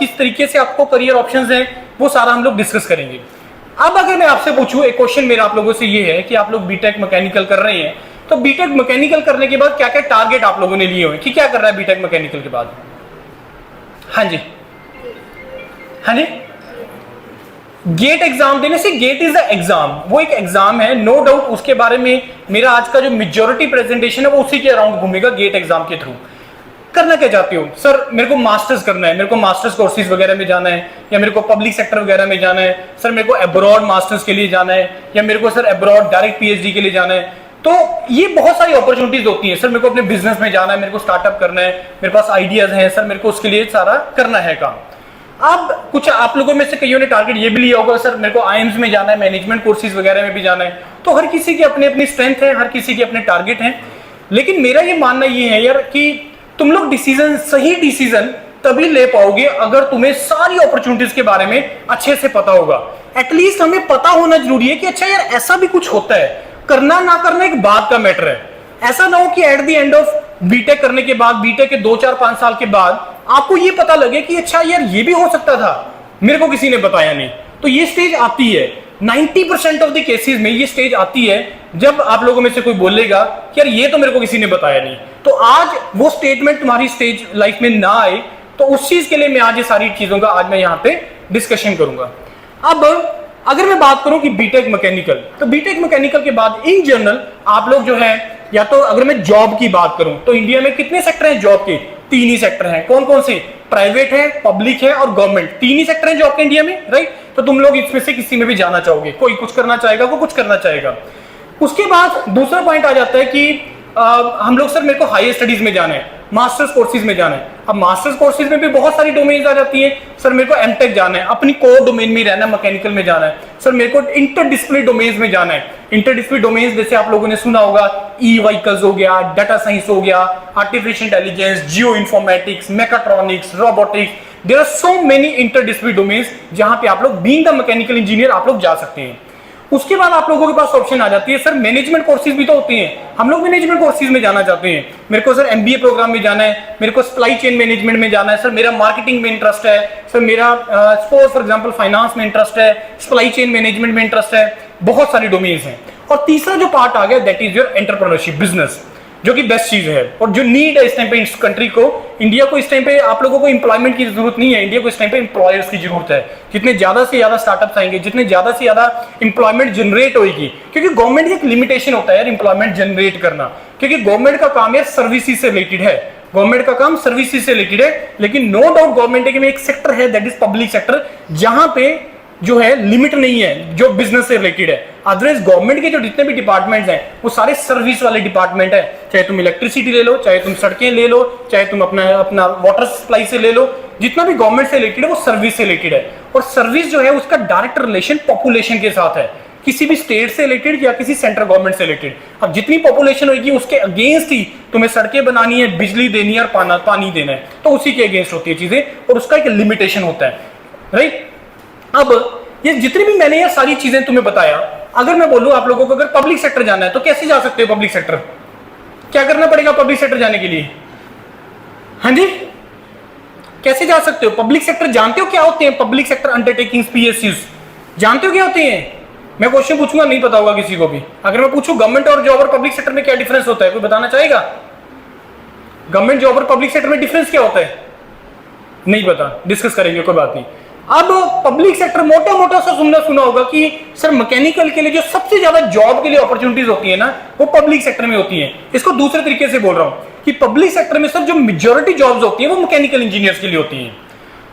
किस तरीके से आपको करियर ऑप्शंस हैं, वो सारा हम लोग डिस्कस करेंगे। अब अगर मैं आपसे पूछूं, एक क्वेश्चन मेरा आप लोगों से ये है कि आप लोग बीटेक मैकेनिकल कर रहे हैं, तो बीटेक मैकेनिकल करने के बाद क्या क्या टारगेट आप लोगों ने लिए हुए कि क्या कर रहा है बीटेक मैकेनिकल के बाद? हाँ जी, हाँ जी, गेट एग्जाम देने से, गेट इज द एग्जाम, वो एक एग्जाम है, नो डाउट। उसके बारे में मेरा आज का जो मेजॉरिटी प्रेजेंटेशन है वो उसी के अराउंड घूमेगा, गेट एग्जाम के थ्रू। करना क्या चाहते हो? सर मेरे को मास्टर्स करना है, मेरे को मास्टर्स कोर्सेज वगैरह में जाना है, या मेरे को पब्लिक सेक्टर वगैरह में जाना है, सर मेरे को अब्रॉड मास्टर्स के लिए जाना है, या मेरे को सर अब्रॉड डायरेक्ट पीएचडी के लिए जाना है। तो ये बहुत सारी अपॉर्चुनिटीज होती हैं। सर मेरे को अपने बिजनेस में जाना है, मेरे को स्टार्टअप करना है, मेरे पास आइडियाज हैं, सर मेरे को उसके लिए सारा करना है काम। अब कुछ आप लोगों में से कईयों ने टारगेट ये भी लिया होगा, सर मेरे को आईएम्स में जाना है, मैनेजमेंट कोर्सेज वगैरह में भी जाना है। तो हर किसी की अपनी अपनी स्ट्रेंथ है, हर किसी के अपने टारगेट हैं। लेकिन मेरा ये मानना ये है यार कि तुम लोग डिसीजन, सही डिसीजन तभी ले पाओगे अगर तुम्हें सारी अपॉर्चुनिटीज के बारे में अच्छे से पता होगा। एटलीस्ट हमें पता होना जरूरी है कि अच्छा यार ऐसा भी कुछ होता है। करना ना करना एक बात का मैटर है। ऐसा ना हो कि at the end of BTech करने के बाद, बीटेक के 2, 4, 5 साल के बाद आपको ये पता लगे कि अच्छा यार ये भी हो सकता था, मेरे को किसी ने बताया नहीं। तो ये स्टेज आती है 90% ऑफ द केसेस में, ये स्टेज आती है जब आप लोगों में से कोई बोलेगा कि यार ये तो मेरे को किसी ने बताया नहीं। तो आज वो स्टेटमेंट तुम्हारी स्टेज लाइफ में ना आए, तो उस चीज के लिए मैं आज ये सारी चीजों का आज मैं यहाँ पे डिस्कशन करूंगा। अब अगर मैं बात करूं कि बीटेक मैकेनिकल, तो बीटेक मैकेनिकल के बाद इन जनरल आप लोग जो है, या तो अगर मैं जॉब की बात करूं तो इंडिया में कितने सेक्टर हैं जॉब के? 3 ही सेक्टर हैं। कौन कौन से? प्राइवेट है, पब्लिक है और गवर्नमेंट। 3 ही सेक्टर हैं जॉब के इंडिया में, राइट? तो तुम लोग इसमें से किसी में भी जाना चाहोगे, कोई कुछ करना चाहेगा, कोई कुछ करना चाहेगा। उसके बाद दूसरा पॉइंट आ जाता है कि हम लोग, सर मेरे को हायर स्टडीज में जाना है, मास्टर्स कोर्सेज में जाना है। अब मास्टर्स कोर्सेज में भी बहुत सारी डोमेन्स आ जाती है। सर मेरे को एमटेक जाना है, अपनी कोर डोमेन में रहना है, मैकेनिकल में जाना है। सर मेरे को इंटरडिसिप्लिनरी डोमेन्स में जाना है। इंटरडिसिप्लिनरी डोमेन्स जैसे आप लोगों ने सुना होगा, ई व्हीकल्स हो गया, डाटा साइंस हो गया, artificial intelligence, geo informatics, mechatronics, robotics. There are so many interdisciplinary domains जहां पे आप लोग बीइंग द मैकेनिकल इंजीनियर आप लोग जा सकते हैं। उसके बाद आप लोगों के पास ऑप्शन आ जाती है, सर मैनेजमेंट कोर्सेज भी तो होती हैं, हम लोग मैनेजमेंट कोर्सेज में जाना चाहते हैं। मेरे को सर एमबीए प्रोग्राम में जाना है, मेरे को सप्लाई चेन मैनेजमेंट में जाना है, सर मेरा मार्केटिंग में इंटरेस्ट है, सर मेरा सपोज फॉर एग्जांपल फाइनेंस में इंटरेस्ट है, सप्लाई चेन मैनेजमेंट में इंटरेस्ट है। बहुत सारी डोमेन्स हैं। और तीसरा जो पार्ट आ गया that is your entrepreneurship, business, जो कि बेस्ट चीज है और जो नीड है इस टाइम पे इस कंट्री को। इंडिया को इस टाइम पे आप लोगों को एम्प्लॉयमेंट की जरूरत नहीं है, इंडिया को इस टाइम पे एम्प्लॉयर्स की जरूरत है। जितने ज्यादा से ज्यादा स्टार्टअप्स आएंगे, जितने ज्यादा से ज्यादा एम्प्लॉयमेंट जनरेट होगी, क्योंकि गवर्नमेंट की एक लिमिटेशन होता है यार एम्प्लॉयमेंट जनरेट करना, क्योंकि गवर्नमेंट का काम यार सर्विसेज से रिलेटेड है, गवर्नमेंट का काम सर्विसेज से रिलेटेड है। लेकिन नो डाउट गवर्नमेंट में एक सेक्टर है दैट इज पब्लिक सेक्टर, जहां पे जो है लिमिट नहीं है, जो बिजनेस से रिलेटेड है। अदरवाइज गवर्नमेंट के जो जितने भी डिपार्टमेंट्स हैं वो सारे सर्विस वाले डिपार्टमेंट है। चाहे तुम इलेक्ट्रिसिटी ले लो, चाहे तुम सड़कें ले लो, चाहे तुम अपना वाटर सप्लाई से ले लो, जितना भी गवर्नमेंट से रिलेटेड है वो सर्विस से रिलेटेड है। और सर्विस जो है उसका डायरेक्ट रिलेशन पॉपुलेशन के साथ है, किसी भी स्टेट से रिलेटेड या किसी सेंट्रल गवर्नमेंट से रिलेटेड। अब जितनी पॉपुलेशन होगी उसके अगेंस्ट ही तुम्हें सड़कें बनानी है, बिजली देनी है और पानी देना है, तो उसी के अगेंस्ट होती है चीजें और उसका एक लिमिटेशन होता है, राइट? अब ये जितनी भी मैंने ये सारी चीजें तुम्हें बताया, अगर मैं बोलूं आप लोगों को अगर पब्लिक सेक्टर जाना है तो कैसे जा सकते हो पब्लिक सेक्टर? क्या करना पड़ेगा पब्लिक सेक्टर जाने के लिए? हाँ जी, कैसे जा सकते हो पब्लिक सेक्टर? जानते हो क्या होते हैं पब्लिक सेक्टर अंडरटेकिंग्स, पीएसयूज? जानते हो क्या होते हैं? मैं क्वेश्चन पूछूंगा, नहीं पता होगा किसी को भी। अगर मैं पूछूं गवर्नमेंट और जॉब और पब्लिक सेक्टर में क्या डिफरेंस होता है, कोई बताना चाहेगा? गवर्नमेंट जॉब और पब्लिक सेक्टर में डिफरेंस क्या होता है? नहीं पता, डिस्कस करेंगे, कोई बात नहीं। अब पब्लिक सेक्टर मोटा मोटा सा सुना होगा कि सर मैकेनिकल के लिए जो सबसे ज्यादा जॉब के लिए अपॉर्चुनिटीज होती है ना, वो पब्लिक सेक्टर में होती है। इसको दूसरे तरीके से बोल रहा हूं कि पब्लिक सेक्टर में सर जो मेजॉरिटी जॉब्स होती है वो मैकेनिकल इंजीनियर्स के लिए होती है।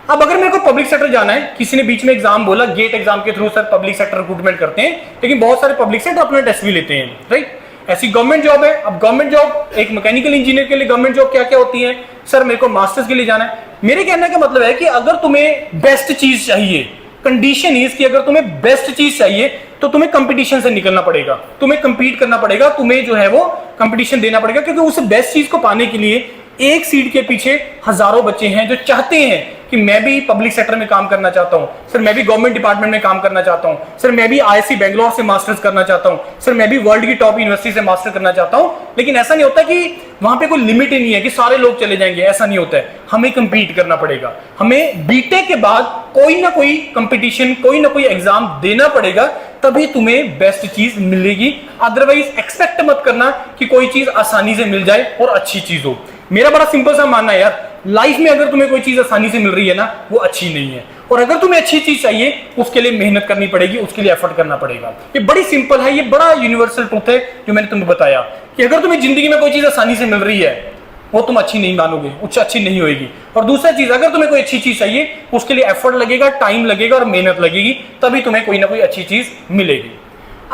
अब अगर मेरे को पब्लिक सेक्टर जाना है, किसी ने बीच में एग्जाम बोला, गेट एग्जाम के through sir public sector recruitment करते हैं, लेकिन बहुत सारे पब्लिक सेक्टर अपना टेस्ट भी लेते हैं, राइट? ऐसी गवर्नमेंट जॉब है। अब गवर्नमेंट जॉब, एक मैकेनिकल इंजीनियर के लिए गवर्नमेंट जॉब क्या क्या होती है? सर मेरे को मास्टर्स के लिए जाना है। मेरे कहने का मतलब है कि अगर तुम्हें बेस्ट चीज चाहिए, कंडीशन इज कि अगर तुम्हें बेस्ट चीज चाहिए तो तुम्हें कंपटीशन से निकलना पड़ेगा, तुम्हें कंपीट करना पड़ेगा, तुम्हें जो है वो कंपटीशन देना पड़ेगा, क्योंकि उस बेस्ट चीज को पाने के लिए एक सीट के पीछे हजारों बच्चे हैं जो चाहते हैं कि मैं भी पब्लिक सेक्टर में काम करना चाहता हूं सर, मैं भी गवर्नमेंट डिपार्टमेंट में काम करना चाहता हूं सर, मैं भी आईआईसी बेंगलोर से मास्टर्स करना चाहता हूं सर, मैं भी वर्ल्ड की टॉप यूनिवर्सिटी से मास्टर करना चाहता हूं। लेकिन ऐसा नहीं होता कि वहां पे कोई लिमिट ही नहीं है कि सारे लोग चले जाएंगे, ऐसा नहीं होता है। हमें कंपीट करना पड़ेगा, हमें बीटेक के बाद कोई ना कोई कंपटीशन, कोई ना कोई एग्जाम देना पड़ेगा, तभी तुम्हें बेस्ट चीज मिलेगी। अदरवाइज एक्सपेक्ट मत करना कि कोई चीज आसानी से मिल जाए और अच्छी चीज हो। मेरा बड़ा सिंपल सा मानना है यार, लाइफ में अगर तुम्हें कोई चीज आसानी से मिल रही है ना, वो अच्छी नहीं है। और अगर तुम्हें अच्छी चीज चाहिए, उसके लिए मेहनत करनी पड़ेगी, उसके लिए एफर्ट करना पड़ेगा। ये बड़ी सिंपल है, ये बड़ा यूनिवर्सल ट्रूथ है जो मैंने तुम्हें बताया कि अगर तुम्हें जिंदगी में कोई चीज आसानी से मिल रही है, वो तुम अच्छी नहीं मानोगे, उससे अच्छी नहीं होगी। और दूसरा चीज, अगर तुम्हें कोई अच्छी चीज चाहिए, उसके लिए एफर्ट लगेगा, टाइम लगेगा और मेहनत लगेगी, तभी तुम्हें कोई ना कोई अच्छी चीज मिलेगी।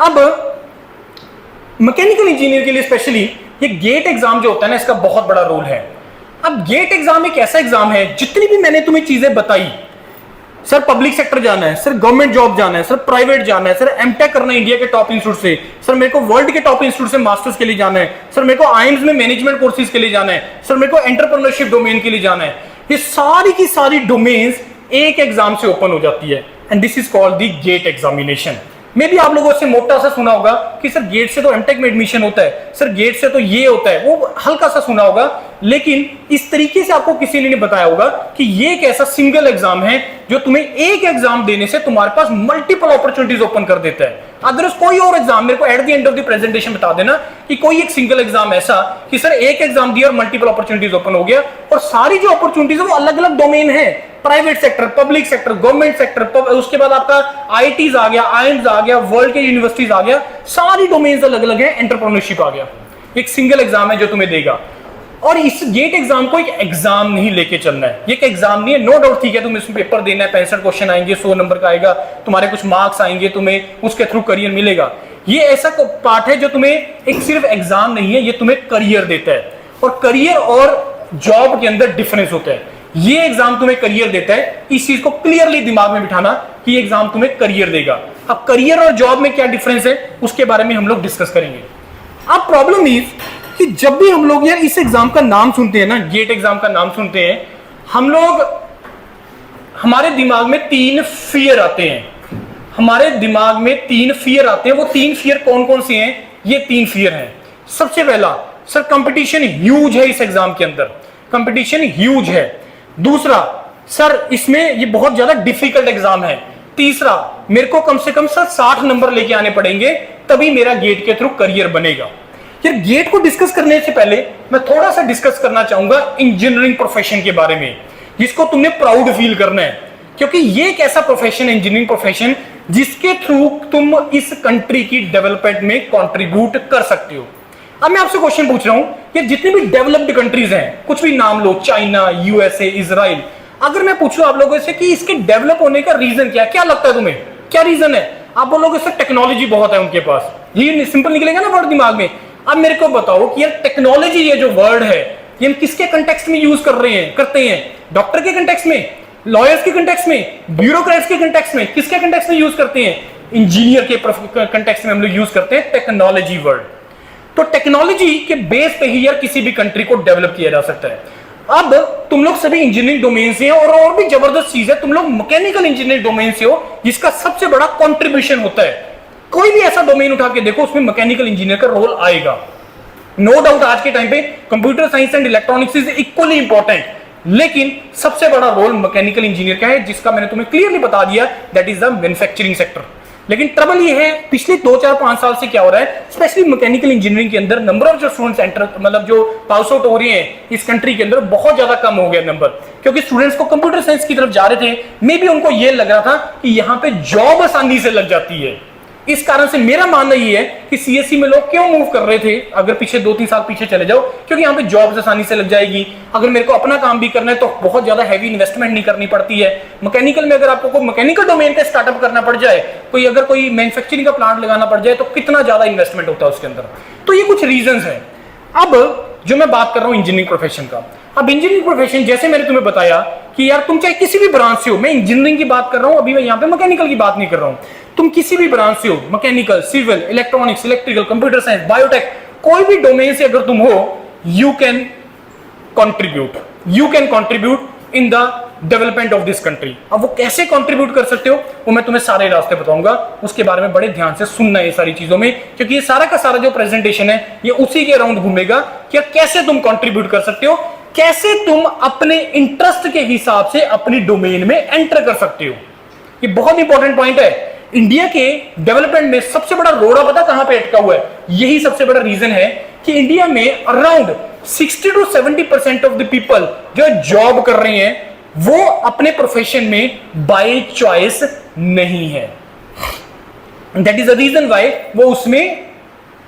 अब मैकेनिकल इंजीनियर के लिए स्पेशली ये गेट एग्जाम जो होता है ना, इसका बहुत बड़ा रोल है। अब गेट एग्जाम एक ऐसा एग्जाम है, जितनी भी मैंने तुम्हें चीजें बताई, सर पब्लिक सेक्टर जाना है, सर गवर्नमेंट जॉब जाना है, सर प्राइवेट जाना है, सर एमटेक करना है इंडिया के टॉप इंस्टीट्यूट से, सर मेरे को वर्ल्ड के टॉप इंस्टीट्यूट से मास्टर्स के लिए जाना है, सर मेरे को आईएम्स में मैनेजमेंट कोर्सेज के लिए जाना है, सर मेरे को एंटरप्रेन्योरशिप डोमेन के लिए जाना है। ये सारी की सारी डोमेन्स एक एग्जाम से ओपन हो जाती है, and this is called the GATE examination. मे भी आप लोगों से मोटा सा सुना होगा कि सर गेट से तो एमटेक में एडमिशन होता है, सर गेट से तो ये होता है, वो हल्का सा सुना होगा, लेकिन इस तरीके से आपको किसी ने नहीं बताया होगा कि ये एक ऐसा सिंगल एग्जाम है जो तुम्हें एक एग्जाम देने से तुम्हारे पास मल्टीपल अपॉर्चुनिटीज ओपन कर देता है। अदरवाइज कोई और एग्जाम मेरे को eight the end of the presentation बता देना कि कोई एक सिंगल एग्जाम ऐसा कि सर एक एग्जाम दिया और मल्टीपल अपॉर्चुनिटीज ओपन हो गया, और सारी जो अपॉर्चुनिटीज है वो अलग अलग डोमेन है, private sector, public sector, government sector, उसके बाद आपका आईआईटीज आ गया, आईएम्स आ गया, वर्ल्ड के यूनिवर्सिटीज आ गया, सारी डोमेन्स अलग अलग है, एंटरप्रेन्योरशिप आ गया। एक सिंगल एग्जाम है जो तुम्हें देगा। और इस गेट एग्जाम को एक एग्जाम नहीं लेके चलना है, ये एक एग्जाम नहीं है। नो डाउट ठीक है, तुम इसमें पेपर देना है, 65 क्वेश्चन आएंगे, 100 नंबर का आएगा, तुम्हारे कुछ मार्क्स आएंगे, तुम्हें उसके थ्रू करियर मिलेगा। ये ऐसा पार्ट है जो तुम्हें एक सिर्फ एग्जाम नहीं है, ये तुम्हें करियर देता है। और करियर और जॉब के अंदर डिफरेंस होता है। ये एग्जाम तुम्हें करियर देता है, इस चीज को क्लियरली दिमाग में बिठाना कि ये एग्जाम तुम्हें करियर देगा। अब करियर और जॉब में क्या डिफरेंस है, उसके बारे में हम लोग डिस्कस करेंगे। अब प्रॉब्लम इज कि जब भी हम लोग यार इस एग्जाम का नाम सुनते हैं ना, गेट एग्जाम का नाम सुनते हैं, हम लोग, हमारे दिमाग में 3 फियर आते हैं। हमारे दिमाग में 3 फियर आते हैं। वो 3 फियर कौन कौन से हैं? ये 3 फियर हैं। सबसे पहला, सर कंपटीशन ह्यूज है इस एग्जाम के अंदर, कंपटीशन ह्यूज है। दूसरा, सर इसमें ये बहुत ज्यादा डिफिकल्ट एग्जाम है। तीसरा, मेरे को कम से कम सर 60 नंबर लेके आने पड़ेंगे, तभी मेरा गेट के थ्रू करियर बनेगा। यार गेट को डिस्कस करने से पहले मैं थोड़ा सा डिस्कस करना चाहूंगा इंजीनियरिंग प्रोफेशन के बारे में, जिसको तुमने प्राउड फील करना है, क्योंकि ये एक ऐसा प्रोफेशन है, इंजीनियरिंग प्रोफेशन, जिसके थ्रू तुम इस कंट्री की डेवलपमेंट में कंट्रीब्यूट कर सकते हो। अब मैं आपसे क्वेश्चन पूछ रहा हूं कि जितनी भी डेवलप्ड कंट्रीज हैं, कुछ भी नाम लो, चाइना, यूएसए, इजराइल, अगर मैं पूछूं आप लोगों से कि इसके डेवलप होने का रीजन क्या लगता है तुम्हें? क्या रीजन है? आप बोलोगे सर टेक्नोलॉजी बहुत है उनके पास, ये सिंपल निकलेगा ना वर्ड दिमाग में। अब मेरे को बताओ कि यार टेक्नोलॉजी, ये जो वर्ड है, ये हम किसके कंटेक्स्ट में यूज करते हैं? डॉक्टर के कंटेक्स्ट में, लॉयर्स के कंटेक्स्ट में, ब्यूरोक्रेट्स के कंटेक्स्ट में, किसके कंटेक्स्ट में यूज करते हैं? इंजीनियर के कंटेक्स्ट में हम लोग यूज करते हैं टेक्नोलॉजी वर्ड। तो टेक्नोलॉजी के बेस पे ही यार किसी भी कंट्री को डेवलप किया जा सकता है। अब तुम लोग सभी इंजीनियरिंग डोमेन से हो, और भी जबरदस्त चीज है, तुम लोग मैकेनिकल इंजीनियरिंग डोमेन से हो, जिसका सबसे बड़ा कंट्रीब्यूशन होता है। कोई भी ऐसा डोमेन उठा के देखो, उसमें मैकेनिकल इंजीनियर का रोल आएगा। नो डाउट आज के टाइम पे computer science and electronics is equally important, लेकिन सबसे बड़ा रोल मैकेनिकल इंजीनियर का है, जिसका मैंने तुम्हें क्लियरली बता दिया, that is the manufacturing sector. लेकिन ट्रबल ये है, पिछले 2, 4, 5 साल से क्या हो रहा है, स्पेशली मैकेनिकल इंजीनियरिंग के अंदर नंबर ऑफ जो स्टूडेंट्स एंटर, मतलब जो पास आउट हो रहे हैं इस कंट्री के अंदर, बहुत ज्यादा कम हो गया नंबर, क्योंकि स्टूडेंट्स को कंप्यूटर साइंस की तरफ जा रहे थे। मे बी उनको ये लग रहा था कि यहाँ पे जॉब आसानी से लग जाती है। इस कारण से मेरा मानना ये है कि सीएससी में लोग क्यों मूव कर रहे थे, अगर पीछे 2-3 साल पीछे चले जाओ, क्योंकि यहाँ पे जॉब्स आसानी से लग जाएगी। अगर मेरे को अपना काम भी करना है तो बहुत ज्यादा हैवी इन्वेस्टमेंट नहीं करनी पड़ती है। मैकेनिकल में अगर आपको कोई मैकेनिकल डोमेन का स्टार्टअप करना पड़ जाए, अगर कोई मैन्युफैक्चरिंग का प्लांट लगाना पड़ जाए, तो कितना ज्यादा इन्वेस्टमेंट होता है उसके अंदर। तो ये कुछ रीजन है। अब जो मैं बात कर रहा हूँ इंजीनियरिंग प्रोफेशन का, अब इंजीनियरिंग प्रोफेशन जैसे मैंने तुम्हें बताया कि यार तुम चाहे किसी भी ब्रांच से हो, मैं इंजीनियरिंग की बात कर रहा हूं, अभी मैं यहाँ पे मैकेनिकल की बात नहीं कर रहा हूं, तुम किसी भी ब्रांच से हो, mechanical, civil, electronics, electrical, computer science, biotech, कोई भी डोमेन से अगर तुम हो, you can contribute, you can contribute in the development of this country. अब वो कैसे कंट्रीब्यूट कर सकते हो वो मैं तुम्हें सारे रास्ते बताऊंगा, उसके बारे में बड़े ध्यान से सुनना है ये सारी चीजों में, क्योंकि ये सारा का सारा जो प्रेजेंटेशन है ये उसी के अराउंड घूमेगा कि कैसे तुम कंट्रीब्यूट कर सकते हो, कैसे तुम अपने इंटरेस्ट के हिसाब से अपनी डोमेन में एंटर कर सकते हो। ये बहुत इंपॉर्टेंट पॉइंट है। इंडिया के डेवलपमेंट में सबसे बड़ा रोड़ा पता कहां पे अटका हुआ है? यही सबसे बड़ा रीजन है कि इंडिया में around 60 to 70% of the people जो जॉब कर रहे हैं वो अपने प्रोफेशन में बाय चॉइस नहीं है। That is the reason why वो उसमें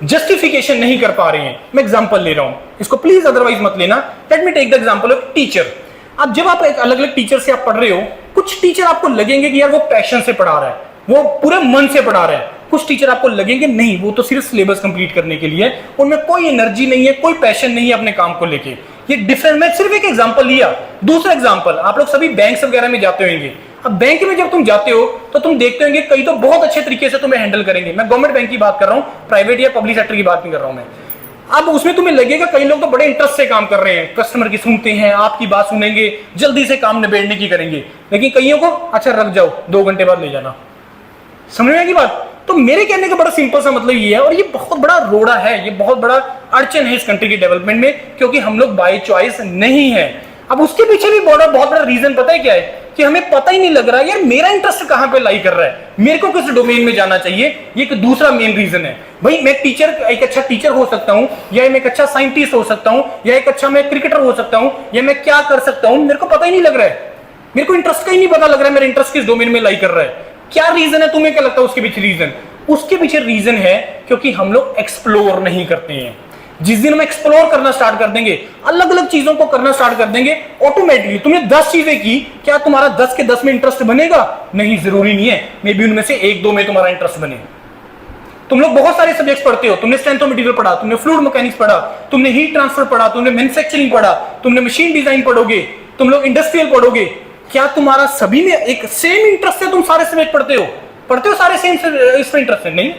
जस्टिफिकेशन नहीं कर पा रहे हैं। मैं एग्जांपल ले रहा हूं, इसको प्लीज अदरवाइज मत लेना। Let me take the example of teacher. अब जब आप एक अलग अलग टीचर से आप पढ़ रहे हो, कुछ टीचर आपको लगेंगे कि यार वो पैशन से पढ़ा रहा है, वो पूरे मन से पढ़ा रहा है। कुछ टीचर आपको लगेंगे नहीं, वो तो सिर्फ सिलेबस कंप्लीट करने के लिए, उनमें कोई एनर्जी नहीं है, कोई पैशन नहीं है अपने काम को लेके। ये डिफरेंट, मैं सिर्फ एक एग्जांपल लिया। दूसरा एग्जांपल, आप लोग सभी बैंक्स वगैरह में जाते होंगे। अब बैंक में जब तुम जाते हो तो तुम देखते होंगे कई तो बहुत अच्छे तरीके से तुम्हें हैंडल करेंगे। मैं गवर्नमेंट बैंक की बात कर रहा हूं, प्राइवेट या पब्लिक सेक्टर की बात नहीं कर रहा हूं मैं। अब उसमें तुम्हें लगेगा कई लोग तो बड़े इंटरेस्ट से काम कर रहे हैं, कस्टमर की सुनते हैं, आपकी बात सुनेंगे, जल्दी से काम निबेड़ने की करेंगे। लेकिन कईयों को अच्छा रख जाओ, 2 घंटे बाद ले जाना। समझ में आएगी बात? तो मेरे कहने का बड़ा सिंपल सा मतलब ये है, और ये बहुत बड़ा रोड़ा है, ये बहुत बड़ा अड़चन है इस कंट्री के डेवलपमेंट में, क्योंकि हम लोग बाय चॉइस नहीं है। अब उसके पीछे भी बहुत बड़ा रीजन पता है क्या है? कि हमें पता ही नहीं लग रहा है यार मेरा इंटरेस्ट कहां पे लाई कर रहा है, मेरे को किस डोमेन में जाना चाहिए। ये एक दूसरा मेन रीजन है। भाई मैं टीचर, एक अच्छा टीचर हो सकता हूं, या मैं एक अच्छा साइंटिस्ट हो सकता हूं, या एक अच्छा मैं क्रिकेटर हो सकता हूं, या मैं क्या कर सकता हूं, मेरे को पता ही नहीं लग रहा है। मेरे को इंटरेस्ट का ही नहीं पता लग रहा है, मेरा इंटरेस्ट किस डोमेन में लाई कर रहा है। क्या रीजन है? तुम्हें क्या लगता है उसके पीछे रीजन? उसके पीछे रीजन है क्योंकि हम लोग एक्सप्लोर नहीं करते हैं। जिस दिन हम एक्सप्लोर करना स्टार्ट कर देंगे, अलग अलग चीजों को करना स्टार्ट कर देंगे, ऑटोमेटिकली तुमने 10 चीजें की, क्या तुम्हारा 10 के 10 में इंटरेस्ट बनेगा? नहीं, जरूरी नहीं है। मे बी उनमें से 1-2 में तुम्हारा इंटरेस्ट बने। तुम लोग बहुत सारे सब्जेक्ट्स पढ़ते हो, तुमने स्ट्रेंथ ऑफ मटेरियल पढ़ा, तुमने फ्लूइड मैकेनिक्स पढ़ा, तुमने हीट ट्रांसफर पढ़ा, तुमने मैन्युफैक्चरिंग पढ़ा, तुमने मशीन डिजाइन पढ़ोगे, तुम लोग इंडस्ट्रियल पढ़ोगे। क्या तुम्हारा सभी में एक सेम इंटरेस्ट है? तुम सारे सब्जेक्ट पढ़ते हो सारे सेम इसमें इंटरेस्ट है? नहीं,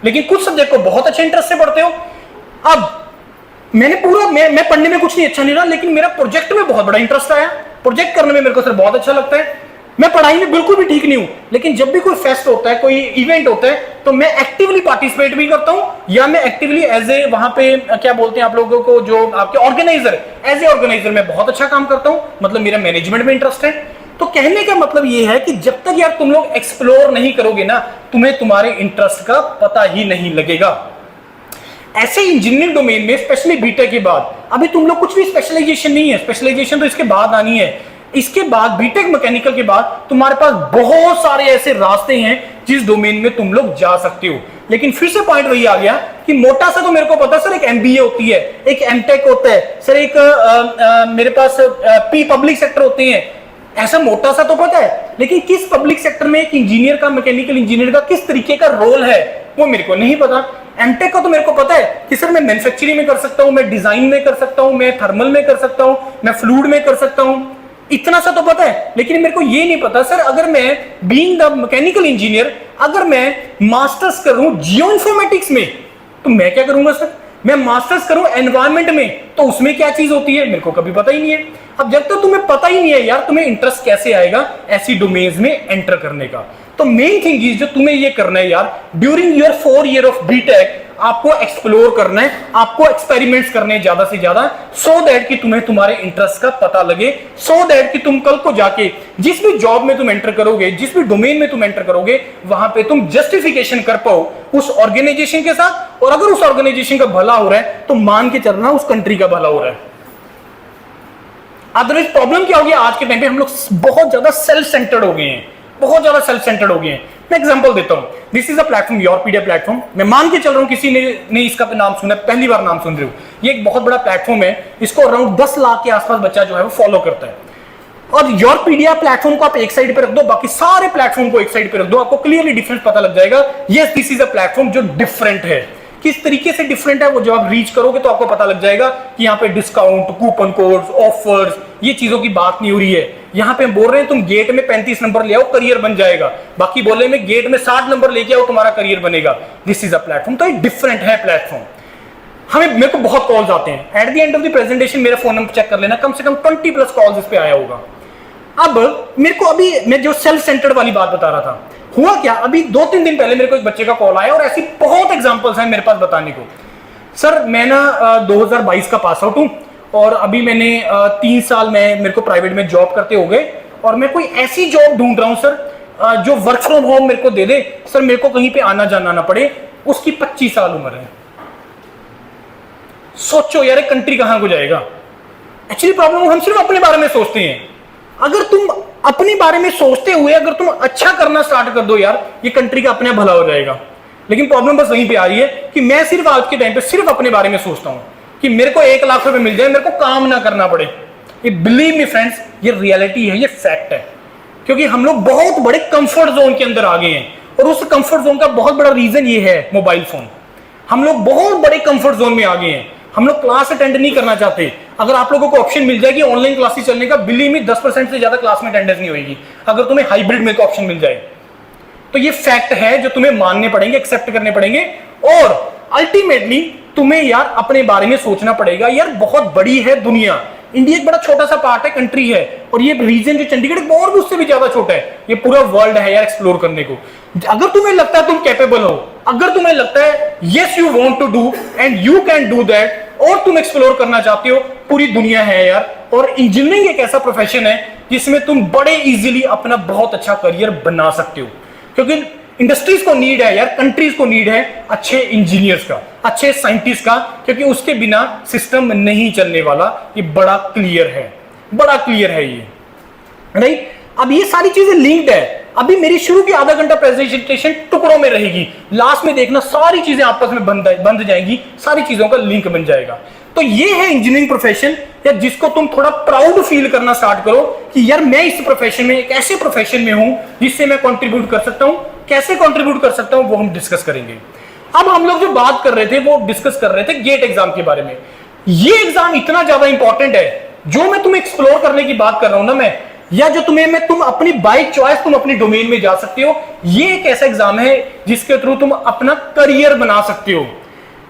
लेकिन कुछ सब्जेक्ट को बहुत अच्छे इंटरेस्ट से पढ़ते हो। अब मैं पढ़ने में कुछ नहीं अच्छा नहीं रहा, लेकिन मेरा प्रोजेक्ट में बहुत बड़ा इंटरेस्ट आया, प्रोजेक्ट करने में मेरे को सर बहुत अच्छा लगता है। मैं पढ़ाई में बिल्कुल भी ठीक नहीं हूं, लेकिन जब भी कोई फेस्ट होता है, कोई इवेंट होता है, तो मैं एक्टिवली पार्टिसिपेट भी करता हूं, या मैं एक्टिवली एज ए वहां पे क्या बोलते हैं आप लोगों को, जो आपके ऑर्गेनाइजर, एज ए ऑर्गेनाइजर मैं बहुत अच्छा काम करता हूं। मतलब मेरा मैनेजमेंट में इंटरेस्ट है। तो कहने का मतलब ये है कि जब तक यार तुम लोग एक्सप्लोर नहीं करोगे ना, तुम्हें तुम्हारे इंटरेस्ट का पता ही नहीं लगेगा। ऐसे इंजीनियरिंग डोमेन में स्पेशली बीटेक के बाद, अभी तुम लोग कुछ भी स्पेशलाइजेशन नहीं है, स्पेशलाइजेशन तो इसके बाद आनी है। इसके बाद बीटेक मैकेनिकल के बाद तुम्हारे पास बहुत सारे ऐसे रास्ते हैं जिस डोमेन में तुम लोग जा सकते हो। लेकिन फिर से पॉइंट वही आ गया कि मोटा सा तो मेरे को पता है सर, एक एमबीए होती है, एक एमटेक होता है सर, एक मेरे पास पब्लिक सेक्टर होते हैं, ऐसा मोटा सा तो पता है। लेकिन किस पब्लिक सेक्टर में एक इंजीनियर का, मैकेनिकल इंजीनियर का किस तरीके का रोल है वो मेरे को नहीं पता। एमटेक का तो मेरे को पता है कि सर मैं मैन्युफैक्चरिंग में कर सकता हूं, मैं डिजाइन में कर सकता हूं, मैं थर्मल में कर सकता हूं, मैं फ्लूइड में कर सकता हूं, इतना सा तो पता है। लेकिन मेरे को ये नहीं पता सर, अगर मैं बीइंग द मैकेनिकल इंजीनियर, अगर मैं मास्टर्स करूं जियो इन्फॉर्मेटिक्स में, तो मैं क्या करूंगा सर? मैं मास्टर्स करूं एनवायरमेंट में, तो उसमें क्या चीज होती है मेरे को कभी पता ही नहीं है। अब जब तक तुम्हें पता ही नहीं है यार, तुम्हें इंटरेस्ट कैसे आएगा ऐसी डोमेन्स में एंटर करने का? तो मेन थिंग इज जो तुम्हें ये करना है यार, during your 4 year of BTech आपको एक्सप्लोर करना है, आपको एक्सपेरिमेंट्स करने हैं ज्यादा से ज्यादा, सो दैट कि तुम्हें तुम्हारे इंटरेस्ट का पता लगे, सो दैट कि तुम कल को जाके जिस भी जॉब में तुम एंटर करोगे, जिस भी डोमेन में तुम एंटर करोगे, वहां पे तुम जस्टिफिकेशन कर पाओ उस ऑर्गेनाइजेशन के साथ। और अगर उस ऑर्गेनाइजेशन का भला हो रहा है तो मान के चलना उस कंट्री का भला हो रहा है। अदरवाइज प्रॉब्लम क्या हो गया, आज के टाइम पे हम लोग बहुत ज्यादा सेल्फ सेंटर्ड हो गए हैं, बहुत ज्यादा सेल्फ सेंटर्ड हो गए हैं। मैं एग्जांपल देता हूं, this is a platform, Yourpedia platform. मैं मान के चल रहा हूं किसी ने इसका नाम सुना, पहली बार नाम सुन रहे हो। ये एक बहुत बड़ा प्लेटफॉर्म है, इसको अराउंड 10 लाख के आसपास बच्चा जो है वो फॉलो करता है। और योरपीडिया प्लेटफॉर्म को आप एक साइड पे रख दो, बाकी सारे प्लेटफॉर्म को एक साइड पे रख दो, आपको क्लियरली डिफरेंस पता लग जाएगा। Yes, this is a platform जो डिफरेंट है। किस तरीके से डिफरेंट है वो जब आप रीच करोगे तो आपको पता लग जाएगा कि यहाँ पे डिस्काउंट, कूपन कोड्स, ऑफर्स, ये चीजों की बात नहीं हो रही है। यहाँ पे हम बोल रहे हैं तुम गेट में 35 नंबर ले आओ, करियर बन जाएगा। बाकी बोले में गेट में 60 नंबर लेके आओ, तुम्हारा करियर बनेगा। This is a platform. तो ये डिफरेंट है प्लेटफॉर्म। हमें मेरे को बहुत कॉल्स आते हैं। Eight the end of the presentation मेरा फोन नंबर चेक कर लेना, कम से कम 20 प्लस कॉल्स इस पे आया होगा। अब मेरे को अभी मैं जो सेल्फ सेंटर्ड वाली बात बता रहा था, हुआ क्या, अभी 2-3 दिन पहले मेरे को एक बच्चे का कॉल आया, और ऐसी बहुत एग्जांपल्स हैं मेरे पास बताने को। सर मैं ना 2022 का पास आउट हूं, और अभी मैंने 3 साल में मेरे को प्राइवेट में जॉब करते हो गए, और मैं कोई ऐसी जॉब ढूंढ रहा हूं सर जो वर्क फ्रॉम होम मेरे को दे दे, सर मेरे को कहीं पे आना जाना ना पड़े। उसकी 25 साल उम्र है। सोचो यार, कंट्री कहां को जाएगा। एक्चुअली प्रॉब्लम, हम सिर्फ अपने बारे में सोचते हैं। अगर तुम अपने बारे में सोचते हुए अगर तुम अच्छा करना स्टार्ट कर दो यार, ये कंट्री का अपने भला हो जाएगा। लेकिन प्रॉब्लम बस वहीं पे आ रही है कि मैं सिर्फ आज के टाइम पे सिर्फ अपने बारे में सोचता हूं कि मेरे को 1 लाख रुपए मिल जाए, मेरे को काम ना करना पड़े। ये बिलीव मी फ्रेंड्स, ये रियलिटी है, ये फैक्ट है। क्योंकि हम लोग बहुत बड़े कंफर्ट जोन के अंदर आ गए हैं, और उस कंफर्ट जोन का बहुत बड़ा रीजन ये है मोबाइल फोन। हम लोग बहुत बड़े कंफर्ट जोन में आ गए हैं। हम लोग क्लास अटेंड नहीं करना चाहते। अगर आप लोगों को ऑप्शन मिल जाएगी ऑनलाइन क्लासेस चलने का, बिलीव मी 10% से ज्यादा क्लास में अटेंडेंस नहीं होगी। अगर तुम्हें हाइब्रिड में ऑप्शन मिल जाए तो ये फैक्ट है जो तुम्हें मानने पड़ेंगे, एक्सेप्ट करने पड़ेंगे। और अल्टीमेटली तुम्हें यार अपने बारे में सोचना पड़ेगा। यार बहुत बड़ी है दुनिया, इंडिया एक बड़ा छोटा सा पार्ट है, कंट्री है, और ये रीजन जो चंडीगढ़ और भी उससे भी ज्यादा छोटा है। ये पूरा वर्ल्ड है यार एक्सप्लोर करने को। अगर तुम्हें लगता है तुम कैपेबल हो, अगर तुम्हें लगता है yes you want to do and you can do that, और तुम एक्सप्लोर करना चाहते हो, पूरी दुनिया है यार। और इंजीनियरिंग एक ऐसा प्रोफेशन है जिसमें तुम बड़े इजीली अपना बहुत अच्छा करियर बना सकते हो। क्योंकि इंडस्ट्रीज को नीड है यार, कंट्रीज को नीड है अच्छे इंजीनियर्स का, अच्छे साइंटिस्ट का, क्योंकि उसके बिना सिस्टम नहीं चलने वाला। ये बड़ा क्लियर है, बड़ा क्लियर है ये, राइट। अब ये सारी चीजें लिंक्ड है। अभी मेरी शुरू की आधा घंटा प्रेजेंटेशन टुकड़ों में रहेगी, लास्ट में देखना सारी चीजें आपस में बंध जाएंगी, सारी चीजों का लिंक बन जाएगा। तो ये है इंजीनियरिंग प्रोफेशन, या जिसको तुम थोड़ा प्राउड फील करना स्टार्ट करो कि यार मैं इस प्रोफेशन में, एक ऐसे प्रोफेशन में हूं जिससे मैं कंट्रीब्यूट कर सकता हूं। कैसे कंट्रीब्यूट कर सकता हूं वो हम डिस्कस करेंगे। अब हम लोग जो बात कर रहे थे वो डिस्कस कर रहे थे गेट एग्जाम के बारे में। ये एग्जाम इतना ज्यादा इंपॉर्टेंट है, जो मैं तुम्हें एक्सप्लोर करने की बात कर रहा हूं ना मैं, या जो तुम अपनी बाय चॉइस तुम अपनी डोमेन में जा सकते हो। ये एक ऐसा एग्जाम है जिसके थ्रू तुम अपना करियर बना सकते हो।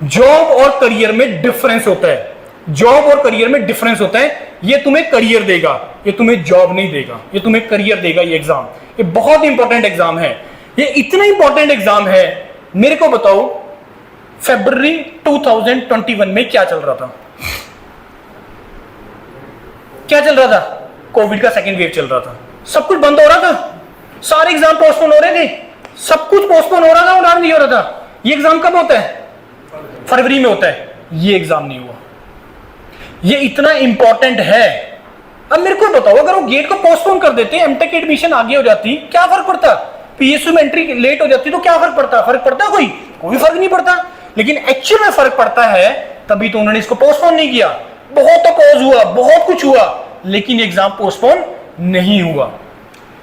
जॉब और करियर में डिफरेंस होता है, जॉब और करियर में डिफरेंस होता है। ये तुम्हें करियर देगा, ये तुम्हें जॉब नहीं देगा, ये तुम्हें करियर देगा। ये एग्जाम, ये बहुत इंपॉर्टेंट एग्जाम है। ये इतना इंपॉर्टेंट एग्जाम है, मेरे को बताओ फरवरी 2021 में क्या चल रहा था? क्या चल रहा था? कोविड का सेकेंड वेव चल रहा था, सब कुछ बंद हो रहा था, सारे एग्जाम पोस्टपोन हो रहे थे, सब कुछ पोस्टपोन हो रहा था, उड़ान नहीं हो रहा था। ये एग्जाम कब होता है? फरवरी में होता है। ये एग्जाम नहीं हुआ। ये इतना इंपॉर्टेंट है। अब मेरे को बताओ, अगर वो गेट को पोस्टपोन कर देते, एमटेक एडमिशन आगे हो जाती, क्या फर्क पड़ता? पीएसयू में एंट्री लेट हो जाती तो क्या फर्क पड़ता? फर्क पड़ता कोई फर्क नहीं पड़ता। लेकिन एक्चुअल में फर्क पड़ता है, तभी तो उन्होंने इसको पोस्टपोन नहीं किया। बहुत अपोज हुआ, बहुत कुछ हुआ, लेकिन एग्जाम पोस्टपोन नहीं हुआ,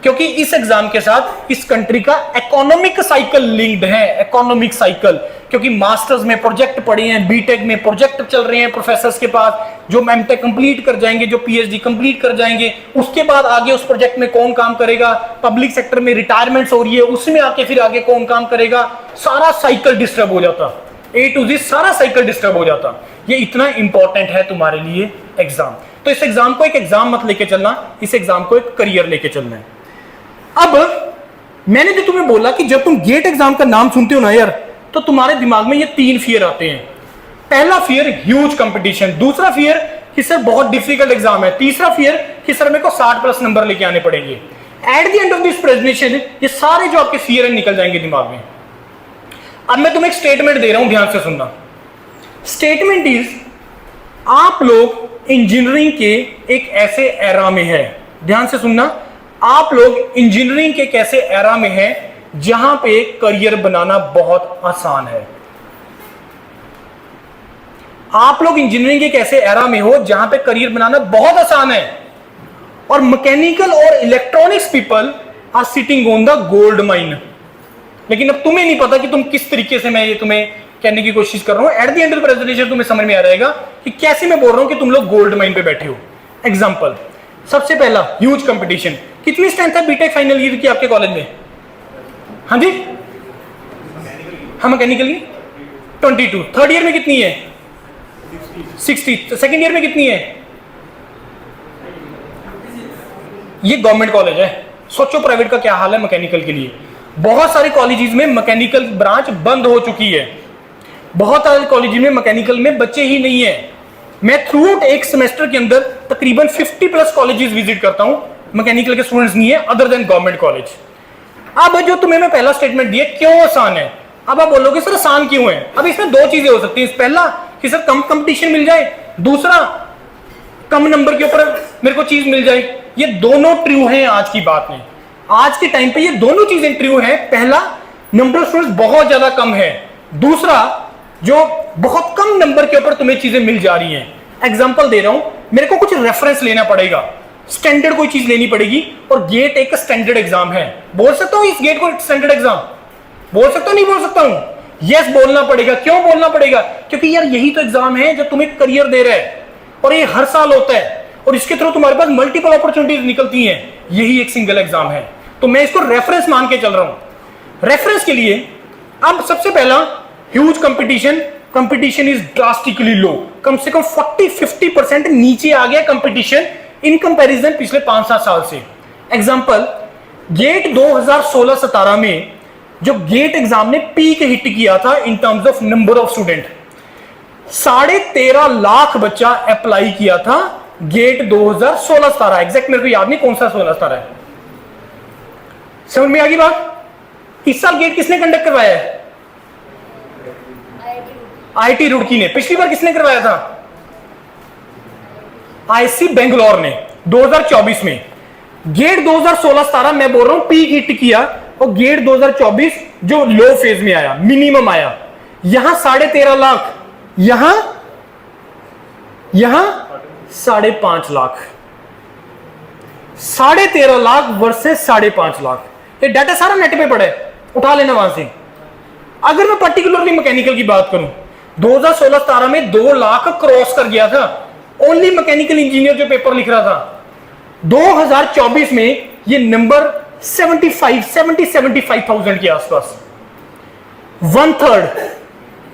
क्योंकि इस एग्जाम के साथ इस कंट्री का इकोनॉमिक साइकिल लिंक्ड है। इकोनॉमिक साइकिल, क्योंकि मास्टर्स में प्रोजेक्ट पढ़े हैं, बीटेक में प्रोजेक्ट चल रहे हैं प्रोफेसर्स के पास, जो एमटेक कंप्लीट कर जाएंगे, जो पीएचडी कंप्लीट कर जाएंगे, उसके बाद आगे उस प्रोजेक्ट में कौन काम करेगा। पब्लिक सेक्टर में रिटायरमेंट्स हो रही है, उसमें आके फिर आगे कौन काम करेगा। सारा साइकिल डिस्टर्ब हो जाता, ए टू जी सारा साइकिल डिस्टर्ब हो जाता। ये इतना इंपॉर्टेंट है तुम्हारे लिए एग्जाम। तो इस एग्जाम को एक एग्जाम मत लेके चलना, इस एग्जाम को एक करियर लेके चलना है। अब मैंने जो तुम्हें बोला कि जब तुम गेट एग्जाम का नाम सुनते हो ना यार, तो तुम्हारे दिमाग में ये 3 फियर आते हैं। पहला फियर ह्यूज कंपटीशन, दूसरा फियर कि सर बहुत डिफिकल्ट एग्जाम है, तीसरा फियर कि सर मेरे को 60 प्लस नंबर लेके आने पड़ेंगे। Eight the end of this presentation ये सारे जो आपके फियर है निकल जाएंगे दिमाग में। अब मैं तुम्हें एक स्टेटमेंट दे रहा हूं, ध्यान से सुनना। स्टेटमेंट इज, आप लोग इंजीनियरिंग के एक ऐसे एरा में है, ध्यान से सुनना, आप लोग इंजीनियरिंग के कैसे एरा में है जहां पे करियर बनाना बहुत आसान है। आप लोग इंजीनियरिंग के कैसे एरा में हो जहां पे करियर बनाना बहुत आसान है, और मैकेनिकल और electronics people are sitting on the gold mine. लेकिन अब तुम्हें नहीं पता कि तुम किस तरीके से, मैं ये तुम्हें कहने की कोशिश कर रहा हूं। Eight the end of presentation तुम्हें समझ में आ जाएगा कि कैसे मैं बोल रहा हूं कि तुम लोग गोल्ड माइन पे बैठे हो। एग्जांपल, सबसे पहला ह्यूज कंपटीशन। कितनी स्ट्रेंथ है बीटेक फाइनल ईयर की आपके कॉलेज में? हाँ जी, हाँ मैकेनिकल की 22। थर्ड ईयर में कितनी है? 60। सेकेंड ईयर में कितनी है? ये गवर्नमेंट कॉलेज है। सोचो प्राइवेट का क्या हाल है मैकेनिकल के लिए। बहुत सारे कॉलेजेस में मैकेनिकल ब्रांच बंद हो चुकी है, बहुत सारे कॉलेज में मैकेनिकल में बच्चे ही नहीं है। मैं थ्रू आउट एक सेमेस्टर के अंदर तकरीबन 50+ कॉलेजेस विजिट करता हूं, मैकेनिकल के स्टूडेंट्स नहीं है अदर देन गवर्नमेंट कॉलेज। अब जो तुम्हें मैं पहला स्टेटमेंट दिया क्यों आसान है, अब आप बोलोगे सर आसान क्यों है? अब इसमें दो चीजें हो सकती हैं, पहला कि सर कम कंपटीशन मिल जाए, दूसरा कम नंबर के ऊपर मेरे को चीज मिल जाए। ये दोनों ट्रू हैं आज की बात में, आज के टाइम पे ये दोनों चीजें ट्रू हैं। पहला, नंबर ऑफ स्टूडेंट्स बहुत ज्यादा कम है, दूसरा जो बहुत कम नंबर के ऊपर तुम्हें चीजें मिल जा रही हैं। एग्जांपल दे रहा हूं, मेरे को कुछ रेफरेंस लेना पड़ेगा, स्टैंडर्ड कोई चीज लेनी पड़ेगी, और गेट एक स्टैंडर्ड एग्जाम है। बोल सकता हूं इस गेट को स्टैंडर्ड एग्जाम? बोल सकता हूं नहीं बोल सकता हूं? यस बोलना पड़ेगा। क्यों बोलना पड़ेगा? क्योंकि यार यही तो एग्जाम है जो तुम्हें करियर दे रहा है, और ये हर साल होता है, और इसके थ्रू तुम्हारे पास मल्टीपल अपॉर्चुनिटीज निकलती हैं। यही एक सिंगल एग्जाम है, तो मैं इसको रेफरेंस मान के चल रहा हूं। रेफरेंस के लिए अब सबसे पहला, huge competition, competition is drastically low, कम से कम 40-50% नीचे आ गया कंपटीशन इन कंपैरिजन पिछले 5-7 साल से। एग्जांपल, गेट 2016-17 में जो गेट एग्जाम ने पीक हिट किया था in terms of number of student, 13.5 lakh बच्चा अप्लाई किया था गेट 2016-17। एग्जैक्ट मेरे को याद नहीं कौन सा 16-17 है। समझ में आ गई बात? इस साल गेट किसने कंडक्ट करवाया है? आईआईटी रुड़की ने। पिछली बार किसने करवाया था? आईआईसी बेंगलोर ने 2024 में। गेट 2016-17 मैं बोल रहा हूं पीक हिट किया, और गेट 2024 जो लो फेज में आया, मिनिमम आया, यहां 13.5 लाख, यहां 5.5 लाख, 13.5 लाख वर्सेस 5.5 लाख। ये डाटा सारा नेट पे पड़ा है, उठा लेना वहां से। अगर मैं पर्टिकुलरली मैकेनिकल की बात करूं, 2016-17 में 2 लाख क्रॉस कर गया था ओनली मैकेनिकल इंजीनियर जो पेपर लिख रहा था। 2024 में ये नंबर 70-75,000 के आसपास, 1/3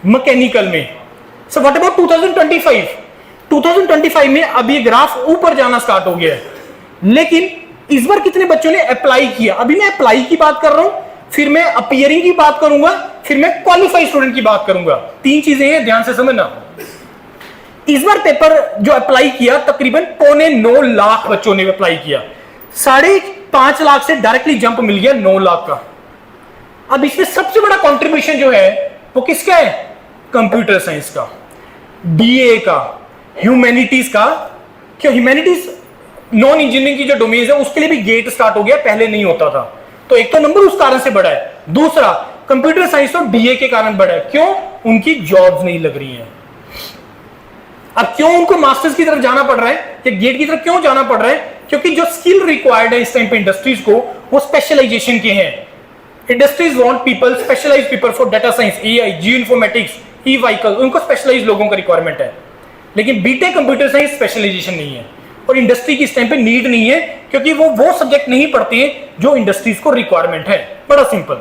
मैकेनिकल में। So what about 2025? 2025 में अब ये ग्राफ ऊपर जाना स्टार्ट हो गया है, लेकिन इस बार कितने बच्चों ने अप्लाई किया? अभी मैं अप्लाई की बात कर रहा हूं, फिर मैं अपीयरिंग की बात करूंगा, फिर मैं क्वालिफाइड स्टूडेंट की बात करूंगा। 3 चीजें हैं, ध्यान से समझना। इस बार पेपर जो अप्लाई किया तकरीबन 8.25 लाख बच्चों ने अप्लाई किया, 5.5 लाख से डायरेक्टली जंप मिल गया 9 लाख का। अब इसमें सबसे बड़ा कंट्रीब्यूशन जो है वो किसका है? कंप्यूटर साइंस का, बीए का, ह्यूमैनिटीज का। क्यों? ह्यूमैनिटीज नॉन इंजीनियरिंग की जो डोमेन है उसके लिए भी गेट स्टार्ट हो गया, पहले नहीं होता था। तो एक तो नंबर उस कारण से बढ़ा है, दूसरा कंप्यूटर साइंस और डीए के कारण बढ़ा है। क्यों? उनकी जॉब्स नहीं लग रही हैं। अब क्यों उनको मास्टर्स की तरफ जाना पड़ रहा है या गेट की तरफ क्यों जाना पड़ रहा है? क्योंकि जो स्किल रिक्वायर्ड है इस टाइम पे इंडस्ट्रीज को, वो स्पेशलाइजेशन के हैं। Industries want people, specialised people for data science, AI, geo informatics, e vehicle, उनको स्पेशलाइज्ड लोगों का रिक्वायरमेंट है। लेकिन बीटेक कंप्यूटर साइंस स्पेशलाइजेशन नहीं है, और इंडस्ट्री की इस टाइम पे नीड नहीं है, क्योंकि वो सब्जेक्ट नहीं पढ़ते हैं जो इंडस्ट्रीज को रिक्वायरमेंट है। बड़ा सिंपल।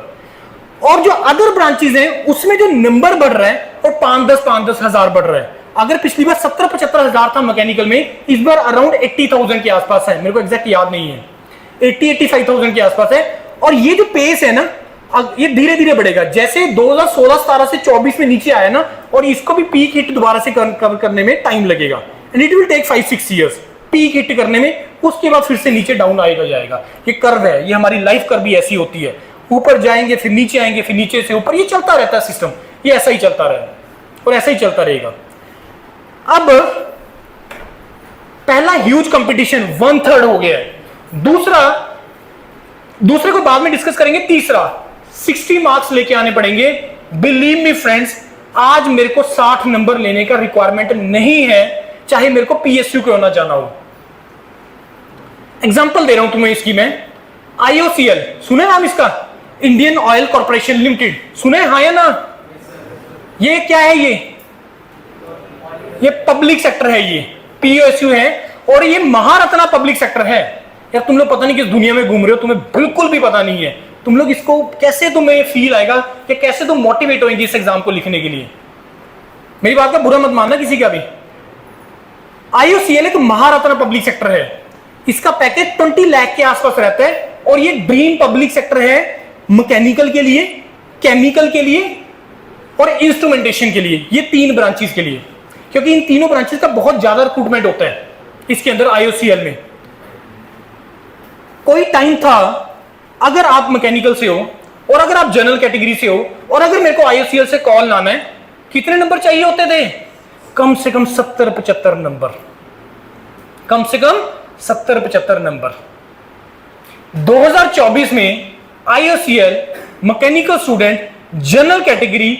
और जो अदर ब्रांचेज हैं उसमें जो नंबर बढ़ रहा है वो 5-10 हजार बढ़ रहा है। अगर पिछली बार 70-75 हजार था मैकेनिकल में, इस बार अराउंड 80,000 के आसपास है। मेरे को एग्जैक्ट याद नहीं है, 80-85,000 के आसपास है। और ये जो पेस है ना, ये धीरे धीरे बढ़ेगा। जैसे 2016-17 से 24 में नीचे आया ना, और इसको भी पीक हिट दोबारा से कवर करने में टाइम लगेगा, and it will take 5-6 years peak hit करने में। उसके बाद फिर से नीचे डाउन आएगा जाएगा। ये कर्व है, ये हमारी लाइफ कर्व भी ऐसी होती है, ऊपर जाएंगे फिर नीचे आएंगे, फिर नीचे से ऊपर, ये चलता रहता है सिस्टम। ये ऐसा ही चलता रहा और ऐसा ही चलता रहेगा। अब पहला ह्यूज कंपटीशन 1/3 हो गया है। दूसरे को बाद में डिस्कस करेंगे। तीसरा, 60 मार्क्स लेके आने पड़ेंगे। बिलीव मी फ्रेंड्स, आज मेरे को 60 नंबर लेने का रिक्वायरमेंट नहीं है, चाहे मेरे को पीएसयू क्यों ना जाना हो। एग्जांपल दे रहा हूं तुम्हें इसकी मैं। IOCL सुने नाम इसका? इंडियन ऑयल कॉर्पोरेशन लिमिटेड, सुने? हाँ या ना? ये क्या है? ये पब्लिक सेक्टर है, ये पीएसयू है, और ये महारत्ना पब्लिक सेक्टर है। यार तुम लोग पता नहीं किस दुनिया में घूम रहे हो, तुम्हें बिल्कुल भी पता नहीं है। तुम लोग इसको कैसे, तुम्हें फील आएगा कि कैसे तुम मोटिवेट होंगे इस एग्जाम को लिखने के लिए। मेरी बात का बुरा मत मानना किसी का भी। IOCL एक महारत्न पब्लिक सेक्टर है, इसका पैकेज 20 लाख के आसपास रहता है और ये ड्रीम पब्लिक सेक्टर है मैकेनिकल के लिए, केमिकल के लिए और इंस्ट्रूमेंटेशन के लिए, ये 3 ब्रांचेस के लिए, क्योंकि इन तीनों ब्रांचेस का बहुत ज्यादा रिक्रूटमेंट होता है इसके अंदर IOCL में। कोई टाइम था अगर आप मैकेनिकल से हो और अगर आप जनरल कैटेगरी से हो और अगर मेरे को IOCL से कॉल लाना है, कितने नंबर चाहिए होते थे? कम से कम 70-75 नंबर, कम से कम 70-75 नंबर। 2024 में IOCL mechanical student general category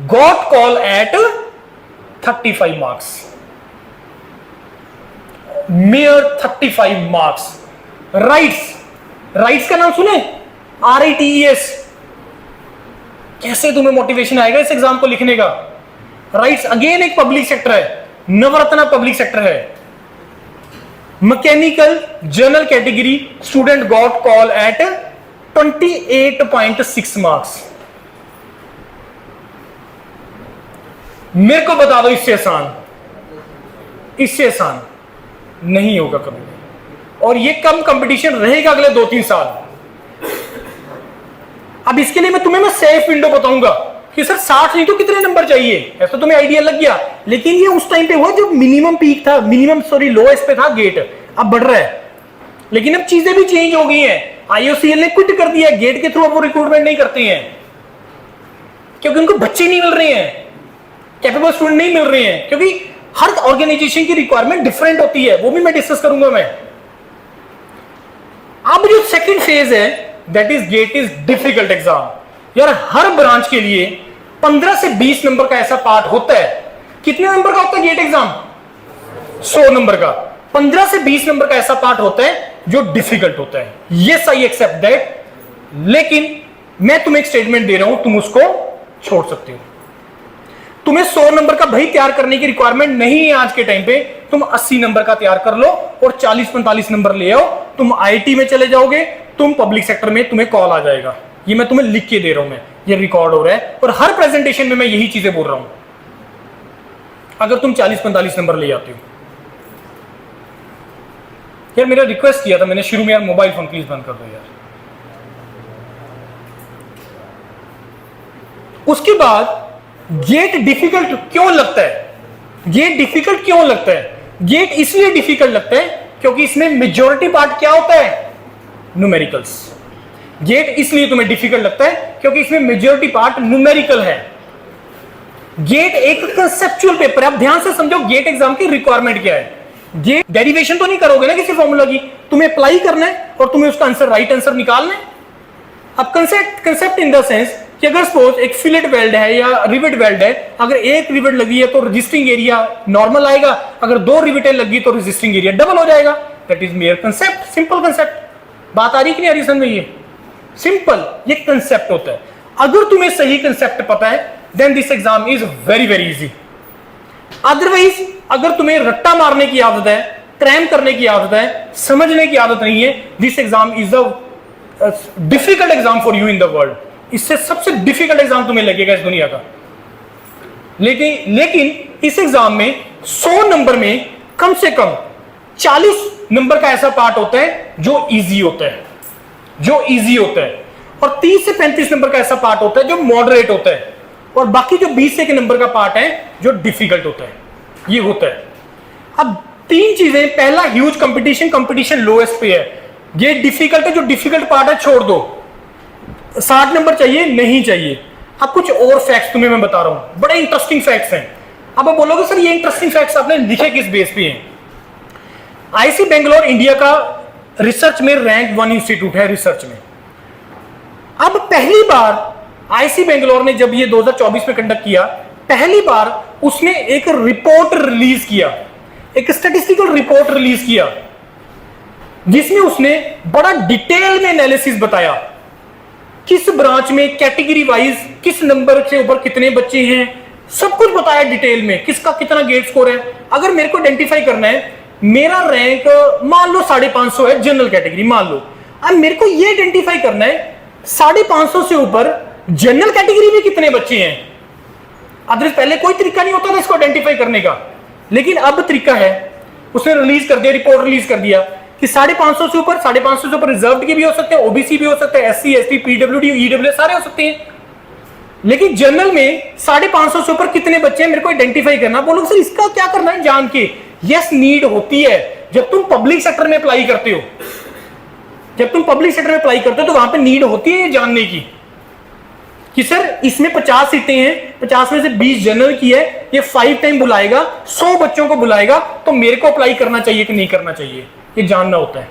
got call at 35 marks, mayor 35 marks. Rights का नाम सुने? RITES। कैसे तुम्हें मोटिवेशन आएगा इस एग्जाम को लिखने का? राइट्स अगेन एक पब्लिक सेक्टर है, नवरत्ना पब्लिक सेक्टर है। Mechanical general category student got call at 28.6 marks. मेरे को बता दो, इससे आसान नहीं होगा कभी, और ये कम कंपटीशन रहेगा अगले 2-3 साल। अब इसके लिए मैं सेफ विंडो बताऊंगा कि सर 60 नहीं तो कितने नंबर चाहिए, ऐसा तो तुम्हें आइडिया लग गया। लेकिन ये उस टाइम पे हुआ जब मिनिमम पीक था, लोएस्ट पे था गेट, अब बढ़ रहा है। लेकिन अब चीजें भी चेंज हो गई हैं, IOCL ने क्विट कर दिया, गेट के थ्रू अब वो रिक्रूटमेंट नहीं करते हैं क्योंकि उनको बच्चे नहीं मिल रहे हैं, कैपेबल स्टूडेंट नहीं मिल रहे हैं, क्योंकि हर ऑर्गेनाइजेशन की रिक्वायरमेंट डिफरेंट होती है, वो भी मैं डिस्कस करूंगा मैं। अब जो सेकंड फेज है that is get is difficult exam. यार हर ब्रांच के लिए 15 से 20 नंबर का ऐसा पार्ट होता है। कितने नंबर का होता है गेट एग्जाम? 100 नंबर का। 15 से 20 नंबर का ऐसा पार्ट होता है जो डिफिकल्ट होता है। यस आई एक्सेप्ट दैट, लेकिन मैं तुम्हें एक स्टेटमेंट दे रहा हूं, तुम उसको छोड़ सकते हो। तुम्हें 100 नंबर का भाई तैयार करने की रिक्वायरमेंट नहीं है आज के टाइम पे, तुम 80 नंबर का तैयार कर लो और 40-45 नंबर ले आओ, तुम IIT में चले जाओगे, तुम पब्लिक सेक्टर में तुम्हें कॉल आ जाएगा। ये मैं तुम्हें लिख के दे रहा हूं, मैं ये रिकॉर्ड हो रहा है और हर प्रेजेंटेशन में मैं यही चीजें बोल रहा हूं। अगर तुम 40-45 नंबर ले आते हो, यार मेरा रिक्वेस्ट किया था मैंने शुरू में, यार मोबाइल फोन प्लीज बंद कर दो यार। उसके बाद गेट डिफिकल्ट क्यों लगता है? गेट डिफिकल्ट क्यों लगता है? गेट इसलिए डिफिकल्ट लगता है क्योंकि इसमें मेजॉरिटी पार्ट क्या होता है? न्यूमेरिकल्स। गेट इसलिए तुम्हें डिफिकल्ट लगता है क्योंकि इसमें मेजॉरिटी पार्ट न्यूमेरिकल है। गेट एक कंसेप्चुअल पेपर है। अब ध्यान से समझो गेट एग्जाम की रिक्वायरमेंट क्या है। गेट डेरिवेशन तो नहीं करोगे ना किसी फॉर्मूला की, तुम्हें अप्लाई करना है और तुम्हें उसका आंसर, राइट आंसर निकालना है। अब कंसेप्ट इन द सेंस कि अगर सपोज एक फिलेट वेल्ड है या रिवेट वेल्ड है, अगर एक रिवेट लगी है तो रजिस्टिंग एरिया नॉर्मल आएगा, अगर 2 रिवेटें लगी तो रजिस्टिंग एरिया डबल हो जाएगा। That is mayor concept, simple concept. बात आ रही कि नहीं आ रही समझ? ये सिंपल, ये कंसेप्ट होता है। अगर तुम्हें सही कंसेप्ट पता है then this exam is very very easy. Otherwise अगर तुम्हें रट्टा मारने की आदत है, क्रैम करने की आदत है, समझने की आदत नहीं है, this exam is the difficult exam for you in the world. इससे सबसे डिफिकल्ट एग्जाम तुम्हें लगेगा इस दुनिया का। लेकिन इस एग्जाम में 100 नंबर में कम से कम 40 नंबर का ऐसा पार्ट होता है जो इजी होता है, और 30 से 35 नंबर का ऐसा पार्ट होता है जो मॉडरेट होता है, और बाकी जो 20 से नंबर का पार्ट है जो डिफिकल्ट होता है। ये होता है। अब 3 चीजें, पहला ह्यूज कंपटीशन लोएस्ट पे है। ये डिफिकल्ट है, जो डिफिकल्ट पार्ट है छोड़ दो। 60 नंबर चाहिए नहीं चाहिए। अब कुछ और फैक्ट्स तुम्हें मैं बता रहा हूं, बड़े इंटरेस्टिंग फैक्ट्स हैं। अब आप बोलोगे सर ये इंटरेस्टिंग फैक्ट्स आपने लिखे किस बेस पे हैं? IIC बेंगलोर इंडिया का रिसर्च में रैंक 1 इंस्टीट्यूट है रिसर्च में। अब पहली बार IIC बेंगलोर ने जब ये 2024 में कंडक्ट किया, पहली बार उसने एक रिपोर्ट रिलीज किया, एक स्टैटिस्टिकल रिपोर्ट रिलीज किया, जिसमें उसने बड़ा डिटेल में एनालिसिस बताया किस ब्रांच में कैटेगरी वाइज किस नंबर से ऊपर कितने बच्चे हैं, सब कुछ बताया डिटेल में, किसका कितना गेट स्कोर है। अगर मेरे को आइडेंटिफाई करना है, मेरा रैंक मान लो 550 है जनरल कैटेगरी, मान लो। अब मेरे को ये आइडेंटिफाई करना है 550 से ऊपर जनरल कैटेगरी में कितने बच्चे हैं। अदरवाइज पहले कोई तरीका नहीं होता था इसको आइडेंटिफाई करने का, लेकिन अब तरीका है। उसने रिलीज कर दिया, रिपोर्ट रिलीज कर दिया कि 550 से ऊपर, 550 से ऊपर रिजर्व के भी हो सकते हैं, ओबीसी भी हो सकते हैं, एससी एसटी पीडब्ल्यूडी ईडब्ल्यू सारे हो सकते हैं। लेकिन जनरल में 550 से ऊपर कितने बच्चे हैं मेरे को आइडेंटिफाई करना। बोलो सर इसका क्या करना है जान के। यस, नीड होती है। जब तुम पब्लिक सेक्टर में अप्लाई करते हो, जब तुम पब्लिक सेक्टर में अप्लाई करते हो तो वहां पे नीड होती है जानने की कि सर इसमें 50 सीटें हैं, 50 में से 20 जनरल की है, ये 5 टाइम बुलाएगा, 100 बच्चों को बुलाएगा, तो मेरे को अप्लाई करना चाहिए कि नहीं करना चाहिए, ये जानना होता है।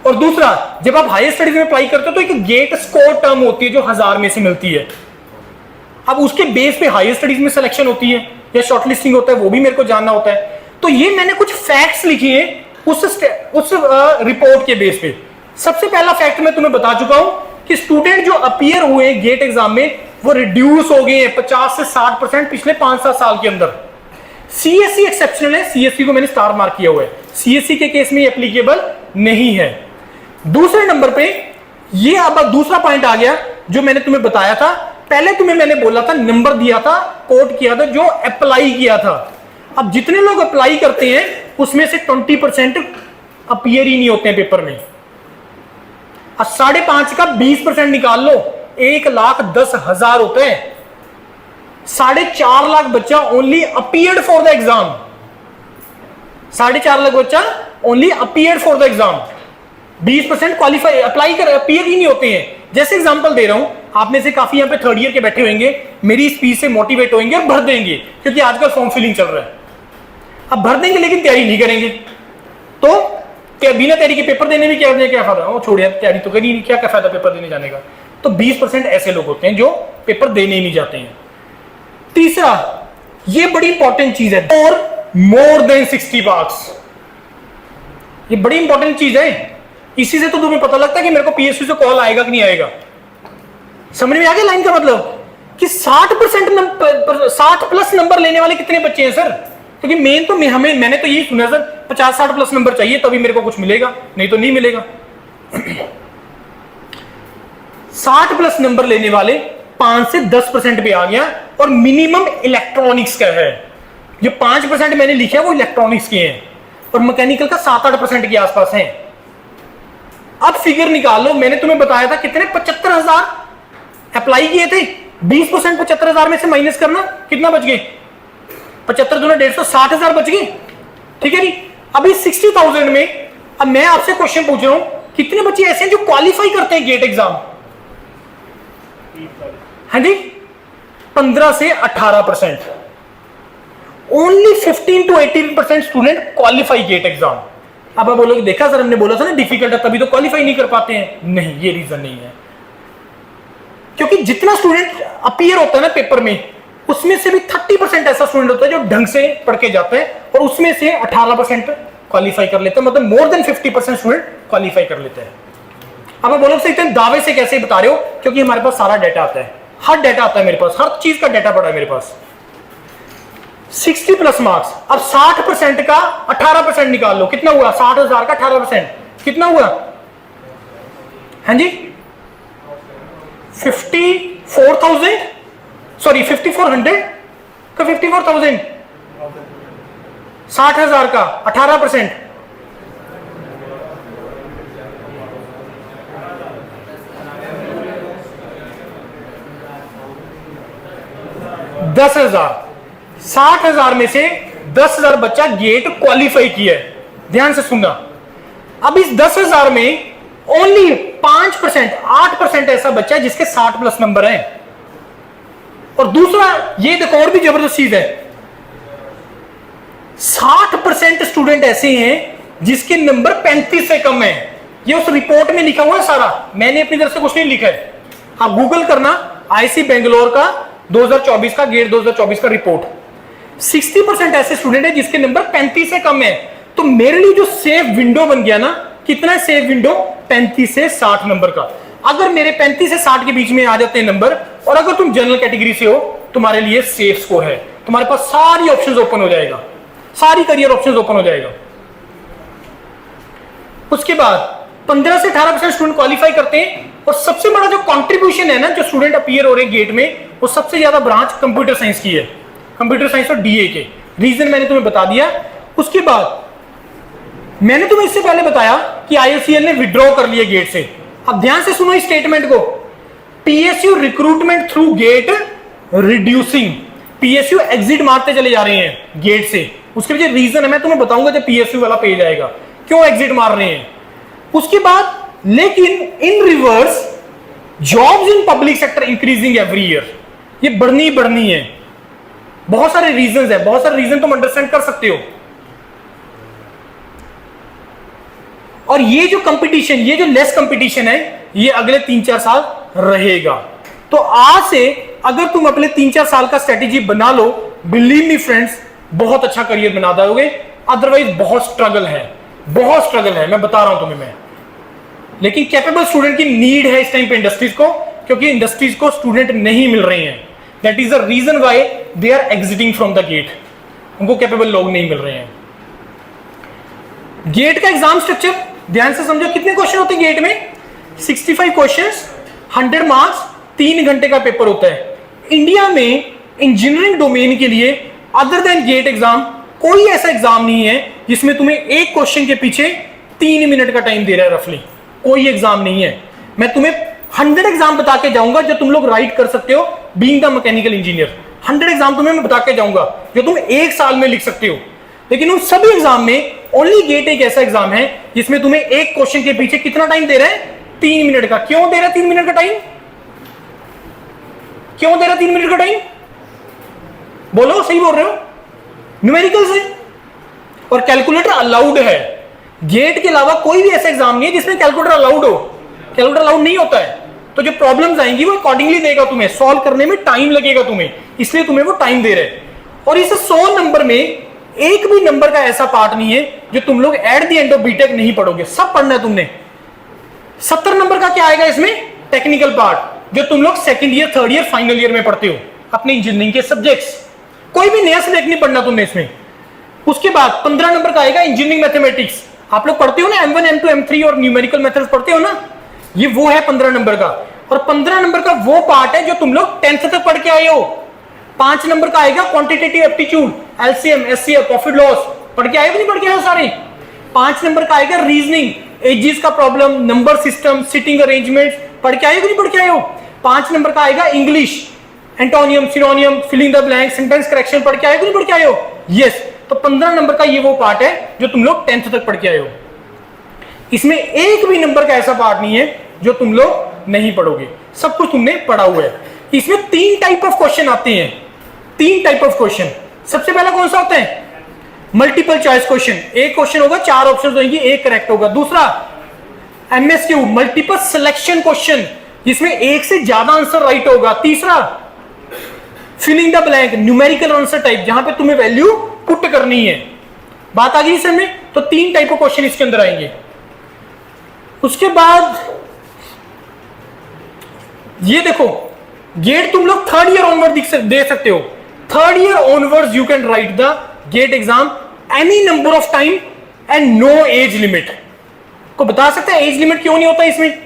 और दूसरा, जब आप हायर स्टडीज में अप्लाई करते हो तो एक गेट स्कोर टर्म होती है जो 1000 में से मिलती है। अब उसके बेस पे हायर स्टडीज में सिलेक्शन होती है या शॉर्टलिस्टिंग होता है, वो भी मेरे को जानना होता है। तो ये मैंने कुछ फैक्ट्स लिखे हैं उस रिपोर्ट के बेस पे। सबसे पहला फैक्ट मैं तुम्हें बता चुका हूं कि स्टूडेंट जो अपीयर हुए हैं गेट एग्जाम में वो रिड्यूस हो गए हैं 50 से 60% पिछले 5-7 साल के अंदर। सीएससी एक्सेप्शनल है, सीएससी को मैंने स्टार मार्क किया हुआ है, सीएससी के केस में एप्लीकेबल नहीं है। दूसरे नंबर पे ये अब दूसरा पॉइंट आ गया जो मैंने तुम्हें बताया था। पहले तुम्हें मैंने बोला था, नंबर दिया था, कोट किया था जो अप्लाई किया था। अब जितने लोग अप्लाई करते हैं उसमें से 20% अपीयर ही नहीं होते हैं पेपर में। अब 5.5 का 20% निकाल लो, 1,10,000 होते हैं। 4.5 लाख बच्चा only appeared for the exam, 4.5 lakh बच्चा only appeared for the exam. 20% qualify apply कर अपीयर ही नहीं होते हैं। जैसे एग्जांपल दे रहा हूं, आप में से काफी यहां पे थर्ड ईयर के बैठे होंगे, मेरी स्पीच से मोटिवेट होंगे और भर देंगे क्योंकि आजकल फॉर्म फिलिंग चल रहा है। अब भर देंगे लेकिन तैयारी नहीं करेंगे, तो क्या बिना तैयारी के पेपर देने में क्या फायदा। वो छोड़िए, तैयारी तो करी नहीं, क्या फायदा पेपर देने जाने का। तो 20% ऐसे लोग होते हैं जो पेपर देने ही नहीं जाते हैं। तीसरा, ये बड़ी इंपॉर्टेंट चीज है, और मोर देन 60 मार्क्स, ये बड़ी इंपॉर्टेंट चीज है। इसी से तो तुम्हें पता लगता है कि मेरे को पीएसयू से कॉल आएगा कि नहीं आएगा। समझ में आ गया लाइन का मतलब कि 60 प्लस नंबर लेने वाले कितने बच्चे हैं सर। क्योंकि मेन तो मैंने तो यही सुना सर 50-60 प्लस नंबर चाहिए तभी मेरे को कुछ मिलेगा, नहीं तो नहीं मिलेगा। 60 प्लस नंबर लेने वाले 5 से 10% पे आ गया, और मिनिमम इलेक्ट्रॉनिक्स का है। जो 5% मैंने लिखा है वो इलेक्ट्रॉनिक्स के हैं, और मैकेनिकल का 7-8% के आसपास है। अब फिगर निकाल लो, मैंने तुम्हें बताया था कितने 75,000 अप्लाई किए थे। 20% 75,000 में से माइनस करना, कितना बच गए? 75 दूना 150, 60,000 बच गए। ठीक है जी। अभी 60,000 में अब मैं आपसे क्वेश्चन पूछ रहा हूं, कितने बच्चे ऐसे हैं जो क्वालिफाई करते हैं गेट एग्जाम? हाँ जी, 15 से 18%। Only 15 to 18% student qualify GATE exam. अब आप बोलोगे देखा सर हमने बोला था ना डिफिकल्ट है तभी तो क्वालिफाई नहीं कर पाते हैं। नहीं, ये रीजन नहीं है, क्योंकि जितना स्टूडेंट अपीयर होता है ना पेपर में, उसमें से भी 30% ऐसा स्टूडेंट होता है जो ढंग से पढ़ के जाते हैं, और उसमें से 18% क्वालिफाई कर लेते हैं। मतलब मोर देन 50% स्टूडेंट क्वालिफाई कर लेते हैं। अब आप बोलोगे इतने दावे से कैसे बता रहे हो? क्योंकि हमारे पास सारा डाटा आता है, हर डाटा आता है मेरे पास, हर चीज का डाटा पड़ा है मेरे पास। 60 प्लस मार्क्स, अब 60% का 18% निकाल लो, कितना हुआ? 60,000 का 18% कितना हुआ? हाँ जी, 54,000, सॉरी 5400 का 54,000, 60,000 का 18%, 10,000। 60,000 में से 10,000 बच्चा गेट क्वालिफाई किया है। ध्यान से सुनना। अब इस 10,000 में ओनली 5%, 8% ऐसा बच्चा है जिसके 60 प्लस नंबर हैं। और दूसरा, ये देखो और भी जबरदस्त चीज है, 60% स्टूडेंट ऐसे हैं जिसके नंबर 35 से कम है। ये उस रिपोर्ट में लिखा हुआ है सारा, मैंने अपनी तरफ से कुछ नहीं लिखा है। आप गूगल करना, आईसी बेंगलोर का 2024 का गेट 2024 का रिपोर्ट। 60% ऐसे स्टूडेंट है जिसके नंबर 35 से कम है। तो मेरे लिए जो सेफ विंडो बन गया ना, कितना सेफ विंडो? 35 से 60 नंबर का। अगर मेरे 35 से 60 के बीच में आ जाते हैं नंबर, और अगर तुम जनरल कैटेगरी से हो, तुम्हारे लिए सेफ स्कोर है। तुम्हारे पास सारी ऑप्शंस ओपन हो जाएगा, सारी करियर ऑप्शंस ओपन हो जाएगा। उसके बाद 15 से 18% स्टूडेंट क्वालिफाई करते हैं। और सबसे बड़ा जो कंट्रीब्यूशन है ना, जो स्टूडेंट अपीयर हो रहे हैं गेट में, वो सबसे ज्यादा ब्रांच कंप्यूटर साइंस की है, कंप्यूटर साइंस और डीए के। रीजन मैंने तुम्हें बता दिया, उसके बाद मैंने तुम्हें इससे पहले बताया कि IOCL ने विड्रॉ कर लिया गेट से। अब ध्यान से सुनो इस स्टेटमेंट को, PSU recruitment through GATE reducing, PSU exit मारते चले जा रहे हैं गेट से। उसके पीछे रीजन है, मैं तुम्हें बताऊंगा जब PSU वाला पेज आएगा क्यों एग्जिट मार रहे हैं। उसके बाद लेकिन in reverse jobs in public sector increasing every year, ये बढ़नी है। बहुत सारे रीजंस है, बहुत सारे रीजन तुम अंडरस्टैंड कर सकते हो। और ये जो कंपटीशन, ये जो लेस कंपटीशन है, ये अगले 3-4 साल रहेगा। तो आज से अगर तुम अपने 3-4 साल का स्ट्रेटेजी बना लो, बिलीव मी फ्रेंड्स, बहुत अच्छा करियर बना दोगे। अदरवाइज बहुत स्ट्रगल है, बहुत स्ट्रगल है, मैं बता रहा हूं तुम्हें मैं। लेकिन कैपेबल स्टूडेंट की नीड है इस टाइम पे इंडस्ट्रीज को, क्योंकि इंडस्ट्रीज को स्टूडेंट नहीं मिल रहे हैं। That is the reason why they are exiting from the GATE, उनको कैपेबल लोग नहीं मिल रहे हैं। गेट का एग्जाम स्ट्रक्चर ध्यान से समझो, कितने क्वेश्चन होते हैं गेट में? 65 क्वेश्चंस, 100 मार्क्स, 3 घंटे का पेपर होता है। इंडिया में इंजीनियरिंग डोमेन के लिए अदर देन गेट एग्जाम कोई ऐसा एग्जाम नहीं है जिसमें तुम्हें एक क्वेश्चन के पीछे 3 मिनट का टाइम दे रहा है रफली, कोई एग्जाम नहीं है। मैं तुम्हें 100 एग्जाम बता के जाऊंगा जो तुम लोग राइट कर सकते हो being the mechanical engineer. 100 exam तुम्हें मैं बता के जाऊंगा जो तुम 1 साल में लिख सकते हो। लेकिन उन सभी एग्जाम में ओनली गेट एक ऐसा एग्जाम है जिसमें तुम्हें एक क्वेश्चन के पीछे कितना टाइम दे रहा है? 3 मिनट का। क्यों दे रहा है 3 मिनट का टाइम? क्यों दे रहा है 3 मिनट का टाइम? बोलो, सही बोल रहे हो? न्यूमेरिकल से और कैलकुलेटर अलाउड है। गेट के अलावा कोई भी ऐसा एग्जाम नहीं है जिसमें कैलकुलेटर अलाउड हो। कैलकुलेटर अलाउड नहीं होता है, तो जो प्रॉब्लम्स आएंगी वो अकॉर्डिंगली देगा, तुम्हें सॉल्व करने में टाइम लगेगा तुम्हें, इसलिए तुम्हें वो टाइम दे रहे हैं। और इस 100 नंबर में एक भी नंबर का ऐसा पार्ट नहीं है जो तुम लोग at the end of BTech नहीं पढ़ोगे, सब पढ़ना है तुमने। 70 नंबर का क्या आएगा इसमें? टेक्निकल पार्ट, जो तुम लोग second year, third year, final year में पढ़ते हो अपने इंजीनियरिंग के सब्जेक्ट्स। कोई भी नया सब्जेक्ट नहीं पढ़ना तुमने इसमें। उसके बाद 15 नंबर का आएगा इंजीनियरिंग मैथमेटिक्स। आप लोग पढ़ते हो ना M1, M2, M3 और न्यूमेरिकल मेथड्स पढ़ते हो ना, ये वो है 15 नंबर का। और 15 नंबर का वो पार्ट है जो तुम लोग 10th तक पढ़ के आए हो। 5 नंबर का आएगा quantitative aptitude, LCM, SCF, profit loss, पढ़ के आए हो नहीं पढ़ के आए हो सारे। 5 नंबर का आएगा रीजनिंग, एजिस का problem, number system, sitting arrangement, पढ़ के आए हो नहीं पढ़ के आए हो। 5 नंबर का आएगा English, antonym, synonym, filling the blank, sentence correction, पढ़ के आए हो नहीं पढ़ के आए हो? यस। तो 15 नंबर का ये वो पार्ट है जो तुम लोग 10th तक पढ़ के आए हो। इसमें एक भी नंबर का ऐसा पार्ट नहीं है जो तुम लोग नहीं पढ़ोगे, सब कुछ तुमने पढ़ा हुआ है। इसमें 3 टाइप ऑफ क्वेश्चन आते हैं, 3 टाइप ऑफ क्वेश्चन। सबसे पहला कौन सा होता है? Multiple choice question. एक क्वेश्चन होगा, 4 ऑप्शन होंगे, एक करेक्ट होगा। दूसरा MSQ, मल्टीपल सिलेक्शन क्वेश्चन, जिसमें एक से ज्यादा आंसर राइट होगा। तीसरा filling the blank, numerical answer type, जहां पे तुम्हें वैल्यू पुट करनी है। बात आ गई इसमें? तो 3 टाइप ऑफ क्वेश्चन इसके अंदर आएंगे। उसके बाद ये देखो, गेट तुम लोग 3rd ईयर ऑनवर्ड दे सकते हो। 3rd year onwards you can write the GATE exam any number of time and no age limit. को बता सकते हैं एज लिमिट क्यों नहीं होता इसमें?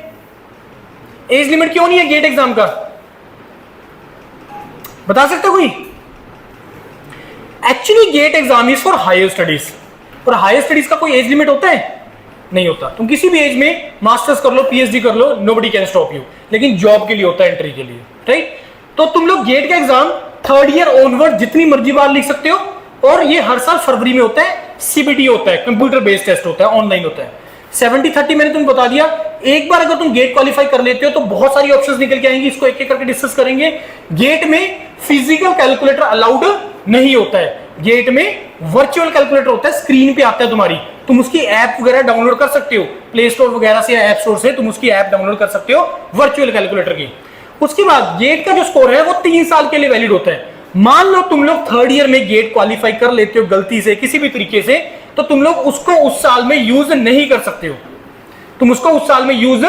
एज लिमिट क्यों नहीं है गेट एग्जाम का? बता सकते हो कोई? Actually GATE exam is for higher studies, और हायर स्टडीज का कोई एज लिमिट होता है? नहीं होता। तुम किसी भी एज में मास्टर्स कर लो, PhD कर लो, नोबडी कैन स्टॉप यू। लेकिन जॉब के लिए होता है, एंट्री के लिए, राइट? तो तुम लोग गेट का एग्जाम 3rd ईयर ऑनवर्ड जितनी मर्जी बार लिख सकते हो, और ये हर साल फरवरी में होता है। CBT होता है, कंप्यूटर बेस्ड टेस्ट होता है, ऑनलाइन होता है। 70-30 मैंने तुम्हें बता दिया। एक बार अगर तुम गेट क्वालिफाई कर लेते हो तो बहुत सारी ऑप्शंस निकल के आएंगी, इसको एक एक करके डिस्कस करेंगे। गेट में फिजिकल कैलकुलेटर अलाउड नहीं होता है, गेट में वर्चुअल कैलकुलेटर होता है, स्क्रीन पे आता है तुम्हारी, तुम उसकी ऐप वगैरह डाउनलोड कर सकते हो, प्ले स्टोर वगैरह से, ऐप स्टोर से तुम उसकी ऐप डाउनलोड कर सकते हो वर्चुअल कैलकुलेटर की। उसके बाद गेट का जो स्कोर है वो 3 साल के लिए वैलिड होता है। मान लो तुम लोग 3rd ईयर में गेट क्वालिफाई कर लेते हो गलती से किसी भी तरीके से, तो तुम लोग उसको उस साल में यूज नहीं कर सकते हो। तुम उसको उस साल में यूज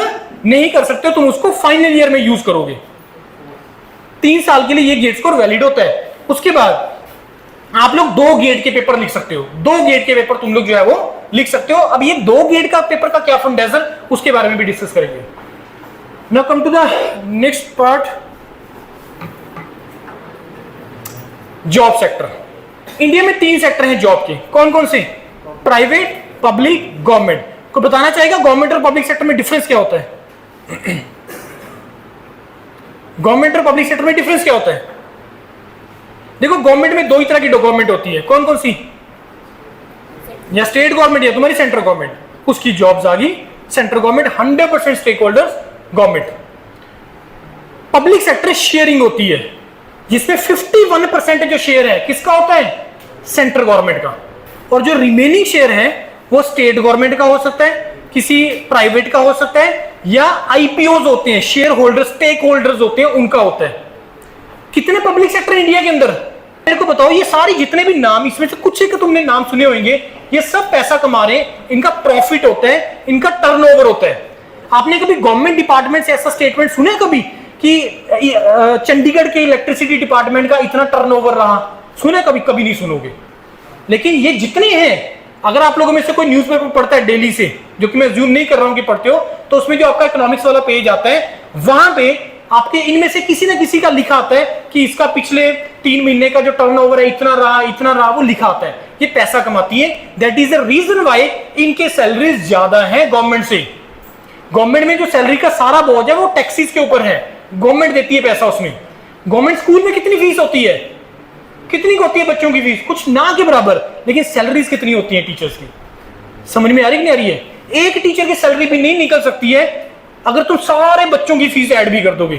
नहीं कर सकते हो, तुम उसको फाइनल ईयर में यूज करोगे। 3 साल के लिए ये गेट स्कोर वैलिड होता है। उसके बाद आप लोग 2 गेट के पेपर लिख सकते हो, 2 गेट के पेपर तुम लोग जो है वो लिख सकते हो। अब ये 2 गेट का पेपर का क्या फंड है उसके बारे में भी डिस्कस करेंगे। Now come to the next part, job sector. India में 3 सेक्टर हैं जॉब के, कौन कौन से? Private, public, government. को बताना चाहेगा गवर्नमेंट और पब्लिक सेक्टर में डिफरेंस क्या होता है? गवर्नमेंट और पब्लिक सेक्टर में डिफरेंस क्या होता है? देखो गवर्नमेंट में 2 ही तरह की गवर्नमेंट होती है, कौन कौन सी? या स्टेट गवर्नमेंट या तुम्हारी सेंट्रल गवर्नमेंट, उसकी जॉब्स आ गई central government, 100% stake holders government. Public sector sharing होती है जिसमें 51% जो शेयर है किसका होता है? सेंट्रल गवर्नमेंट का, और जो रिमेनिंग शेयर है वो स्टेट गवर्नमेंट का हो सकता है, किसी प्राइवेट का हो सकता है, या आईपीओज होते हैं, शेयर होल्डर स्टेक होल्डर्स होते हैं, उनका होता है। कितने पब्लिक सेक्टर इंडिया के अंदर? मेरे को बताओ, ये सारी जितने भी नाम, इसमें से कुछ एक तुमने नाम सुने होंगे, ये सब पैसा कमा रहे हैं, इनका प्रॉफिट होता है, इनका टर्नओवर होता है। आपने कभी गवर्नमेंट डिपार्टमेंट से ऐसा स्टेटमेंट सुना है कभी कि चंडीगढ़ के इलेक्ट्रिसिटी डिपार्टमेंट का इतना टर्नओवर रहा? सुना कभी? कभी नहीं सुनोगे। लेकिन ये जितने हैं, अगर आप लोगों में से कोई न्यूज़पेपर पढ़ता है डेली से, जो कि मैं ज्यूम नहीं कर रहा हूं कि पढ़ते हो, तो उसमें जो आपका इकोनॉमिक्स वाला पेज आता है, वहां पे आपके इनमें से किसी ना किसी का लिखा आता है कि इसका पिछले 3 महीने का जो टर्नओवर है इतना रहा, वो लिखा आता है। ये पैसा कमाती है, that is the reason why इनके सैलरीज ज्यादा है गवर्नमेंट से। गवर्नमेंट में जो सैलरी का सारा बोझ है वो टैक्सेस के ऊपर है, गवर्नमेंट देती है पैसा उसमें। गवर्नमेंट स्कूल में कितनी फीस होती है? कितनी होती है बच्चों की फीस? कुछ ना के बराबर। लेकिन सैलरीज कितनी होती है टीचर्स की? समझ में आ रही कि नहीं आ रही है? एक टीचर की सैलरी भी नहीं निकल सकती है अगर तुम सारे बच्चों की फीस ऐड भी कर दोगे।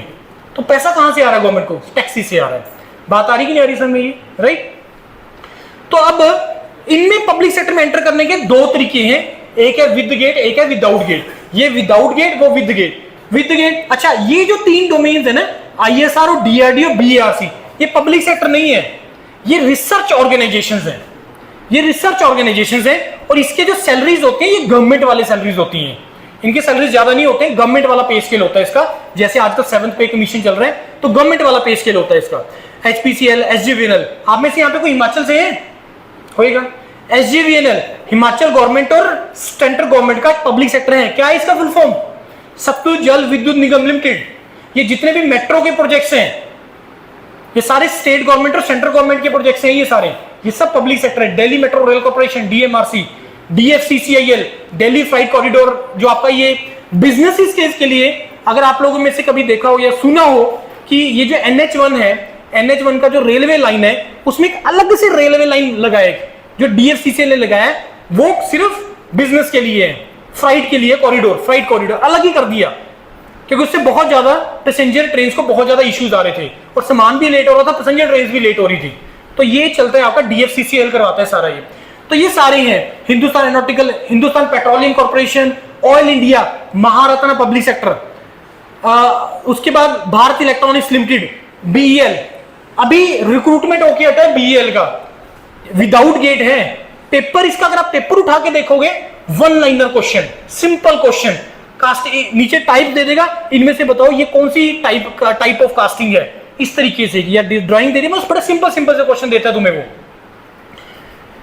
तो पैसा कहां से आ रहा है गवर्नमेंट को? टैक्सी से आ रहा है। बात आ रही कि नहीं आ रही समझ में? राइट। तो अब इनमें पब्लिक सेक्टर में एंटर करने के 2 तरीके हैं, एक है विद गेट, एक है विदाउट गेट। ये विदाउट गेट, वो विद गेट। विद गेट, अच्छा, ये जो 3 डोमेन्स है ना, ISRO, DRDO, BARC, ये पब्लिक सेक्टर नहीं है, ये रिसर्च ऑर्गेनाइजेशंस हैं। ये रिसर्च ऑर्गेनाइजेशंस हैं, और इसके जो सैलरीज होती हैं ये गवर्नमेंट वाले सैलरीज होती हैं। इनके सैलरीज ज्यादा नहीं होते, गवर्नमेंट वाला पे स्केल होता है इसका। जैसे आजकल 7th पे कमीशन चल रहा है, तो गवर्नमेंट वाला पे स्केल होता है इसका। HPCL, SJVNL, आप में से यहाँ पे कोई हिमाचल से है? होएगा। SJVNL हिमाचल गवर्नमेंट और सेंट्रल गवर्नमेंट का पब्लिक सेक्टर है। क्या है इसका फुल फॉर्म? सतलुज जल विद्युत निगम लिमिटेड। ये जितने भी मेट्रो के प्रोजेक्ट्स हैं, ये सारे स्टेट गवर्नमेंट और सेंट्रल गवर्नमेंट के प्रोजेक्ट्स हैं, ये सब पब्लिक सेक्टर है। Delhi metro rail corporation, DMRC, DFCCIL, Delhi freight corridor, जो आपका ये बिजनेस केस के लिए, अगर आप लोगों में से कभी देखा हो या सुना हो कि ये जो NH1 है, NH1 का जो रेलवे लाइन है, उसमें एक अलग से रेलवे लाइन लगाए, जो DFCCIL ने लगाया है, वो सिर्फ बिजनेस के लिए है, फ्राइट के लिए कॉरिडोर, फ्राइट कॉरिडोर अलग ही कर दिया, क्योंकि उससे बहुत ज्यादा पैसेंजर ट्रेन को बहुत ज्यादा इश्यूज आ रहे थे, और सामान भी लेट हो रहा था, पैसेंजर ट्रेन भी लेट हो रही थी। तो ये चलता है आपका, DFCCIL करवाता है सारा ये। तो ये सारे हैं, Hindustan aeronautical, Hindustan petroleum corporation, oil India, Maharatna public sector, उसके बाद भारत इलेक्ट्रॉनिक्स लिमिटेड, BEL। अभी रिक्रूटमेंट होके आता है BEL का, विदाउट गेट है। पेपर इसका अगर आप पेपर उठा के देखोगे, 1 लाइनर क्वेश्चन, सिंपल क्वेश्चन, कास्ट नीचे टाइप दे देगा, इनमें से बताओ ये कौन सी टाइप ऑफ कास्टिंग है, इस तरीके से, या ड्राइंग दे देगा, बस बड़ा सिंपल से क्वेश्चन देता है तुम्हें वो।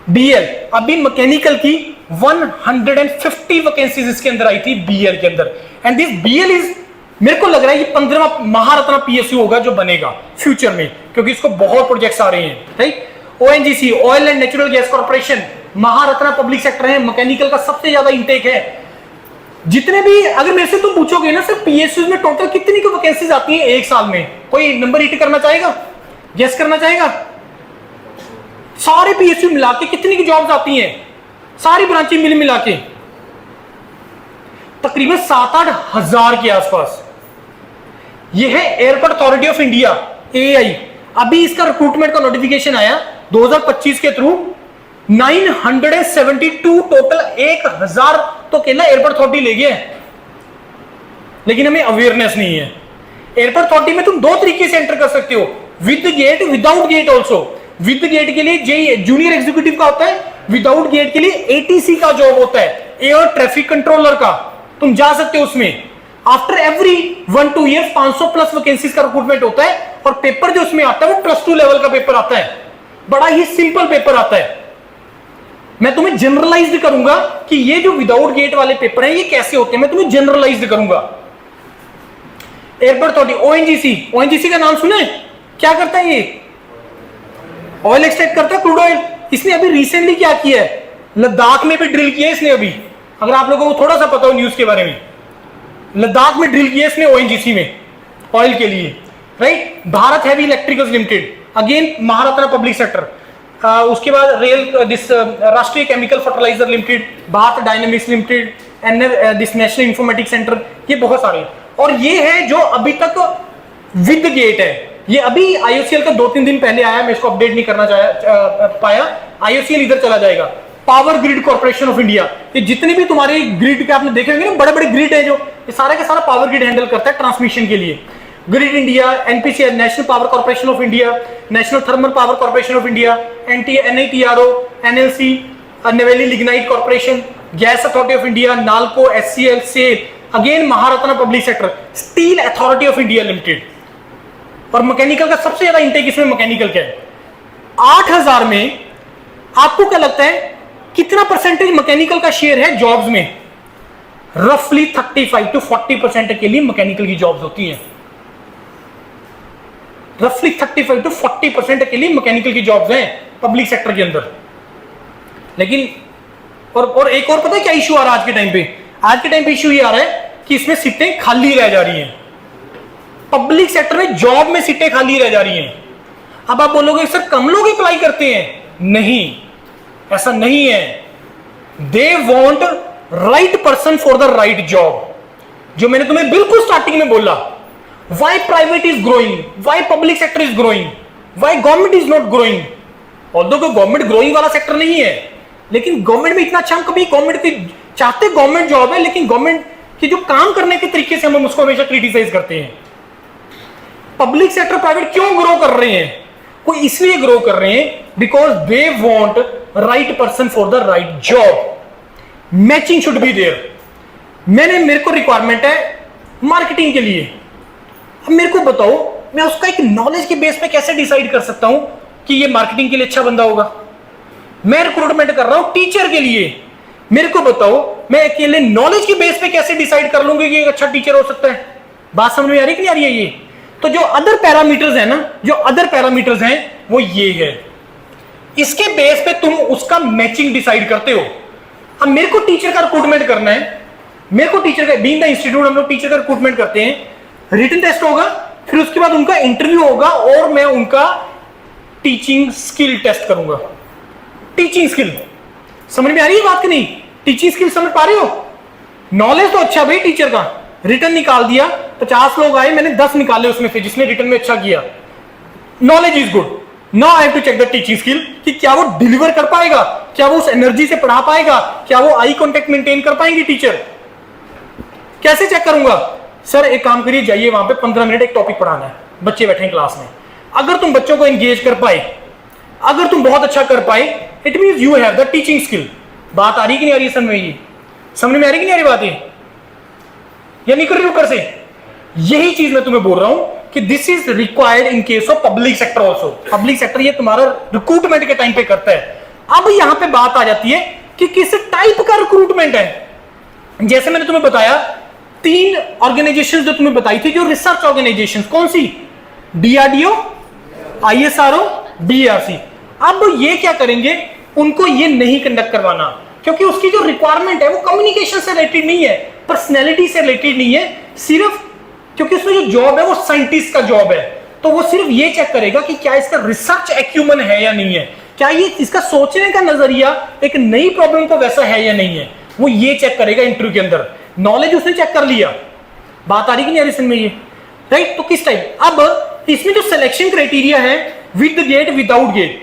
BL, अभी मैकेनिकल की 150 वैकेंसीज इसके अंदर आई थी BL के अंदर, एंड दिस BL इज, मेरे को लग रहा है ये 15वां महारत्ना PSU होगा जो बनेगा फ्यूचर में, क्योंकि इसको बहुत प्रोजेक्ट्स आ रहे हैं, right. ONGC, oil and natural gas corporation, Maharatna public sector है, मैकेनिकल का सबसे ज्यादा इंटेक है। जितने भी, अगर मेरे से तुम पूछोगे ना सर PSU में टोटल कितनी की वैकेंसीज आती है एक साल में, कोई नंबर हिट करना चाहेगा, गेस करना चाहेगा? सारे PSU मिला के कितनी की जॉब्स आती हैं, सारी ब्रांचें मिला के तकरीबन 7-8 हजार के आसपास। ये है airport authority of India, AAI। अभी इसका रिक्रूटमेंट का नोटिफिकेशन आया 2025 के थ्रू, 972 टोटल, 1000 तो अकेला एयरपोर्ट अथॉरिटी ले गया है, लेकिन हमें अवेयरनेस नहीं है। एयरपोर्ट अथॉरिटी में तुम 2 तरीके से एंटर कर सकते हो, with GATE, without GATE also. With GATE के लिए जूनियर एग्जीक्यूटिव का होता है, विदाउट गेट के लिए ATC का जॉब होता है, एयर ट्रैफिक कंट्रोलर का, तुम जा सकते हो उसमें। After every 1-2 years 500 plus vacancies का रिक्रूटमेंट होता है, और पेपर जो उसमें आता है वो +2 लेवल का पेपर आता है, बड़ा ही सिंपल पेपर आता है। मैं तुम्हें जनरलाइज्ड करूंगा कि ये जो विदाउट गेट वाले पेपर हैं ये कैसे होते हैं, मैं तुम्हें जनरलाइज्ड करूंगा। एयरपोर्ट अथॉरिटी, ONGC का नाम सुना है? क्या करता है ये? ऑयल एक्सट्रैक्ट करता है, क्रूड ऑयल। इसने अभी रिसेंटली क्या किया है, लद्दाख में भी ड्रिल किया है इसने अभी, अगर आप लोगों को थोड़ा सा पता हो न्यूज के बारे में, लद्दाख में ड्रिल किया इसने ओएनजीसी में ऑयल के लिए, right. Bharat heavy electricals limited, again Maharatna public sector. उसके बाद रेल this Rashtriya chemical fertilizer limited, Bharat dynamics limited, this national informatics centre, ये बहुत सारे। और ये है जो अभी तक विद गेट है, ये अभी आईओसीएल का 2-3 दिन पहले आया, मैं इसको अपडेट नहीं करना पाया, आईओसीएल इधर चला जाएगा। Power grid corporation of India, ये जितने भी तुम्हारे ग्रिड पे आपने देखे होंगे ना, बड़े बड़े ग्रिड है जो, ये सारा का सारा पावर ग्रिड हैंडल करता है ट्रांसमिशन के लिए। Grid India, NPCL national power corporation of India, national thermal power corporation of India, NITRO, NLC, Neyveli lignite corporation, gas authority of India, NALCO, HCL, SAIL, again Maharatna public sector, steel authority of India limited. और mechanical का सबसे ज्यादा intake इसमें mechanical क्या है, 8000 में आपको क्या लगता है कितना परसेंटेज मैकेनिकल का शेयर है जॉब्स में? रफली 35 to 40% के लिए मैकेनिकल की जॉब्स होती हैं। रफली 35 to 40% के लिए मैकेनिकल की जॉब्स हैं पब्लिक सेक्टर के अंदर। लेकिन और एक और पता है क्या इशू आ रहा है आज के टाइम पे? आज के टाइम पे इशू ये आ रहा है कि इसमें सीटें खाली रह जा रही हैं, पब्लिक सेक्टर में जॉब में सीटें खाली रह जा रही हैं। अब आप बोलोगे सर कम लोग अप्लाई करते हैं, नहीं, ऐसा नहीं है। They want right person for the right job, जो मैंने तुम्हें बिल्कुल स्टार्टिंग में बोला। Why private is growing, why public sector is growing, why government is not growing? Although को गवर्नमेंट ग्रोइंग वाला सेक्टर नहीं है, लेकिन गवर्नमेंट में इतना अच्छा, हम कभी गवर्नमेंट की चाहते गवर्नमेंट जॉब है, लेकिन गवर्नमेंट की जो काम करने के तरीके से हम उसको हमेशा क्रिटिसाइज करते हैं। पब्लिक सेक्टर प्राइवेट क्यों ग्रो कर रहे हैं? वो इसलिए ग्रो कर रहे हैं because they want right person for the right job. Matching should be there. मेरे को रिक्वायरमेंट है मार्केटिंग के लिए, अब मेरे को बताओ मैं उसका एक नॉलेज के बेस पे कैसे डिसाइड कर सकता हूं कि ये मार्केटिंग के लिए अच्छा बंदा होगा? मैं रिक्रूटमेंट कर रहा हूं टीचर के लिए, मेरे को बताओ मैं अकेले नॉलेज के बेस पे कैसे डिसाइड कर लूंगा कि एक अच्छा टीचर हो सकता है? बात समझ में आ रही कि नहीं आ रही है? ये तो जो अदर पैरामीटर्स है ना, जो अदर पैरामीटर्स हैं वो ये है, इसके बेस पे तुम उसका मैचिंग डिसाइड करते हो। अब मेरे को टीचर का रिक्रूटमेंट करना है, मेरे को टीचर का, बीइंग द इंस्टीट्यूट हम लोग टीचर का रिक्रूटमेंट करते हैं, रिटन टेस्ट होगा, फिर उसके बाद उनका इंटरव्यू होगा और मैं उनका टीचिंग स्किल टेस्ट करूंगा। टीचिंग स्किल समझ में आ रही है बात कि नहीं? टीचिंग स्किल समझ पा रहे हो? नॉलेज तो अच्छा भाई टीचर का, रिटन निकाल दिया, 50 लोग आए, मैंने 10 निकाले उसमें से जिसने रिटन में अच्छा किया, knowledge is good. Now I have to check the teaching skill कि क्या वो डिलीवर कर पाएगा, क्या वो उस एनर्जी से पढ़ा पाएगा, क्या वो आई कांटेक्ट मेंटेन कर पाएंगे टीचर? कैसे चेक करूंगा? सर एक काम करिए, जाइए वहां पे 15 मिनट एक टॉपिक पढ़ाना है, बच्चे बैठे हैं क्लास में, अगर तुम बच्चों को एंगेज कर पाए, अगर तुम बहुत अच्छा कर पाए, it means you have the teaching skill. बात आ रही कि नहीं आ रही? समझ में आ रही कि नहीं आ रही बात? या नहीं कर रही ऊपर से? यही चीज मैं तुम्हें बोल रहा हूं कि this is required in case of public sector also. Public sector ये तुम्हारा रिक्रूटमेंट के टाइम पे करता है। अब यहां पे बात आ जाती है कि किस टाइप का रिक्रूटमेंट है। जैसे मैंने तुम्हें बताया 3 ऑर्गेनाइजेशंस जो तुम्हें बताई थी, जो रिसर्च ऑर्गेनाइजेशंस, कौन सी? DRDO, ISRO, DRC. अब ये क्या करेंगे, उनको ये नहीं कंडक्ट करवाना, क्योंकि उसकी जो रिक्वायरमेंट है वो कम्युनिकेशन से रिलेटेड नहीं है, पर्सनैलिटी से रिलेटेड नहीं है, सिर्फ क्योंकि उसमें जो जॉब है वो साइंटिस्ट का जॉब है, तो वो सिर्फ ये चेक करेगा कि क्या इसका रिसर्च एक्यूमन है या नहीं है, क्या ये इसका सोचने का नजरिया एक नई प्रॉब्लम को वैसा है या नहीं है, वो ये चेक करेगा इंटरव्यू के अंदर। नॉलेज उसने चेक कर लिया। बात आ रही कि नहीं आ रही समझ में? ये राइट। तो किस टाइप, अब इसमें जो सिलेक्शन क्राइटेरिया है विद गेट, विदाउट गेट,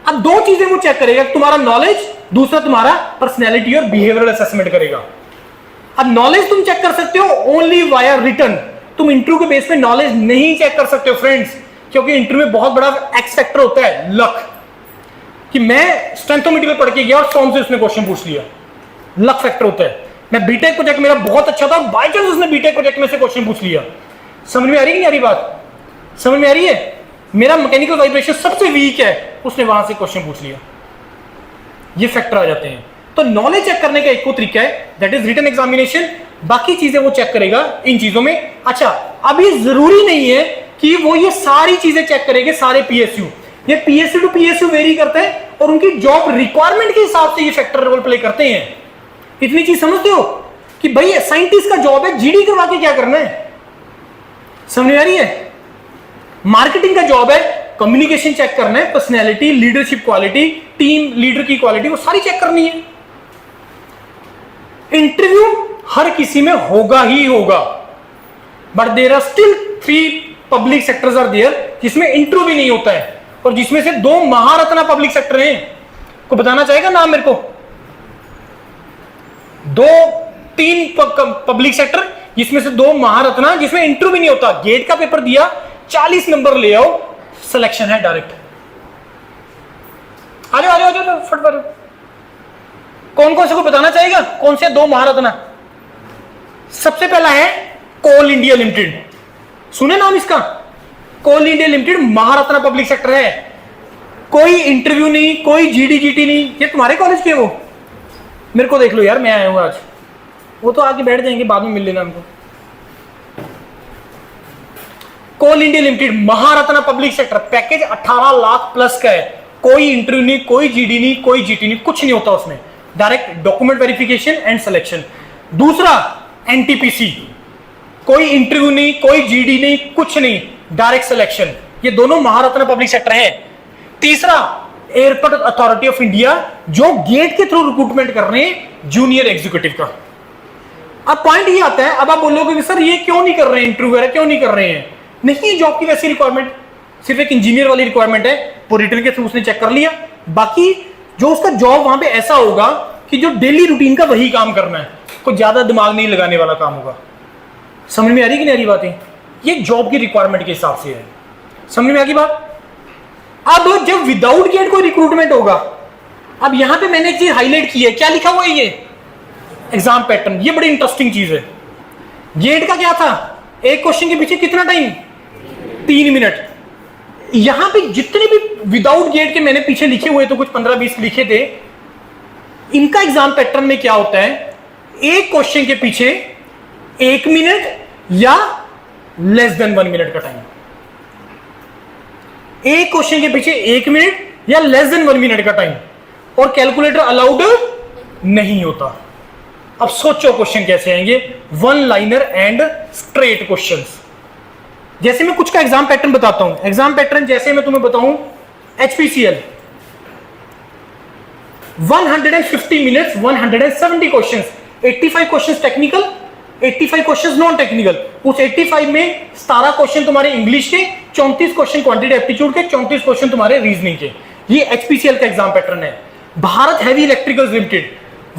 अब 2 चीजें वो चेक करेगा, तुम्हारा नॉलेज, दूसरा तुम्हारा पर्सनैलिटी और बिहेवियरल असेसमेंट करेगा। अब नॉलेज तुम चेक कर सकते हो ओनली वाया रिटन, तुम इंटरव्यू के बेस पे नॉलेज नहीं चेक कर सकते हो फ्रेंड्स, क्योंकि इंटरव्यू में बहुत बड़ा एक्स फैक्टर होता है, लक, कि मैं स्ट्रेंथोमीटर पे पढ़ के गया और 100 से उसने क्वेश्चन पूछ लिया, लक फैक्टर होता है। मैं बीटेक प्रोजेक्ट मेरा बहुत अच्छा था, बाय चांस उसने बीटेक प्रोजेक्ट में से क्वेश्चन पूछ लिया। समझ में आ रही है कि नहीं आ रही बात? समझ में आ रही है? मेरा मैकेनिकल वाइब्रेशन सबसे वीक है, उसने वहां से क्वेश्चन पूछ लिया, ये फैक्टर आ जाते हैं। तो नॉलेज चेक करने का एक को तरीका है, दैट इज रिटन एग्जामिनेशन। बाकी चीजें वो चेक करेगा इन चीजों में। अच्छा, अभी जरूरी नहीं है कि वो ये सारी चीजें चेक करेंगे, सारे पीएसयू, ये पीएसयू टू पीएसयू वेरी करते हैं और उनकी जॉब रिक्वायरमेंट के हिसाब से ये फैक्टर रोल प्ले करते हैं। इतनी चीज समझते हो कि भाई साइंटिस्ट का जॉब है जीडी करवा के क्या करना है, समझ आ रही है। मार्केटिंग का जॉब है कम्युनिकेशन चेक करना है, personality, leadership quality, team leader की क्वालिटी, वो सारी चेक करनी है। इंटरव्यू हर किसी में होगा ही होगा, but there are still 3 public sectors are there जिसमें इंटरव्यू भी नहीं होता है, और जिसमें से 2 महारत्ना पब्लिक सेक्टर हैं। को बताना चाहेगा नाम मेरे को? 2-3 पब्लिक सेक्टर जिसमें से 2 महारत्ना जिसमें इंटरव्यू भी नहीं होता। गेट का पेपर दिया, 40 नंबर ले आओ, सिलेक्शन है डायरेक्ट। आ जाओ आ जाओ आ जाओ फटाफट। कौन कौन से को बताना चाहेगा कौन से 2 महारत्ना? सबसे पहला है कोल इंडिया लिमिटेड, सुने नाम इसका? Coal India limited Maharatna public sector है। कोई इंटरव्यू नहीं, कोई जीडी जीटी नहीं। ये तुम्हारे कॉलेज के? वो मेरे को देख लो यार, मैं आया हूं आज। वो तो आके बैठ जाएंगे, बाद में मिल लेना उनको। Coal India limited Maharatna public sector, package 18 lakh plus का है। कोई इंटरव्यू नहीं, कोई जीडी नहीं, कोई जीटी नहीं, कुछ नहीं होता उसमें, direct document verification and selection. दूसरा एनटीपीसी, कोई इंटरव्यू नहीं, कोई जीडी नहीं, कुछ नहीं, डायरेक्ट सिलेक्शन। ये दोनों महारत्ना पब्लिक सेक्टर है। तीसरा एयरपोर्ट अथॉरिटी ऑफ इंडिया, जो गेट के थ्रू रिक्रूटमेंट कर रहे हैं जूनियर एग्जीक्यूटिव का। अब पॉइंट ये आता है, अब आप बोलोगे कि सर ये क्यों नहीं कर रहे हैं, इंटरव्यू वगैरह क्यों नहीं कर रहे हैं? नहीं, जॉब की वैसी रिक्वायरमेंट, सिर्फ एक इंजीनियर वाली रिक्वायरमेंट है, वो रिटर्न के थ्रू उसने चेक कर लिया। बाकी जो उसका जॉब वहां पे ऐसा होगा कि जो डेली रूटीन का वही काम करना है, कोई ज्यादा दिमाग नहीं लगाने वाला काम होगा। समझ में आ रही कि नहीं आ रही बातें? ये जॉब की रिक्वायरमेंट के हिसाब से है। समझ में आ गई बात? अब जब विदाउट गेट कोई रिक्रूटमेंट होगा, अब यहां पे मैंने एक चीज हाईलाइट की है, क्या लिखा हुआ है ये? Exam pattern. ये बड़ी इंटरेस्टिंग चीज है। गेट का क्या था? एक क्वेश्चन के पीछे कितना टाइम? 3 मिनट। यहां पे जितने भी विदाउट गेट के मैंने पीछे लिखे हुए तो कुछ 15-20 लिखे थे, इनका एग्जाम पैटर्न में क्या होता है? एक क्वेश्चन के पीछे 1 मिनट या लेस देन 1 मिनट का टाइम। एक क्वेश्चन के पीछे 1 मिनट या लेस देन 1 मिनट का टाइम, और कैलकुलेटर अलाउड नहीं होता। अब सोचो क्वेश्चन कैसे आएंगे? 1 लाइनर एंड स्ट्रेट क्वेश्चंस। जैसे मैं कुछ का एग्जाम पैटर्न बताता हूं। एग्जाम पैटर्न जैसे मैं तुम्हें बताऊं, HPCL 150 minutes, 170 questions, 85 questions technical, 85 questions non technical. उस 85 में 17 क्वेश्चन तुम्हारे इंग्लिश के, 34 क्वेश्चन क्वांटिटी एप्टीट्यूड के, 34 क्वेश्चन तुम्हारे रीजनिंग के। ये HPCL का एग्जाम पैटर्न है। Bharat heavy electricals limited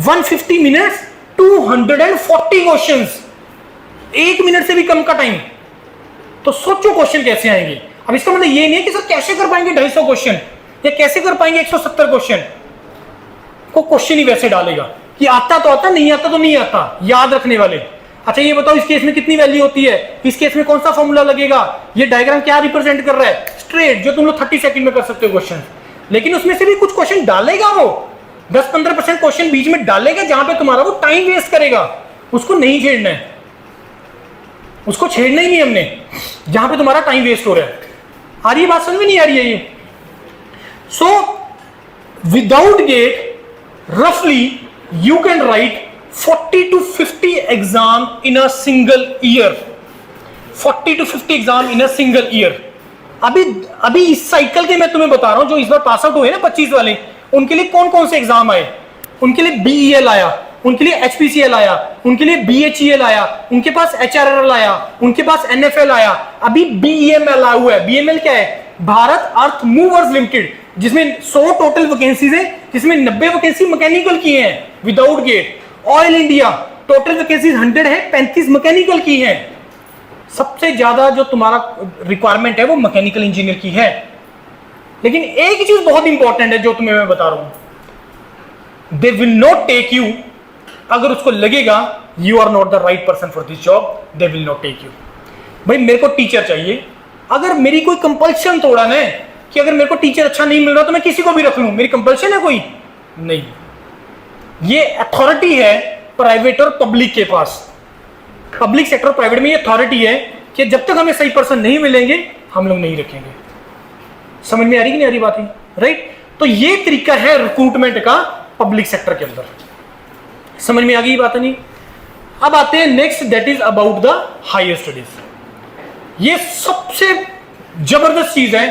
150 minutes, 240 questions, 1 minute से भी कम का टाइम। तो सोचो क्वेश्चन कैसे आएंगे। अब इसका मतलब ये नहीं है कि सर कैसे कर पाएंगे 250 क्वेश्चन या कैसे कर पाएंगे 170 क्वेश्चन। को क्वेश्चन ही वैसे डालेगा कि आता तो आता, नहीं आता तो नहीं आता, याद रखने वाले। अच्छा ये बताओ इस केस में कितनी वैल्यू होती है, इस केस में कौन सा फॉर्मूला लगेगा, ये डायग्राम क्या रिप्रेजेंट कर रहा है, स्ट्रेट, जो तुम लोग 30 सेकंड में कर सकते हो क्वेश्चन। लेकिन उसमें से भी कुछ क्वेश्चन डालेगा वो, 10-15% क्वेश्चन बीच में डालेगा जहां पे तुम्हारा वो टाइम वेस्ट करेगा। उसको नहीं छेड़ना है, उसको छेड़ना ही नहीं हमने, जहां पे तुम्हारा टाइम वेस्ट हो रहा है। आ रही है बात? समझ में नहीं आ रही है ये? So without GATE roughly you can write 40 to 50 exam in a single year. 40 to 50 exam in a single year. अभी इस साइकिल के मैं तुम्हें बता रहा हूं, जो इस बार पास आउट हुए ना 25 वाले, उनके लिए कौन कौन से एग्जाम आए। उनके लिए BEL आया, उनके लिए HPCL आया, उनके लिए BHEL आया, उनके पास HRRL आया, उनके पास NFL आया, अभी BEML आया हुआ है। BEML क्या है? भारत अर्थ मूवर्स लिमिटेड, जिसमें 100 टोटल वैकेंसीज है, जिसमें 90 वैकेंसी मैकेनिकल की हैं without GATE. Oil India total vacancies 100 है, 35 मैकेनिकल की हैं। सबसे ज्यादा जो तुम्हारा रिक्वायरमेंट है वो मैकेनिकल इंजीनियर की है। लेकिन एक चीज बहुत इंपॉर्टेंट है जो तुम्हें मैं बता रहा हूं, they will not take you. अगर उसको लगेगा you are not the right person for this job, they will not take you. भाई मेरे को टीचर चाहिए, अगर मेरी कोई कंपल्शन तोड़ा ना कि अगर मेरे को टीचर अच्छा नहीं मिल रहा तो मैं किसी को भी रख लूं, मेरी कंपल्शन है कोई? नहीं। ये अथॉरिटी है प्राइवेट और पब्लिक के पास। पब्लिक सेक्टर और प्राइवेट में ये अथॉरिटी है कि जब तक हमें सही पर्सन नहीं मिलेंगे हम लोग नहीं रखेंगे। समझ में आ रही कि नहीं आ रही बात है, राइट? तो ये तरीका है रिक्रूटमेंट का पब्लिक सेक्टर के अंदर। समझ में आ गई बात नहीं? अब आते हैं next, that is about the higher studies. ये सबसे जबरदस्त चीज है।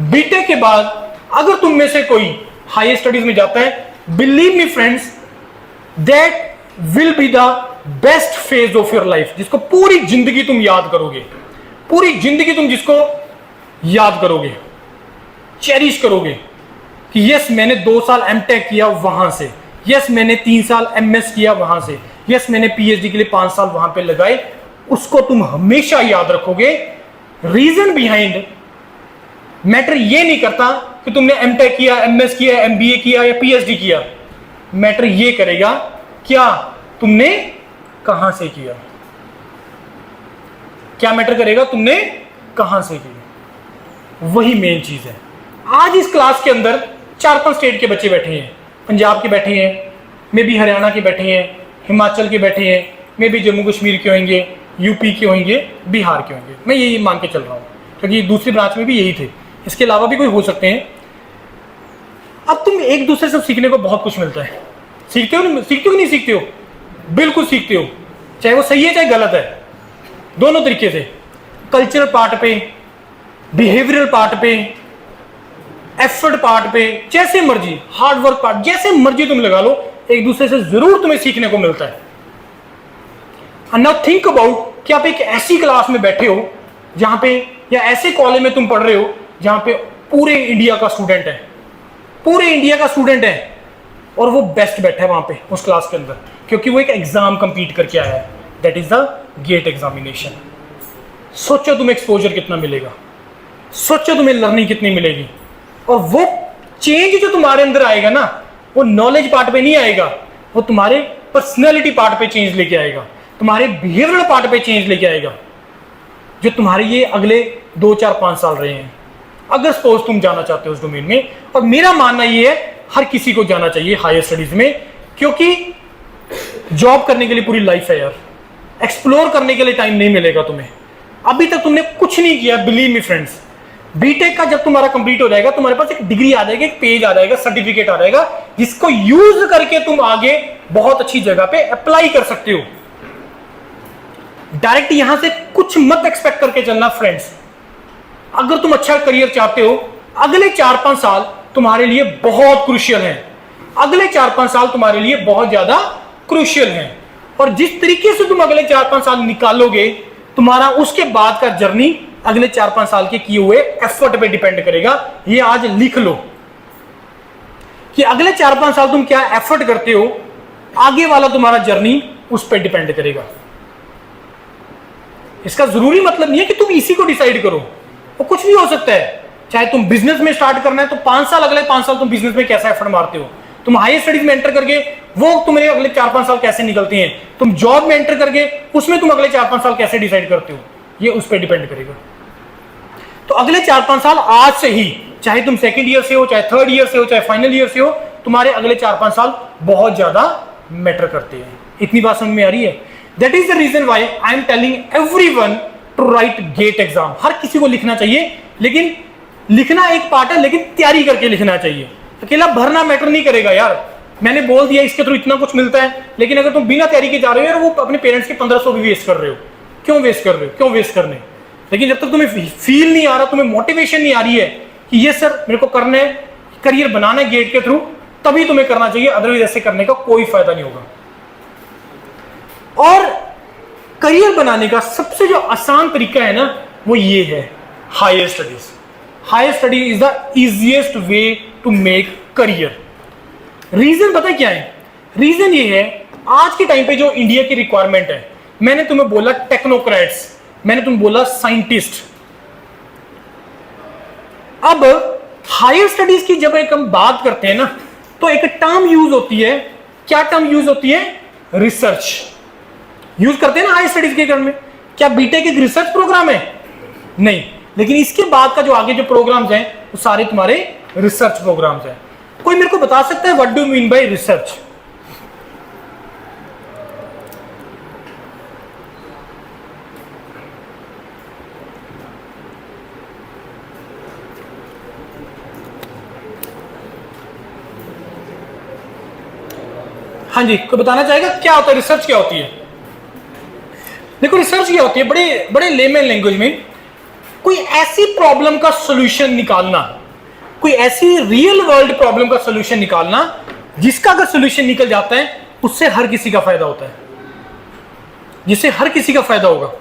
बीटेक के बाद अगर तुम में से कोई हायर स्टडीज में जाता है, believe me friends, that will be the best phase of your life, जिसको पूरी जिंदगी तुम याद करोगे, पूरी जिंदगी तुम जिसको याद करोगे, चेरिश करोगे कि यस मैंने 2 साल एमटेक किया वहां से, यस मैंने 3 साल एमएस किया वहां से, यस मैंने पीएचडी के लिए 5 साल वहां पे लगाए, उसको तुम हमेशा याद रखोगे। रीजन बिहाइंड मैटर ये नहीं करता कि तुमने एमटेक किया, एमएस किया, एमबीए किया या पीएचडी किया। मैटर ये करेगा क्या तुमने कहां से किया, क्या मैटर करेगा तुमने कहां से किया, वही मेन चीज है। आज इस क्लास के अंदर 4-5 स्टेट के बच्चे बैठे हैं, पंजाब के बैठे हैं, मे बी हरियाणा के बैठे हैं, हिमाचल के बैठे हैं, मे बी जम्मू कश्मीर के होंगे, यूपी के होंगे, बिहार के होंगे, मैं यही मान के चल रहा हूं क्योंकि दूसरी ब्रांच में भी यही थे, इसके अलावा भी कोई हो सकते हैं। अब तुम एक दूसरे से सीखने को बहुत कुछ मिलता है। सीखते हो कि नहीं सीखते हो? बिल्कुल सीखते हो, चाहे वो सही है चाहे गलत है, दोनों तरीके से। कल्चरल पार्ट पे, बिहेवियरल पार्ट पे, एफर्ट पार्ट पे, जैसे मर्जी, हार्ड वर्क पार्ट, जैसे मर्जी तुम लगा लो, एक दूसरे से जरूर तुम्हें सीखने को मिलता है। नाउ थिंक अबाउट कि आप एक ऐसी क्लास में बैठे हो जहां पे, या ऐसे कॉलेज में तुम पढ़ रहे हो जहां पे पूरे इंडिया का स्टूडेंट है, पूरे इंडिया का स्टूडेंट है, और वो बेस्ट बैठा है वहां पे उस क्लास के अंदर, क्योंकि वो एक एग्जाम कंप्लीट करके आया है, that is the GATE examination. सोचो तुम्हें एक्सपोजर कितना मिलेगा, सोचो तुम्हें लर्निंग कितनी मिलेगी, और वो चेंज जो तुम्हारे अंदर आएगा ना, वो नॉलेज पार्ट पे नहीं आएगा, वो तुम्हारे पर्सनैलिटी पार्ट पे चेंज लेके आएगा, तुम्हारे बिहेवियरल पार्ट पे चेंज लेके आएगा, जो तुम्हारे ये अगले 2, 4, 5 साल रहे हैं, अगर सपोज तुम जाना चाहते हो उस डोमेन में। और मेरा मानना ये है हर किसी को जाना चाहिए हायर स्टडीज में, क्योंकि जॉब करने के लिए पूरी लाइफ है यार, एक्सप्लोर करने के लिए टाइम नहीं मिलेगा तुम्हें। अभी तक तुमने कुछ नहीं किया, बिलीव मी फ्रेंड्स, बीटेक का जब तुम्हारा कंप्लीट हो जाएगा, तुम्हारे पास एक डिग्री आ जाएगी, एक पेज आ जाएगा, सर्टिफिकेट आ जाएगा, जिसको यूज करके तुम आगे बहुत अच्छी जगह पे अप्लाई कर सकते हो। डायरेक्ट यहां से कुछ मत एक्सपेक्ट करके चलना फ्रेंड्स। अगर तुम अच्छा करियर चाहते हो, अगले 4-5 साल तुम्हारे लिए बहुत क्रूशियल हैं, अगले 4-5 साल तुम्हारे लिए बहुत ज्यादा क्रूशियल हैं, और जिस तरीके से तुम अगले 4-5 साल निकालोगे, तुम्हारा उसके बाद का जर्नी अगले 4-5 साल के किए हुए एफर्ट पे डिपेंड करेगा। ये आज लिख लो कि अगले 4-5 साल तुम क्या एफर्ट करते हो, आगे वाला तुम्हारा जर्नी उस पर डिपेंड करेगा। इसका जरूरी मतलब नहीं है कि तुम इसी को डिसाइड करो, वो कुछ भी हो सकता है। चाहे तुम बिजनेस में स्टार्ट करना है तो 5 साल, अगले 5 साल तुम बिजनेस में कैसा एफर्ट मारते हो, तुम हायर स्टडीज में एंटर करके वो तुम्हारे अगले 4-5 साल कैसे निकलते हैं, तुम जॉब में एंटर करके उसमें तुम अगले 4-5 साल कैसे डिसाइड करते हो, ये उस पर डिपेंड करेगा। तो अगले 4-5 साल आज से ही, चाहे तुम सेकंड ईयर से हो, चाहे थर्ड ईयर से हो, चाहे फाइनल ईयर से हो, तुम्हारे अगले 4-5 साल बहुत ज्यादा मैटर करते हैं। इतनी बात समझ में आ रही है? That is the reason why I am telling everyone to write GATE exam. हर किसी को लिखना चाहिए, लेकिन लिखना एक पार्ट है, लेकिन तैयारी करके लिखना चाहिए। अकेला भरना मैटर नहीं करेगा यार। मैंने बोल दिया इसके थ्रू इतना कुछ मिलता है, लेकिन अगर तुम बिना तैयारी के जा रहे हो यार, वो अपने पेरेंट्स के 1500 भी वेस्ट कर रहे हो। क्यों वेस्ट कर रहे हो? क्यों वेस्ट करने? लेकिन जब तक तुम्हें फील नहीं आ रहा, तुम्हें मोटिवेशन नहीं आ रही है कि ये सर मेरे को करना है, करियर बनाना है गेट के थ्रू, तभी तुम्हें करना चाहिए, अदरवाइज ऐसे करने का कोई फायदा नहीं होगा। और करियर बनाने का सबसे जो आसान तरीका है ना, वो ये है higher studies. Higher study is the easiest way to make career. Reason पता है क्या है? रीजन ये है, आज के टाइम पे जो इंडिया की रिक्वायरमेंट है, मैंने तुम्हें बोला टेक्नोक्रेट्स, मैंने तुम्हें बोला साइंटिस्ट। अब हायर स्टडीज की जब एक हम बात करते हैं ना, तो एक टर्म यूज होती है। क्या टर्म यूज होती है? रिसर्च यूज करते हैं ना हायर स्टडीज के क्रम में। क्या बीटेक एक रिसर्च प्रोग्राम है? नहीं, लेकिन इसके बाद का जो आगे जो प्रोग्राम्स हैं वो सारे तुम्हारे रिसर्च प्रोग्राम्स हैं। कोई मेरे को बता सकता है what do mean by research? हाँ जी, कोई बताना चाहेगा क्या होता है रिसर्च, क्या होती है? देखो रिसर्च क्या होती है, बड़े बड़े लेमन लैंग्वेज में कोई ऐसी प्रॉब्लम का सॉल्यूशन निकालना, कोई ऐसी रियल वर्ल्ड प्रॉब्लम का सॉल्यूशन निकालना जिसका अगर सॉल्यूशन निकल जाता है उससे हर किसी का फायदा होता है, जिससे हर किसी का फायदा होगा।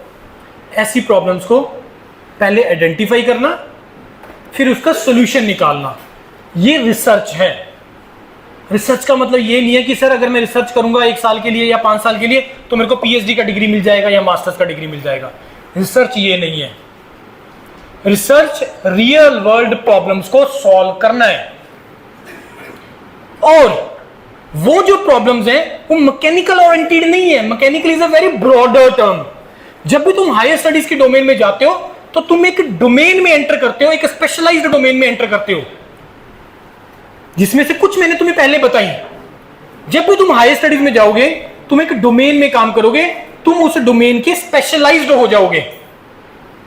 ऐसी प्रॉब्लम्स को पहले आइडेंटिफाई करना, फिर उसका सॉल्यूशन निकालना, ये रिसर्च है। रिसर्च का मतलब ये नहीं है कि सर अगर मैं रिसर्च करूंगा 1 साल के लिए या 5 साल के लिए तो मेरे को पीएचडी का डिग्री मिल जाएगा या मास्टर्स का डिग्री मिल जाएगा। रिसर्च ये नहीं है। रिसर्च रियल वर्ल्ड प्रॉब्लम्स को सॉल्व करना है, और वो जो प्रॉब्लम्स हैं वो मैकेनिकल ओरिएंटेड नहीं है। Mechanical is a very broader term. जब भी तुम हायर स्टडीज के डोमेन में जाते हो तो तुम एक डोमेन में एंटर करते हो, एक स्पेशलाइज्ड डोमेन में एंटर करते हो, जिसमें से कुछ मैंने तुम्हें पहले बताई। जब भी तुम हायर स्टडीज में जाओगे तुम एक डोमेन में काम करोगे, तुम उस डोमेन के स्पेशलाइज्ड हो जाओगे।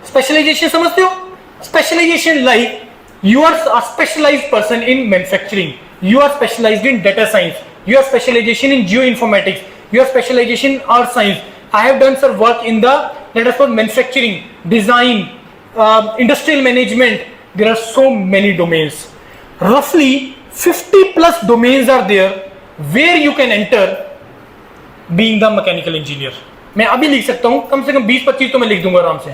स्पेशलाइजेशन समझते हो? Specialisation like you are a specialized person in manufacturing, you are specialized in data science, your specialization in geoinformatics, your specialization in earth science. I have done some work in the, let us call, manufacturing, design, industrial management. There are so many domains. Roughly 50 plus domains are there where you can enter being the mechanical engineer. मैं अभी लिख सकता हूं, कम से कम 20-25 तो मैं लिख दूंगा आराम से,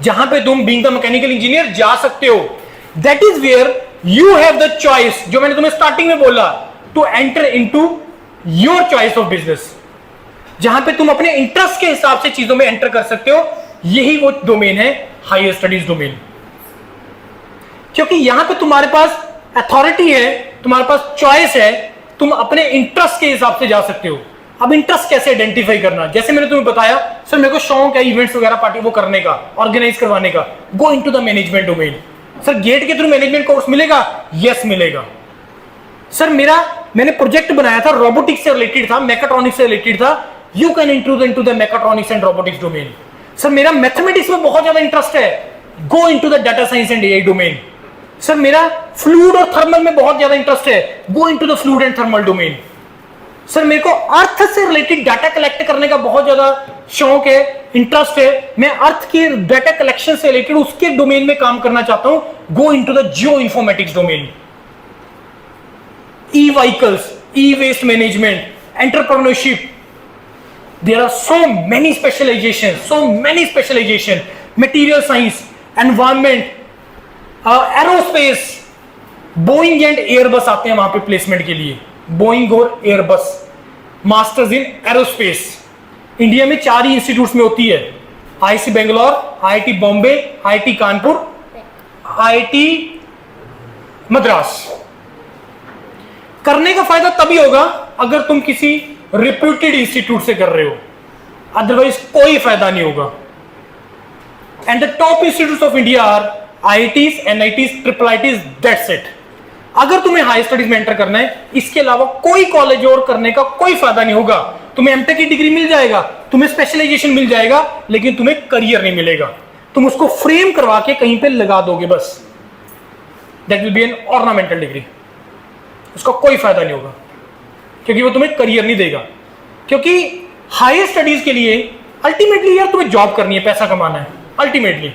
जहां पे तुम बीइंग द मैकेनिकल इंजीनियर जा सकते हो। That is where you have the choice, जो मैंने तुम्हें स्टार्टिंग में बोला, to enter into your choice of business, जहां पे तुम अपने इंटरेस्ट के हिसाब से चीजों में एंटर कर सकते हो। यही वो डोमेन है हायर स्टडीज डोमेन, क्योंकि यहां पे तुम्हारे पास अथॉरिटी है, तुम्हारे पास चॉइस है, तुम अपने इंटरेस्ट के हिसाब से जा सकते हो। अब इंटरेस्ट कैसे आइडेंटिफाई करना, जैसे मैंने तुम्हें बताया, सर मेरे को शौक है इवेंट्स वगैरह पार्टी वो करने का, ऑर्गेनाइज करवाने का, go into the management domain. Sir GATE के थ्रू मैनेजमेंट कोर्स मिलेगा? यस मिलेगा। सर मैंने प्रोजेक्ट बनाया था, रोबोटिक्स से रिलेटेड था, मैकाट्रॉनिक्स से रिलेटेड था, you can intrude into the mechatronics and robotics domain. Sir मेरा मैथमेटिक्स में बहुत ज्यादा इंटरेस्ट है, go into the data science and AI domain. Sir मेरा फ्लूइड और थर्मल में बहुत ज्यादा इंटरेस्ट है, go into the fluid and thermal domain. Sir मेरे को अर्थ से रिलेटेड डाटा कलेक्ट करने का बहुत ज्यादा शौक है, इंटरेस्ट है, मैं अर्थ के डाटा कलेक्शन से रिलेटेड उसके डोमेन में काम करना चाहता हूं, go into the geo informatics domain. E vehicles, E waste management, entrepreneurship, there are so many specialisation, material science, environment, aerospace, Boeing and Airbus आते हैं वहां पे प्लेसमेंट के लिए, बोइंग और Airbus, masters in aerospace. India में 4 ही institutes में होती है, IIC Bangalore, IIT Bombay, IIT Kanpur, IIT Madras. करने का फायदा तभी होगा अगर तुम किसी रिप्यूटेड इंस्टीट्यूट से कर रहे हो, अदरवाइज कोई फायदा नहीं होगा। And the top institutes of India are IITs, NITs, triple ITs, that's it. अगर तुम्हें हाई स्टडीज में एंटर करना है, इसके अलावा कोई कॉलेज और करने का कोई फायदा नहीं होगा। तुम्हें एमटेक की डिग्री मिल जाएगा, तुम्हें स्पेशलाइजेशन मिल जाएगा, लेकिन तुम्हें करियर नहीं मिलेगा। तुम उसको फ्रेम करवा के कहीं पे लगा दोगे बस, that will be an ornamental degree, उसका कोई फायदा नहीं होगा, क्योंकि वो तुम्हें करियर नहीं देगा। क्योंकि हायर स्टडीज के लिए अल्टीमेटली यार तुम्हें जॉब करनी है, पैसा कमाना है अल्टीमेटली,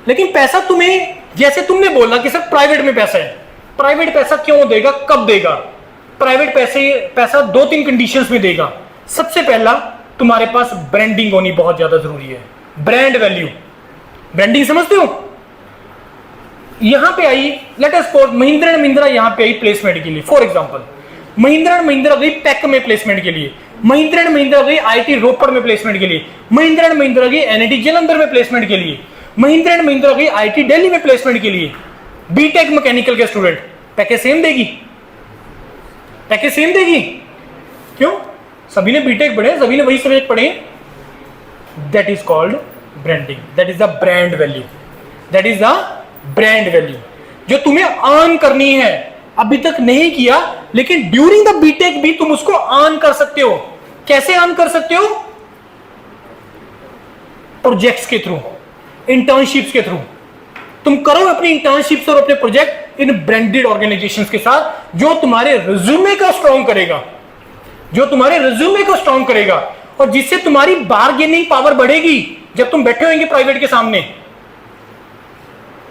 लेकिन पैसा तुम्हें, जैसे तुमने बोला कि सर प्राइवेट में पैसा है, प्राइवेट पैसा क्यों देगा, कब देगा? प्राइवेट पैसा 2-3 कंडीशंस में देगा। सबसे पहला, तुम्हारे पास ब्रांडिंग होनी बहुत ज्यादा जरूरी है, ब्रांड वैल्यू। ब्रांडिंग समझते हो? यहां पे आई, let us suppose Mahindra and Mahindra यहां पे आई प्लेसमेंट के लिए। For example Mahindra and Mahindra गई पैक में प्लेसमेंट के लिए, महिंद्रा एंड महिंद्रा गई आईआईटी रोपड़ में प्लेसमेंट के लिए, महिंद्रा एंड महिंद्रा गई एनआईटी जालंधर में प्लेसमेंट के लिए, महिंद्रा एंड महिंद्रा गई आईआईटी दिल्ली में प्लेसमेंट के लिए। बीटेक मैकेनिकल के स्टूडेंट पैकेज सेम देगी? पैकेज सेम देगी? क्यों? सभी ने बीटेक पढ़े, सभी ने वही सब्जेक्ट पढ़े। That is called branding, that is the brand value, that is the brand value जो तुम्हें अर्न करनी है। अभी तक नहीं किया, लेकिन ड्यूरिंग द बीटेक भी तुम उसको अर्न कर सकते हो। कैसे अर्न कर सकते हो? प्रोजेक्ट्स के थ्रू, इंटर्नशिप्स के थ्रू। तुम करो अपनी इंटर्नशिप्स और अपने प्रोजेक्ट इन ब्रांडेड ऑर्गेनाइजेशंस के साथ, जो तुम्हारे रिज्यूमे का स्ट्रॉन्ग करेगा। जो तुम्हारे रिज्यूमे को स्ट्रॉन्ग करेगा और जिससे तुम्हारी बार्गेनिंग पावर बढ़ेगी जब तुम बैठे होंगे प्राइवेट के सामने।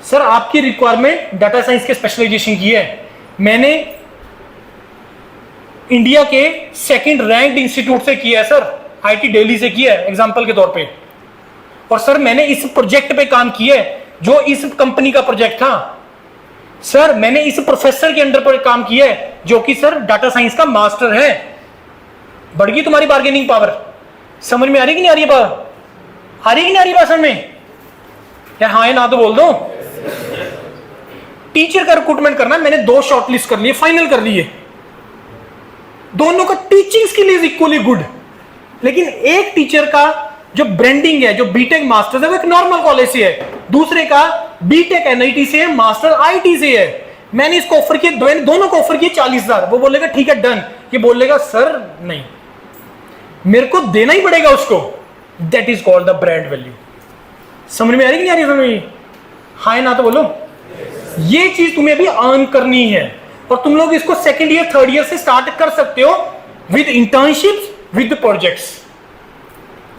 सर आपकी रिक्वायरमेंट डाटा साइंस के स्पेशलाइजेशन की है, मैंने इंडिया के सेकंड रैंक्ड इंस्टीट्यूट से किया है सर, आईटी दिल्ली से किया है एग्जांपल के तौर पे। और सर मैंने इस प्रोजेक्ट पे काम किया है जो इस कंपनी का प्रोजेक्ट था। सर मैंने इस प्रोफेसर के अंडर पर काम किया है जो कि सर डाटा साइंस का मास्टर है। बढ़ गई तुम्हारी बार्गेनिंग पावर। समझ में आ रही कि नहीं आ रही बात? आ रही कि नहीं आ रही बात समझ में? क्या हाँ है ना तो बोल दो। टीचर का रिक्रूटमेंट करना, मैंने 2 शॉर्टलिस्ट कर लिए, फाइनल कर लिए। दोनों का teaching skill is equally good, लेकिन एक टीचर का जो ब्रांडिंग है, जो बीटेक मास्टर्स है, वो एक नॉर्मल कॉलेज से है, दूसरे का बीटेक एनआईटी से है, मास्टर आईटी से है। मैंने इसको ऑफर किया, दोनों को ऑफर किए 40,000। वो बोलेगा ठीक है डन, ये बोलेगा सर नहीं, मेरे को देना ही पड़ेगा उसको। That is called the brand value. समझ में आ रही कि नहीं आ रही? समझ में? हाँ ना तो बोलो। ये चीज तुम्हें अभी अर्न करनी है और तुम लोग इसको सेकेंड ईयर थर्ड ईयर से स्टार्ट कर सकते हो with internships, with projects.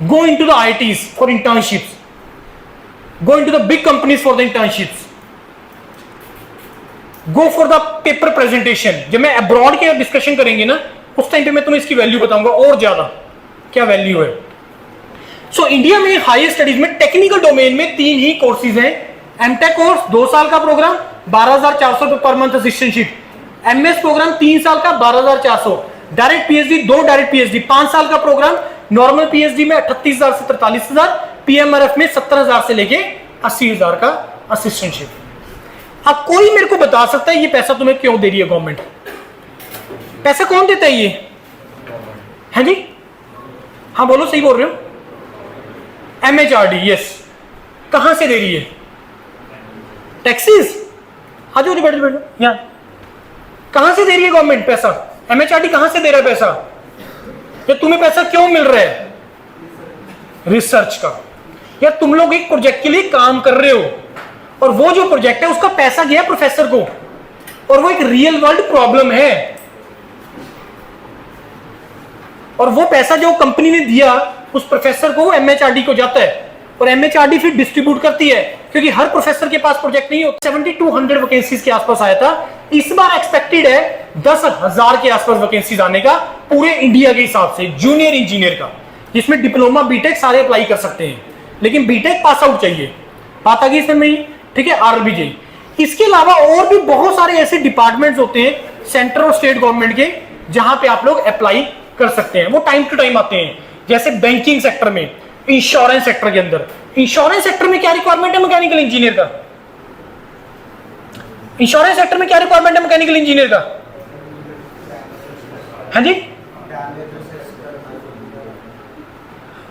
Go into the ITs for internships, go into the big companies for the internships, go for the paper presentation. जब मैं अब्रॉड के डिस्कशन करेंगे ना, उस टाइम पे मैं तुम्हें इसकी वैल्यू बताऊंगा और ज्यादा क्या वैल्यू है। सो इंडिया में हायर स्टडीज में टेक्निकल डोमेन में 3 ही कोर्सेज हैं। एमटेक कोर्स 2 साल का प्रोग्राम 12,400 रुपए per month assistantship. MS programme 3 साल का 12,400। डायरेक्ट पीएचडी 2 डायरेक्ट पीएचडी 5 साल का प्रोग्राम। नॉर्मल पीएचडी में 38,000 से 43,000, पीएमआरएफ में 17,000 से लेके 80,000 का असिस्टेंटशिप। अब कोई मेरे को बता सकता है ये पैसा तुम्हें क्यों दे रही है गवर्नमेंट? पैसा कौन देता है ये? है जी? हाँ बोलो, सही बोल रहे हो। MHRD, yes. कहां से दे रही है? टैक्सेस। आ जाओ बैठो बैठो यहां। कहां से दे रही है गवर्नमेंट पैसा? एमएचआरडी कहां से दे रहा है पैसा? या तुम्हें पैसा क्यों मिल रहा है? रिसर्च का। या तुम लोग एक प्रोजेक्ट के लिए काम कर रहे हो और वो जो प्रोजेक्ट है उसका पैसा गया प्रोफेसर को और वो एक रियल वर्ल्ड प्रॉब्लम है और वो पैसा जो कंपनी ने दिया उस प्रोफेसर को एमएचआरडी को जाता है और एमएचआरडी फिर डिस्ट्रीब्यूट करती है, क्योंकि हर प्रोफेसर के पास प्रोजेक्ट नहीं होता। 7200 वैकेंसीज के आसपास आया था, इस बार एक्सपेक्टेड है 10,000 के आसपास वैकेंसीज आने का पूरे इंडिया के हिसाब से जूनियर इंजीनियर का, जिसमें डिप्लोमा बीटेक सारे अप्लाई कर सकते हैं, लेकिन बीटेक पास आउट चाहिए। बात आ गई इसमें मेरी? ठीक है, आरबीजे। इसके अलावा और भी बहुत सारे ऐसे डिपार्टमेंट्स होते हैं सेंट्रल और स्टेट गवर्नमेंट के जहां पे आप लोग अप्लाई कर सकते हैं। वो टाइम टू टाइम आते हैं, जैसे बैंकिंग सेक्टर में, इंश्योरेंस सेक्टर के अंदर। इंश्योरेंस सेक्टर में क्या रिक्वायरमेंट है मैकेनिकल इंजीनियर का? इंश्योरेंस सेक्टर में क्या रिक्वायरमेंट है मैकेनिकल इंजीनियर का? हाँ जी,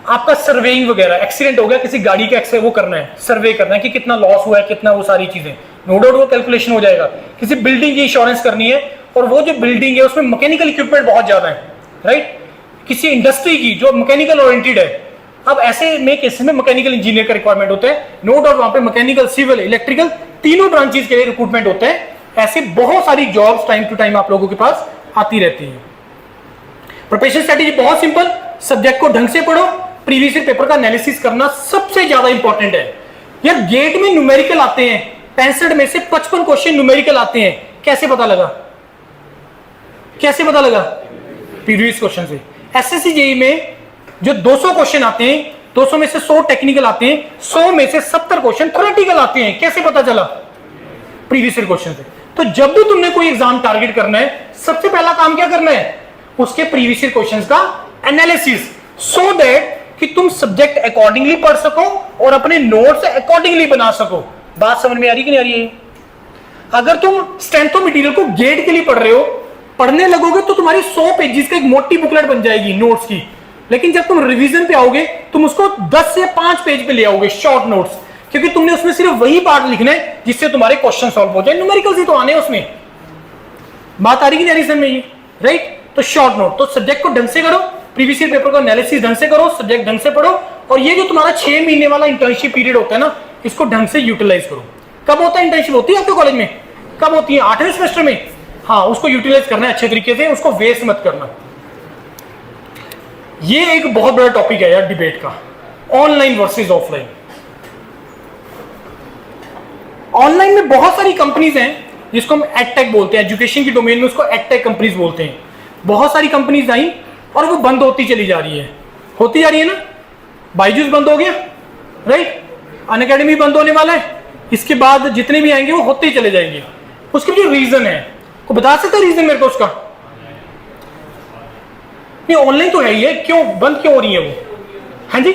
आपका सर्वेइंग वगैरह, एक्सीडेंट हो गया किसी गाड़ी का, वो करना है, सर्वे करना है कि कितना लॉस हुआ है, कितना, वो सारी चीजें नो डाउट वो कैलकुलेशन हो जाएगा। किसी बिल्डिंग की इंश्योरेंस करनी है और वो जो बिल्डिंग है उसमें मैकेनिकल इक्विपमेंट बहुत ज्यादा है, राइट? किसी इंडस्ट्री की जो मैकेनिकल ओरिएंटेड है, अब ऐसे में केसेस में मैकेनिकल इंजीनियर का रिक्वायरमेंट होता है। नो डाउट वहां पे मैकेनिकल, सिविल, इलेक्ट्रिकल तीनों ब्रांचेस के लिए रिक्रूटमेंट होते हैं। ऐसे बहुत सारी जॉब्स टाइम टू टाइम आप लोगों के पास आती रहती है। प्रिपरेशन स्ट्रेटेजी बहुत सिंपल, सब्जेक्ट को ढंग से पढ़ो, प्रीवियस ईयर पेपर का एनालिसिस करना सबसे ज्यादा इंपॉर्टेंट है। यार गेट में न्यूमेरिकल आते हैं, 65 में से 55 क्वेश्चन न्यूमेरिकल आते हैं। कैसे पता लगा? कैसे पता लगा? प्रीवियस क्वेश्चन से। एसएससी जेईई में जो 200 क्वेश्चन आते हैं, 200 में से 100 टेक्निकल आते हैं, 100 में से 70 क्वेश्चन थ्योरेटिकल आते हैं। कैसे पता चला? प्रीवियस ईयर क्वेश्चन से। तो जब भी तुमने कोई एग्जाम टारगेट करना है, सबसे पहला काम क्या करना है? उसके प्रीवियस ईयर क्वेश्चंस का एनालिसिस, सो दैट कि तुम सब्जेक्ट अकॉर्डिंगली पढ़ सको और अपने नोट्स अकॉर्डिंगली बना सको। बात समझ में आ रही कि नहीं आ रही है? अगर तुम स्ट्रेंथ ऑफ मटेरियल को गेट के लिए पढ़ रहे हो, पढ़ने लगोगे तो तुम्हारी 100 पेजेस का एक मोटी बुकलेट बन जाएगी नोट्स की, लेकिन जब तुम रिवीजन पे आओगे तुम उसको 10 से 5 पेज पे ले आओगे शॉर्ट नोट्स, क्योंकि तुमने उसमें सिर्फ वही पार्ट लिखना है जिससे तुम्हारे क्वेश्चन सॉल्व हो जाए। न्यूमेरिकल ही तो आने उसमें। बात आ रही कि नहीं आ रही समझ में? राइट? तो शॉर्ट नोट, तो सब्जेक्ट को ढंग से करो, प्रीवियस ईयर पेपर का एनालिसिस ढंग से करो, सब्जेक्ट ढंग से पढ़ो, और ये जो तुम्हारा 6 महीने वाला इंटर्नशिप पीरियड होता है ना, इसको ढंग से यूटिलाइज करो। कब होता है इंटर्नशिप? होती है आपके कॉलेज में? कब होती है? 8वें सेमेस्टर में। हाँ, उसको यूटिलाइज करना है अच्छे तरीके से, उसको वेस्ट मत करना। ये एक बहुत बड़ा टॉपिक है यार डिबेट का, ऑनलाइन वर्सेस ऑफलाइन। ऑनलाइन में बहुत सारी कंपनीज हैं जिसको हम एडटेक बोलते हैं, एजुकेशन की डोमेन में उसको एडटेक कंपनीज बोलते हैं। बहुत सारी कंपनीज आई और वो बंद होती चली जा रही है, होती जा रही है ना। बायजूस बंद हो गया, राइट, अनअकैडमी बंद होने वाला है, इसके बाद जितने भी आएंगे वो होते ही चले जाएंगे। उसके जो रीजन है, को बता सकते हैं रीजन मेरे को उसका? नहीं, ऑनलाइन तो है ही है, क्यों बंद क्यों हो रही है वो? हाँ जी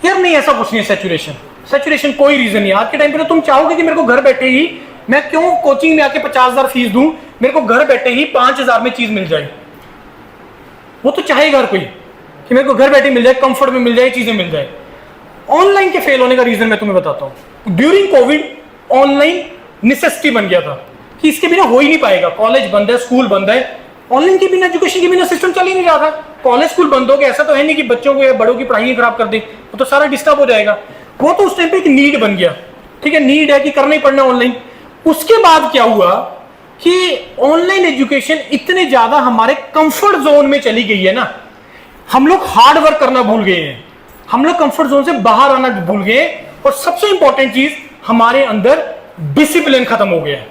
यार, नहीं ऐसा कुछ नहीं है। सैचुरेशन कोई रीजन नहीं। आज के टाइम पे तो तुम चाहोगे कि मेरे को घर बैठे ही, मैं क्यों कोचिंग में आके 50,000 फीस दूं, मेरे को घर बैठे ही 5,000 में चीज मिल जाए। वो तो चाहेगा हर कोई कि मेरे को घर बैठे मिल जाए, कंफर्ट में मिल जाए, चीजें मिल जाए। ऑनलाइन के फेल होने का रीजन मैं तुम्हें बताता हूं। ड्यूरिंग कोविड ऑनलाइन नेसेसिटी बन गया था कि इसके बिना हो ही नहीं पाएगा। कॉलेज बंद है, स्कूल बंद है, ऑनलाइन के बिना, एजुकेशन के बिना सिस्टम चल ही नहीं रहा था। कॉलेज स्कूल बंद हो गए, ऐसा तो है नहीं कि बच्चों को या बड़ों की पढ़ाई खराब कर दे, वो तो सारा डिस्टर्ब हो जाएगा। वो तो उस टाइम पे एक नीड बन गया, ठीक है, नीड है कि करना ही पड़ना ऑनलाइन। उसके बाद क्या हुआ कि ऑनलाइन एजुकेशन इतने ज्यादा हमारे कंफर्ट जोन में चली गई है ना, हम लोग हार्ड वर्क करना भूल गए हैं, हम लोग कंफर्ट जोन से बाहर आना भूल गए, और सबसे इंपॉर्टेंट चीज हमारे अंदर डिसिप्लिन खत्म हो गया है।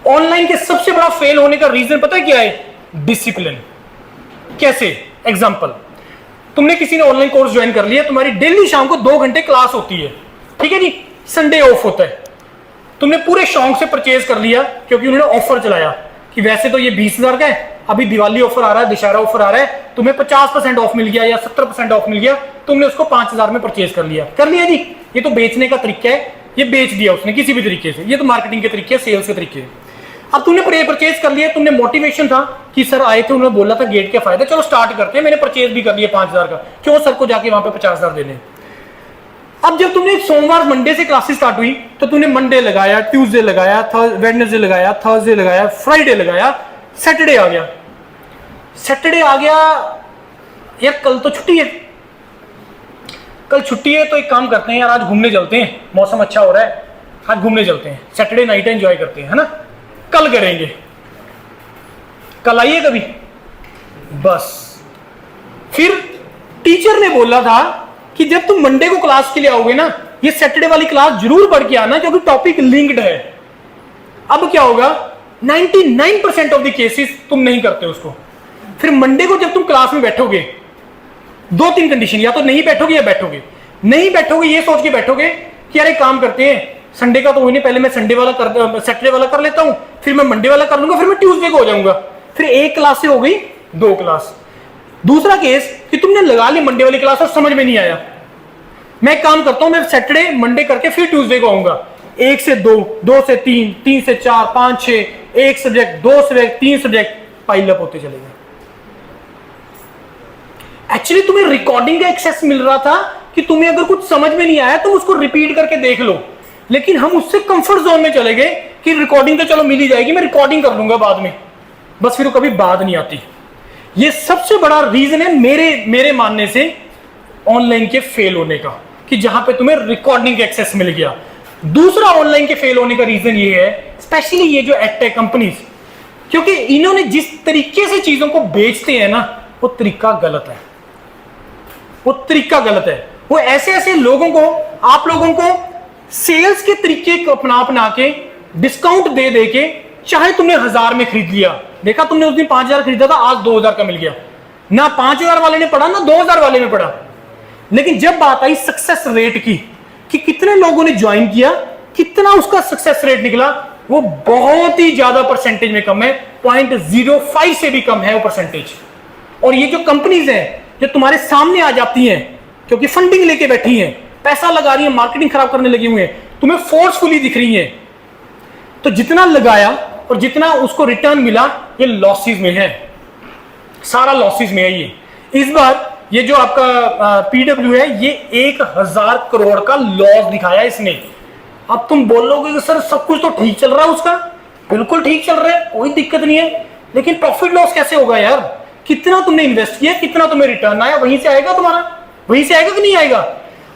ऑनलाइन के सबसे बड़ा फेल होने का रीजन पता है क्या है? डिसिप्लिन। कैसे? एग्जांपल, तुमने किसी ने ऑनलाइन कोर्स ज्वाइन कर लिया, तुम्हारी डेली शाम को 2 घंटे क्लास होती है, ठीक है जी, संडे ऑफ होता है, तुमने पूरे शौक से परचेज कर लिया क्योंकि उन्होंने ऑफर चलाया कि वैसे तो ये 20,000 का है, अभी दिवाली ऑफर आ रहा है, दशहरा ऑफर आ रहा है, तुम्हें 50% ऑफ मिल गया या 70% ऑफ मिल गया, तुमने उसको 5,000 में परचेज कर लिया जी। ये तो बेचने का तरीका है, ये बेच दिया उसने किसी भी तरीके से, ये तो मार्केटिंग के तरीके, सेल्स के तरीके। अब तुमने परचेज कर लिया, तुमने मोटिवेशन था कि सर आए थे, उन्होंने बोला था गेट के फायदे, चलो स्टार्ट करते हैं, मैंने परचेज भी कर लिया 5,000 का, क्यों सर को जाके वहां पे 50,000 देने। अब जब तुमने सोमवार मंडे से क्लासेस स्टार्ट हुई, तो तुमने मंडे लगाया, ट्यूसडे लगाया, वेडनेसडे लगाया, थर्सडे लगाया, फ्राइडे लगाया, सैटरडे आ गया। यार कल तो छुट्टी है, कल छुट्टी है, तो एक काम करते हैं यार, आज घूमने चलते हैं, मौसम अच्छा हो रहा है, आज घूमने चलते हैं, सैटरडे नाइट एंजॉय करते हैं, है ना, कल करेंगे, कल आइए कभी। बस फिर टीचर ने बोला था कि जब तुम मंडे को क्लास के लिए आओगे ना, ये सैटरडे वाली क्लास जरूर पढ़ के आना क्योंकि टॉपिक लिंक्ड है। अब क्या होगा, 99% ऑफ द केसेस तुम नहीं करते उसको। फिर मंडे को जब तुम क्लास में बैठोगे, 2-3 कंडीशन, या तो नहीं बैठोगे या बैठोगे। नहीं बैठोगे ये सोच के बैठोगे कि यार एक काम करते हैं, संडे का तो हुई नहीं, पहले मैं सैटरडे वाला कर लेता हूं, फिर मैं मंडे वाला कर लूंगा, फिर मैं ट्यूसडे को हो जाऊंगा। फिर एक क्लास से हो गई 2 क्लास। दूसरा केस कि तुमने लगा ली मंडे वाली क्लास और समझ में नहीं आया, मैं काम करता हूं, मैं सैटरडे मंडे करके फिर ट्यूसडे को आऊंगा। 1 से 2, 2 से 3, 3 से 4, 5, 6, 1 subject, 2 subject, 3 subject, pile up होते चले गए। एक्चुअली तुम्हें रिकॉर्डिंग का एक्सेस मिल रहा था कि तुम्हें अगर कुछ समझ में नहीं आया तुम उसको रिपीट करके देख लो, लेकिन हम उससे कंफर्ट जोन में चले गए कि रिकॉर्डिंग तो चलो मिल ही जाएगी, मैं रिकॉर्डिंग कर लूंगा बाद में, बस फिर वो कभी बात नहीं आती। ये सबसे बड़ा रीजन है मेरे मानने से ऑनलाइन के फेल होने का, कि जहां पे तुम्हें रिकॉर्डिंग एक्सेस मिल गया। दूसरा ऑनलाइन के फेल होने का रीजन ये है, स्पेशली ये जो एडटेक कंपनीज, क्योंकि इन्होंने जिस तरीके से चीजों को बेचते हैं ना, वो तरीका गलत है, वो तरीका गलत है। वो ऐसे लोगों को, आप लोगों को सेल्स के तरीके को अपना के डिस्काउंट दे के, चाहे तुमने 1000 में खरीद लिया, देखा तुमने उस दिन 5,000 खरीदा था, आज 2,000 का मिल गया, ना 5,000 वाले ने पढ़ा ना 2,000 वाले में पढ़ा। लेकिन जब बात आई सक्सेस रेट की, कि कितने लोगों ने ज्वाइन किया, कितना उसका सक्सेस रेट निकला, वो बहुत ही ज्यादा परसेंटेज में कम है, 0.05 से भी कम है वो परसेंटेज। और ये जो कंपनीज हैं जो तुम्हारे सामने आ जाती हैं, क्योंकि फंडिंग लेके बैठी हैं, पैसा लगा रही है, मार्केटिंग खराब करने लगी हुई है, तुम्हें फोर्सफुली दिख रही है, तो जितना लगाया और जितना उसको रिटर्न मिला, ये लॉसेस में है, सारा लॉसेस में है। ये इस बार ये जो आपका पीडब्ल्यू है, ये 1,000 करोड़ का लॉस दिखाया इसने। अब तुम बोलोगे कि सर सब कुछ तो ठीक चल रहा है उसका, बिल्कुल ठीक चल रहा है, कोई दिक्कत नहीं है, लेकिन प्रॉफिट लॉस कैसे होगा यार? कितना तुमने इन्वेस्ट किया, कितना तुम्हें रिटर्न आया, वहीं से आएगा तुम्हारा, वहीं से आएगा कि नहीं आएगा?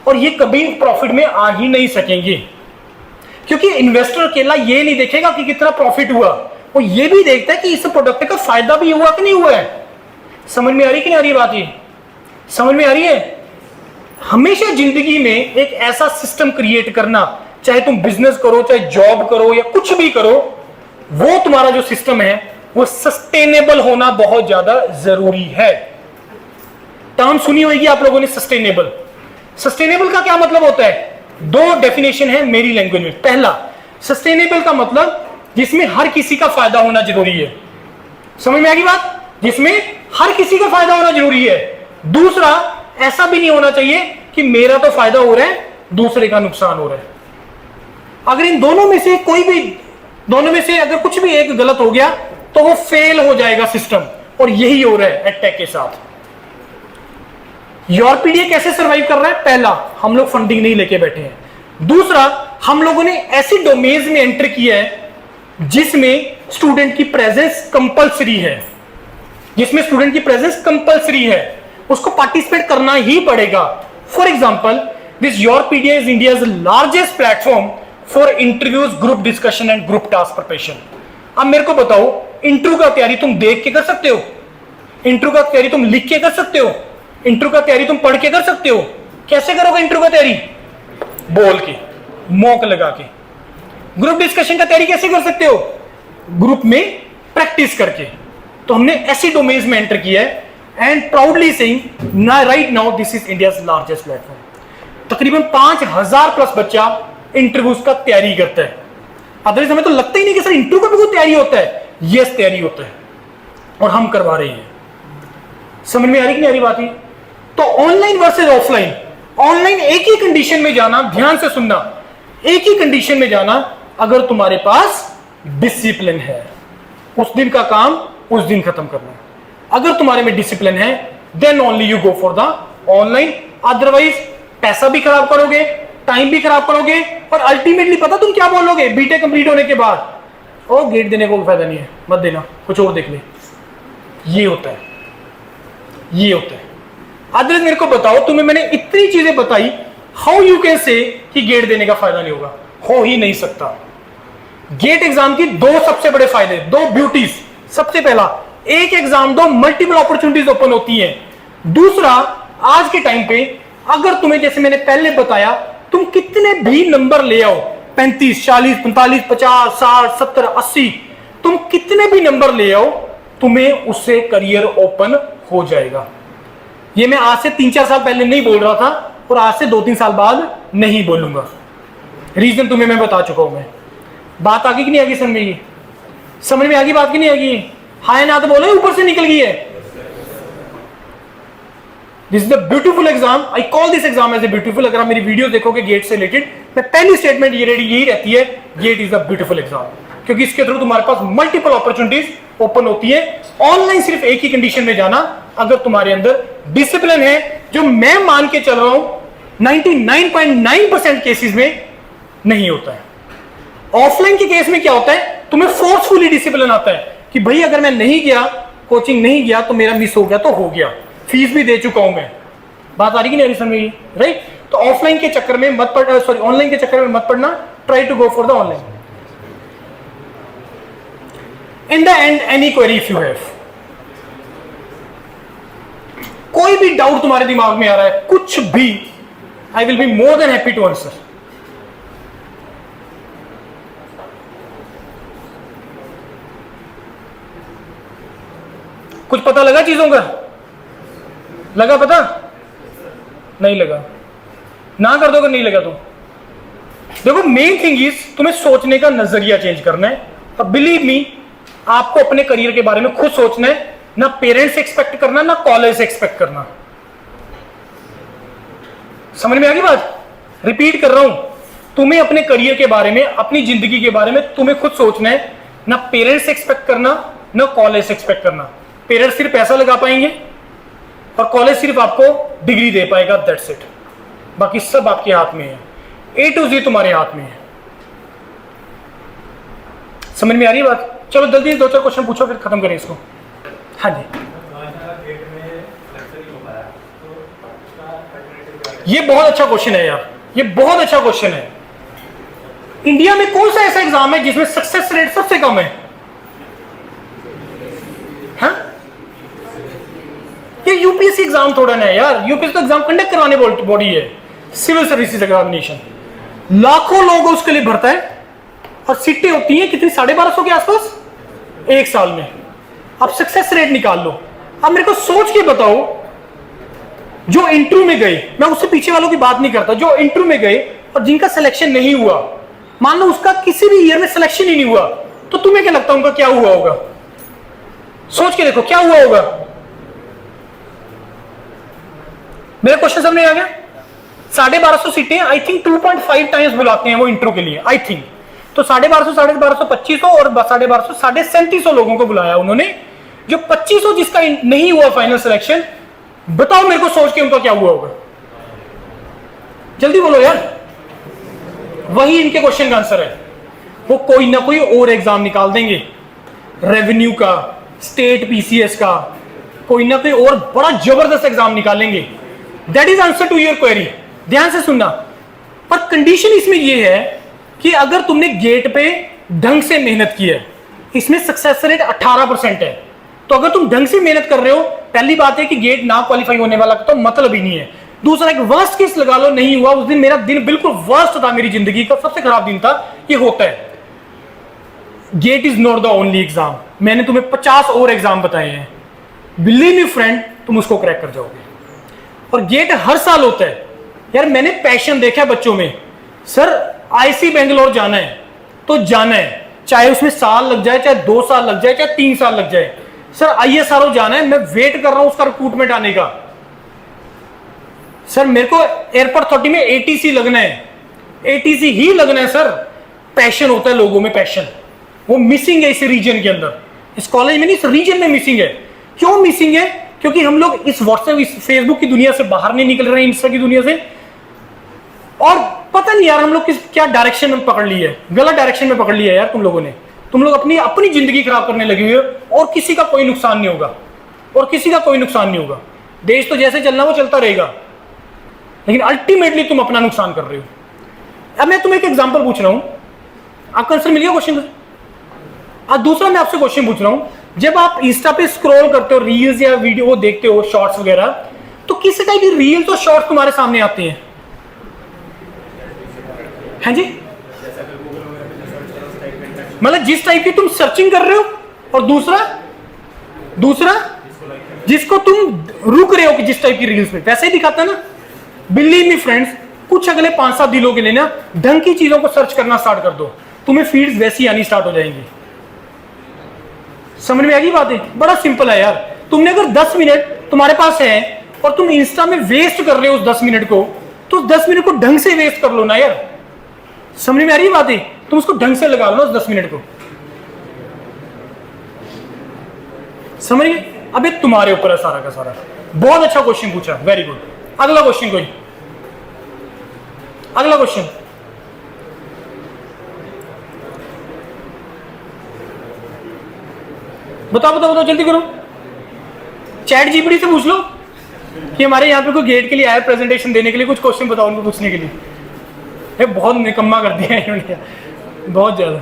और ये कभी प्रॉफिट में आ ही नहीं सकेंगे, क्योंकि इन्वेस्टर अकेला ये नहीं देखेगा कि कितना प्रॉफिट हुआ, वो ये भी देखता है कि इस प्रोडक्ट का फायदा भी हुआ कि नहीं हुआ है। समझ में आ रही कि नहीं आ रही बात? ये समझ में आ रही है? हमेशा जिंदगी में एक ऐसा सिस्टम क्रिएट करना, चाहे तुम बिजनेस करो, चाहे जॉब करो या कुछ भी करो, वो तुम्हारा जो सिस्टम है वो सस्टेनेबल होना बहुत ज्यादा जरूरी है। टर्म सुनी होगी आप लोगों ने, सस्टेनेबल। सस्टेनेबल का क्या मतलब होता है? दो डेफिनेशन है मेरी लैंग्वेज में। पहला, सस्टेनेबल का मतलब जिसमें हर किसी का फायदा होना जरूरी है। समझ में आ गई बात? जिसमें हर किसी का फायदा होना जरूरी है। दूसरा, ऐसा भी नहीं होना चाहिए कि मेरा तो फायदा हो रहा है, दूसरे का नुकसान हो रहा है। अगर इन दोनों में से कोई भी, दोनों में से अगर कुछ भी एक गलत हो गया तो वो फेल हो जाएगा सिस्टम, और यही हो रहा है एडटेक के साथ। यूरोपीडिया कैसे सरवाइव कर रहा है? पहला, हम लोग फंडिंग नहीं लेके बैठे हैं। दूसरा, हम लोगों ने ऐसी डोमेन्स में एंटर किया है जिसमें स्टूडेंट की प्रेजेंस कंपलसरी है, जिसमें स्टूडेंट की प्रेजेंस कंपलसरी है, उसको पार्टिसिपेट करना ही पड़ेगा। For example, this Europedia is India's largest platform for interviews, group discussion and group task preparation. अब मेरे को बताओ, इंटरव्यू का तैयारी तुम देख के कर सकते हो? इंटरव्यू का तैयारी तुम लिख के कर सकते हो? इंटरव्यू का तैयारी तुम पढ़ के कर सकते हो? कैसे करोगे इंटरव्यू का तैयारी? बोल के, मॉक लगा के। ग्रुप डिस्कशन का तैयारी कैसे कर सकते हो? ग्रुप में प्रैक्टिस करके। तो हमने ऐसी डोमेन्स में एंटर किया है, and proudly saying right now this is India's largest platform. तकरीबन 5000 प्लस बच्चा इंटरव्यूज का तैयारी करता है। अदरवाइज हमें तो लगता ही नहीं कि सर इंटरव्यू का भी कोई तैयारी होता है। यस, तैयारी होता है, और हम करवा रहे हैं। समझ में आ रही कि नहीं आ रही बात? है तो ऑनलाइन वर्सेस ऑफलाइन। ऑनलाइन एक ही कंडीशन में जाना, ध्यान से सुनना, एक ही कंडीशन में जाना अगर तुम्हारे पास डिसिप्लिन है। उस दिन का काम उस दिन खत्म करना। अगर तुम्हारे में डिसिप्लिन है, then only you go for the online. Otherwise पैसा भी खराब करोगे, टाइम भी खराब करोगे, और अल्टीमेटली पता तुम क्या बोलोगे बीटेक कंप्लीट होने के बाद? ओ, गेट देने को कोई फायदा नहीं है, मत देना, कुछ और देख ले। ये होता है, ये होता है। अदरवाइज मेरे को बताओ, तुम्हें मैंने इतनी चीजें बताई, हाउ यू कैन से कि गेट देने का फायदा नहीं होगा? हो ही नहीं सकता। गेट एग्जाम की दो सबसे बड़े फायदे, दो ब्यूटीज। सबसे पहला, एक एग्जाम दो, मल्टीपल अपॉर्चुनिटीज ओपन होती है। दूसरा, आज के टाइम पे अगर तुम्हें, जैसे मैंने पहले बताया, तुम कितने भी नंबर ले आओ, 35, 40, 45, 50, 60, 70, 80, तुम कितने भी नंबर ले आओ, तुम्हें उससे करियर ओपन हो जाएगा। ये मैं आज से 3-4 साल पहले नहीं बोल रहा था, और आज से 2-3 साल बाद नहीं बोलूंगा। रीजन तुम्हें मैं बता चुका हूं। मैं बात आगे कि नहीं आगे? समझ में? समझ में आगे बात की नहीं आगे? हाय ना तो बोलो, ऊपर से निकल गई है। This is the beautiful exam. I call this exam as a beautiful. अगर आप मेरी वीडियो देखोगे गेट से रिलेटेड, मैं पहली स्टेटमेंट यही रहती है, GATE is the beautiful exam, क्योंकि इसके थ्रू तुम्हारे पास मल्टीपल अपॉर्चुनिटीज ओपन होती है। ऑनलाइन सिर्फ एक ही कंडीशन में जाना, अगर तुम्हारे अंदर डिसिप्लिन है, जो मैं मान के चल रहा हूं 99.9% केसेस में नहीं होता है। ऑफलाइन के केस में क्या होता है, तुम्हें फोर्सफुली डिसिप्लिन आता है कि भाई अगर मैं नहीं गया, कोचिंग नहीं गया, तो मेरा मिस हो गया तो हो गया, फीस भी दे चुका हूं मैं। बात आ रही कि नहीं समझ में? राइट। तो ऑफलाइन के चक्कर में मत पड़, सॉरी ऑनलाइन के चक्कर में मत पड़ना। Try to go for the online. In the end, any query if you have, कोई भी डाउट तुम्हारे दिमाग में आ रहा है, कुछ भी, I will be more than happy to answer. कुछ पता लगा चीजों का? लगा पता? नहीं लगा? ना कर दो अगर नहीं लगा तो। देखो, मेन थिंग इज तुम्हें सोचने का नजरिया चेंज करना है। अब बिलीव मी, आपको अपने करियर के बारे में खुद सोचना है, ना पेरेंट्स एक्सपेक्ट करना, ना कॉलेज से एक्सपेक्ट करना। समझ में आ गई बात? रिपीट कर रहा हूं, तुम्हें अपने करियर के बारे में, अपनी जिंदगी के बारे में तुम्हें खुद सोचना है, ना पेरेंट्स एक्सपेक्ट करना, ना कॉलेज से एक्सपेक्ट करना। पेरेंट्स सिर्फ पैसा लगा पाएंगे और कॉलेज सिर्फ आपको डिग्री दे पाएगा, दैट्स इट। बाकी सब आपके हाथ में है, A to Z तुम्हारे हाथ में है। समझ में आ रही है बात? चलो जल्दी 2-4 क्वेश्चन पूछो, फिर खत्म करें इसको। हाँ जी, ये बहुत अच्छा क्वेश्चन है यार, ये बहुत अच्छा क्वेश्चन है। इंडिया में कौन सा ऐसा एग्जाम है जिसमें सक्सेस रेट सबसे कम है? हाँ? यूपीएससी एग्जाम थोड़ा ना है यार, यूपीएससी तो एग्जाम कंडक्ट करवाने बॉडी है, सिविल सर्विसेज एग्जामिनेशन लाखों लोग उसके लिए भरता है, और सीटें होती हैं कितनी 1250 के आसपास एक साल में। अब सक्सेस रेट निकाल लो। अब मेरे को सोच के बताओ, जो इंटरव्यू में गए, मैं उससे पीछे वालों की बात नहीं करता, जो इंटरव्यू में गए और जिनका सिलेक्शन नहीं हुआ, मान लो उसका किसी भी ईयर में सिलेक्शन ही नहीं हुआ, तो तुम्हें क्या लगता है उनका क्या हुआ होगा? सोच के देखो क्या हुआ होगा। मेरा क्वेश्चन समझ में आ गया? 1250 सीटें, आई थिंक 2.5 टाइम्स बुलाते हैं वो इंटरव्यू के लिए, आई थिंक। तो 1250, 1250, 2500 और 1250, 3700 लोगों को बुलाया उन्होंने। जो 2500 जिसका नहीं हुआ फाइनल सिलेक्शन, बताओ मेरे को सोच के उनका क्या हुआ होगा? जल्दी बोलो यार। वही इनके क्वेश्चन का आंसर है। वो कोई ना कोई और एग्जाम निकाल देंगे, रेवेन्यू का, स्टेट पीसीएस का, कोई ना कोई और बड़ा जबरदस्त एग्जाम निकालेंगे। That is answer to your query. ध्यान से सुनना। पर कंडीशन इसमें यह है कि अगर तुमने गेट पे ढंग से मेहनत की है, इसमें सक्सेस रेट 18% है, तो अगर तुम ढंग से मेहनत कर रहे हो, पहली बात है कि गेट ना क्वालिफाई होने वाला तो मतलब ही नहीं है। दूसरा, एक वर्स्ट केस लगा लो नहीं हुआ, उस दिन मेरा दिन बिल्कुल वर्स्ट था, मेरी जिंदगी का सबसे खराब दिन था। ये होता है। GATE is not the only exam. मैंने तुम्हें 50 और एग्जाम बताए हैं, बिलीव मी फ्रेंड, तुम उसको क्रैक कर जाओगे। और गेट हर साल होता है यार। मैंने पैशन देखा है बच्चों में, सर आईसी बेंगलोर जाना है तो जाना है, चाहे उसमें साल लग जाए, चाहे 2 साल लग जाए, चाहे 3 साल लग जाए। सर आईएसआरओ जाना है, मैं वेट कर रहा हूं उसका रिक्रूटमेंट आने का। सर मेरे को एयरपोर्ट 30 में एटीसी लगना है, एटीसी ही लगना है। सर पैशन होता है लोगों में, पैशन वो मिसिंग है इस रीजन के अंदर, इस कॉलेज में नहीं, इस रीजन में मिसिंग है। क्यों मिसिंग है? क्योंकि हम लोग इस व्हाट्सएप, इस फेसबुक की दुनिया से बाहर नहीं निकल रहे हैं, इंस्टा की दुनिया से। और पता नहीं यार हम लोग क्या डायरेक्शन में पकड़ ली है, गलत डायरेक्शन में पकड़ लिया है यार तुम लोगों ने। तुम लोग अपनी जिंदगी खराब करने लगे हुए हो, और किसी का कोई नुकसान नहीं होगा, और किसी का कोई नुकसान नहीं होगा। देश तो जैसे चलना वो चलता रहेगा, लेकिन अल्टीमेटली तुम अपना नुकसान कर रहे हो। अब मैं तुम्हें एक एग्जांपल पूछ रहा हूं, आपका आंसर मिल गया क्वेश्चन का? दूसरा मैं आपसे क्वेश्चन पूछ रहा हूं, जब आप इंस्टा पे स्क्रॉल करते हो, रील्स या वीडियो देखते हो, शॉर्ट्स वगैरह, तो किस टाइप की रील्स और शॉर्ट्स तुम्हारे सामने आते हैं? हैं जी, मतलब जिस टाइप की तुम सर्चिंग कर रहे हो, और दूसरा जिसको तुम रुक रहे हो कि जिस टाइप की रील्स में, वैसे ही दिखाता है ना। बिलीव मी फ्रेंड्स, कुछ अगले 5-7 दिनों के लिए ना ढंग की चीजों को सर्च करना स्टार्ट कर दो, तुम्हें फीड्स वैसी आनी स्टार्ट हो जाएंगी। समझ में आ गई बातें? बड़ा सिंपल है यार। तुमने अगर 10 मिनट तुम्हारे पास है और तुम इंस्टा में वेस्ट कर रहे हो उस 10 मिनट को, तो उस 10 मिनट को ढंग से वेस्ट कर लो ना यार। समझ में आ रही है बातें? तुम उसको ढंग से लगा लो उस 10 मिनट को। समझ गए? अबे तुम्हारे ऊपर है सारा का सारा। बहुत अच्छा क्वेश्चन पूछा, वेरी गुड। अगला क्वेश्चन, कोई अगला क्वेश्चन? बताओ जल्दी करो। चैट जीपीटी से पूछ लो कि हमारे यहाँ पे कोई गेट के लिए आया प्रेजेंटेशन देने के लिए, कुछ क्वेश्चन बताओ उनको पूछने के लिए। ये बहुत निकम्मा कर दिया इन्होंने, बहुत ज्यादा।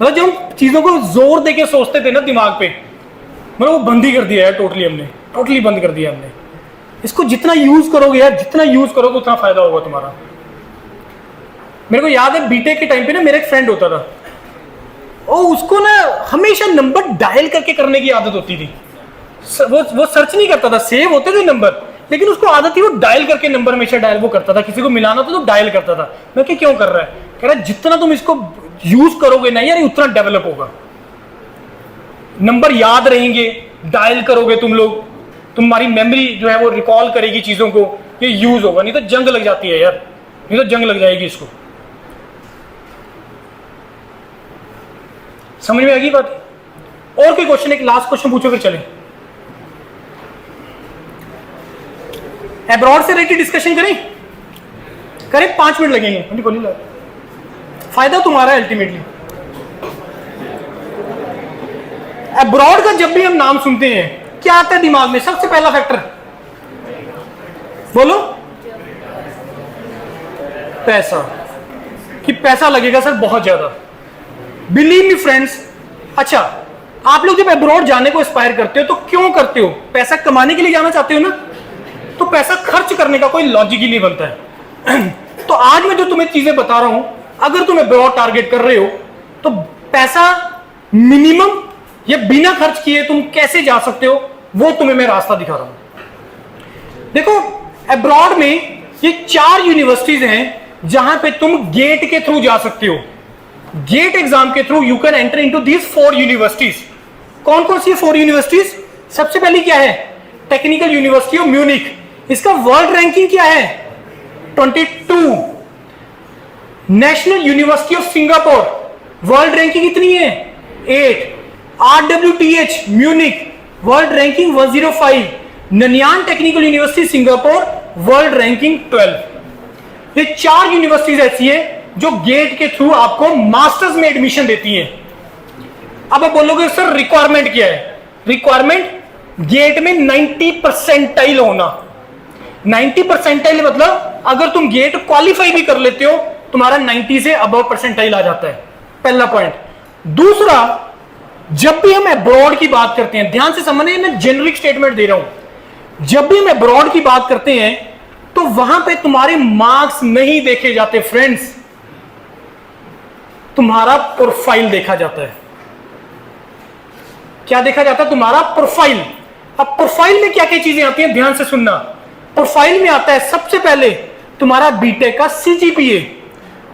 मतलब जो हम चीजों को जोर देके सोचते थे ना दिमाग पे, मतलब वो बंद ही कर दिया है टोटली, हमने टोटली बंद कर दिया हमने। इसको जितना यूज करोगे यार, जितना यूज करोगे उतना फायदा होगा तुम्हारा। मेरे को याद है बीटेक के टाइम पे ना मेरा एक फ्रेंड होता था, और उसको ना हमेशा नंबर डायल करके करने की आदत होती थी। वो सर्च नहीं करता था, सेव होते थे नंबर, लेकिन उसको आदत थी वो डायल करके नंबर हमेशा डायल वो करता था। किसी को मिलाना था तो डायल करता था। मैं क्या क्यों कर रहा है? कह रहा है जितना तुम इसको यूज करोगे ना यार, उतना डेवलप होगा, नंबर याद रहेंगे, डायल करोगे तुम लोग, तुम्हारी मेमोरी जो है वो रिकॉल करेगी चीजों को, ये यूज होगा। नहीं तो जंग लग जाती है यार, नहीं तो जंग लग जाएगी इसको। समझ में आ गई बात? और कोई क्वेश्चन? एक लास्ट क्वेश्चन पूछो फिर चले। अब्रॉड से रिलेटेड डिस्कशन करें 5 मिनट लगेंगे, फायदा तुम्हारा है अल्टीमेटली। अब्रॉड का जब भी हम नाम सुनते हैं क्या आता है दिमाग में? सबसे पहला फैक्टर बोलो, पैसा। कि पैसा लगेगा सर बहुत ज्यादा। Believe me friends. अच्छा, आप लोग जब अब्रॉड जाने को एस्पायर करते हो तो क्यों करते हो? पैसा कमाने के लिए जाना चाहते हो ना, तो पैसा खर्च करने का कोई लॉजिक ही नहीं बनता है। तो आज मैं जो तुम्हें चीजें बता रहा हूं, अगर तुम अब्रॉड टारगेट कर रहे हो तो पैसा मिनिमम या बिना खर्च किए तुम कैसे जा सकते हो, वो तुम्हें मैं रास्ता दिखा रहा हूं। देखो, अब्रॉड में ये 4 यूनिवर्सिटीज हैं जहां पे तुम गेट के थ्रू जा सकते हो। गेट एग्जाम के through you can enter into these 4 universities. कौन कौन सी 4 यूनिवर्सिटीज? सबसे पहली क्या है? Technical university of Munich. इसका वर्ल्ड रैंकिंग क्या है? 22। National university of Singapore, world ranking इतनी है 8। RWTH Munich, world ranking 105। Nanyang technical university Singapore, world ranking 12। ये 4 यूनिवर्सिटीज ऐसी है जो गेट के थ्रू आपको मास्टर्स में एडमिशन देती हैं। अब आप बोलोगे सर रिक्वायरमेंट क्या है? रिक्वायरमेंट गेट में 90 परसेंटाइल होना। 90 परसेंटाइल मतलब अगर तुम गेट क्वालिफाई भी कर लेते हो, तुम्हारा 90 से अबव परसेंटाइल आ जाता है। पहला पॉइंट। दूसरा, जब भी हम अब्रॉड की बात करते हैं, ध्यान से समझिए, मैं जेनरिक स्टेटमेंट दे रहा हूं। जब भी हम अब्रॉड की बात करते हैं तो वहां पे तुम्हारे मार्क्स नहीं देखे जाते फ्रेंड्स, तुम्हारा प्रोफाइल देखा जाता है। क्या देखा जाता है? तुम्हारा प्रोफाइल। अब प्रोफाइल में क्या क्या चीजें आती हैं, ध्यान से सुनना। प्रोफाइल में आता है सबसे पहले तुम्हारा बीटेक का सीजीपीए,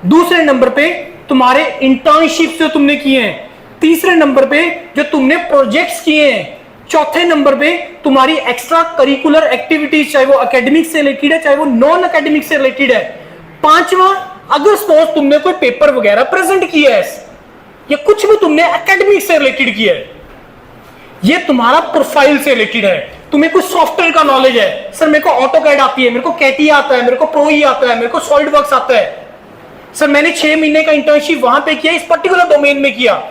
दूसरे नंबर पे तुम्हारे इंटर्नशिप जो तुमने किए हैं, तीसरे नंबर पे जो तुमने प्रोजेक्ट्स किए हैं, चौथे नंबर पे तुम्हारी एक्स्ट्रा करिकुलर एक्टिविटीज, चाहे वो एकेडमिक से रिलेटेड है चाहे वो नॉन एकेडमिक से रिलेटेड है। पांचवा, अगर सपोज तुमने कोई पेपर वगैरह प्रेजेंट किया है या कुछ भी तुमने एकेडमिक से रिलेटेड किया है, ये तुम्हारा प्रोफाइल से रिलेटेड है। तुम्हें कुछ सॉफ्टवेयर का नॉलेज है, सर मेरे को ऑटोकैड आती है, मेरे को कैटिया आता है, मेरे को प्रो ई आता है, मेरे को सॉलिडवर्क्स आता है, सर मैंने 6 महीने का इंटर्नशिप वहां पे किया, इस पर्टिकुलर डोमेन में किया।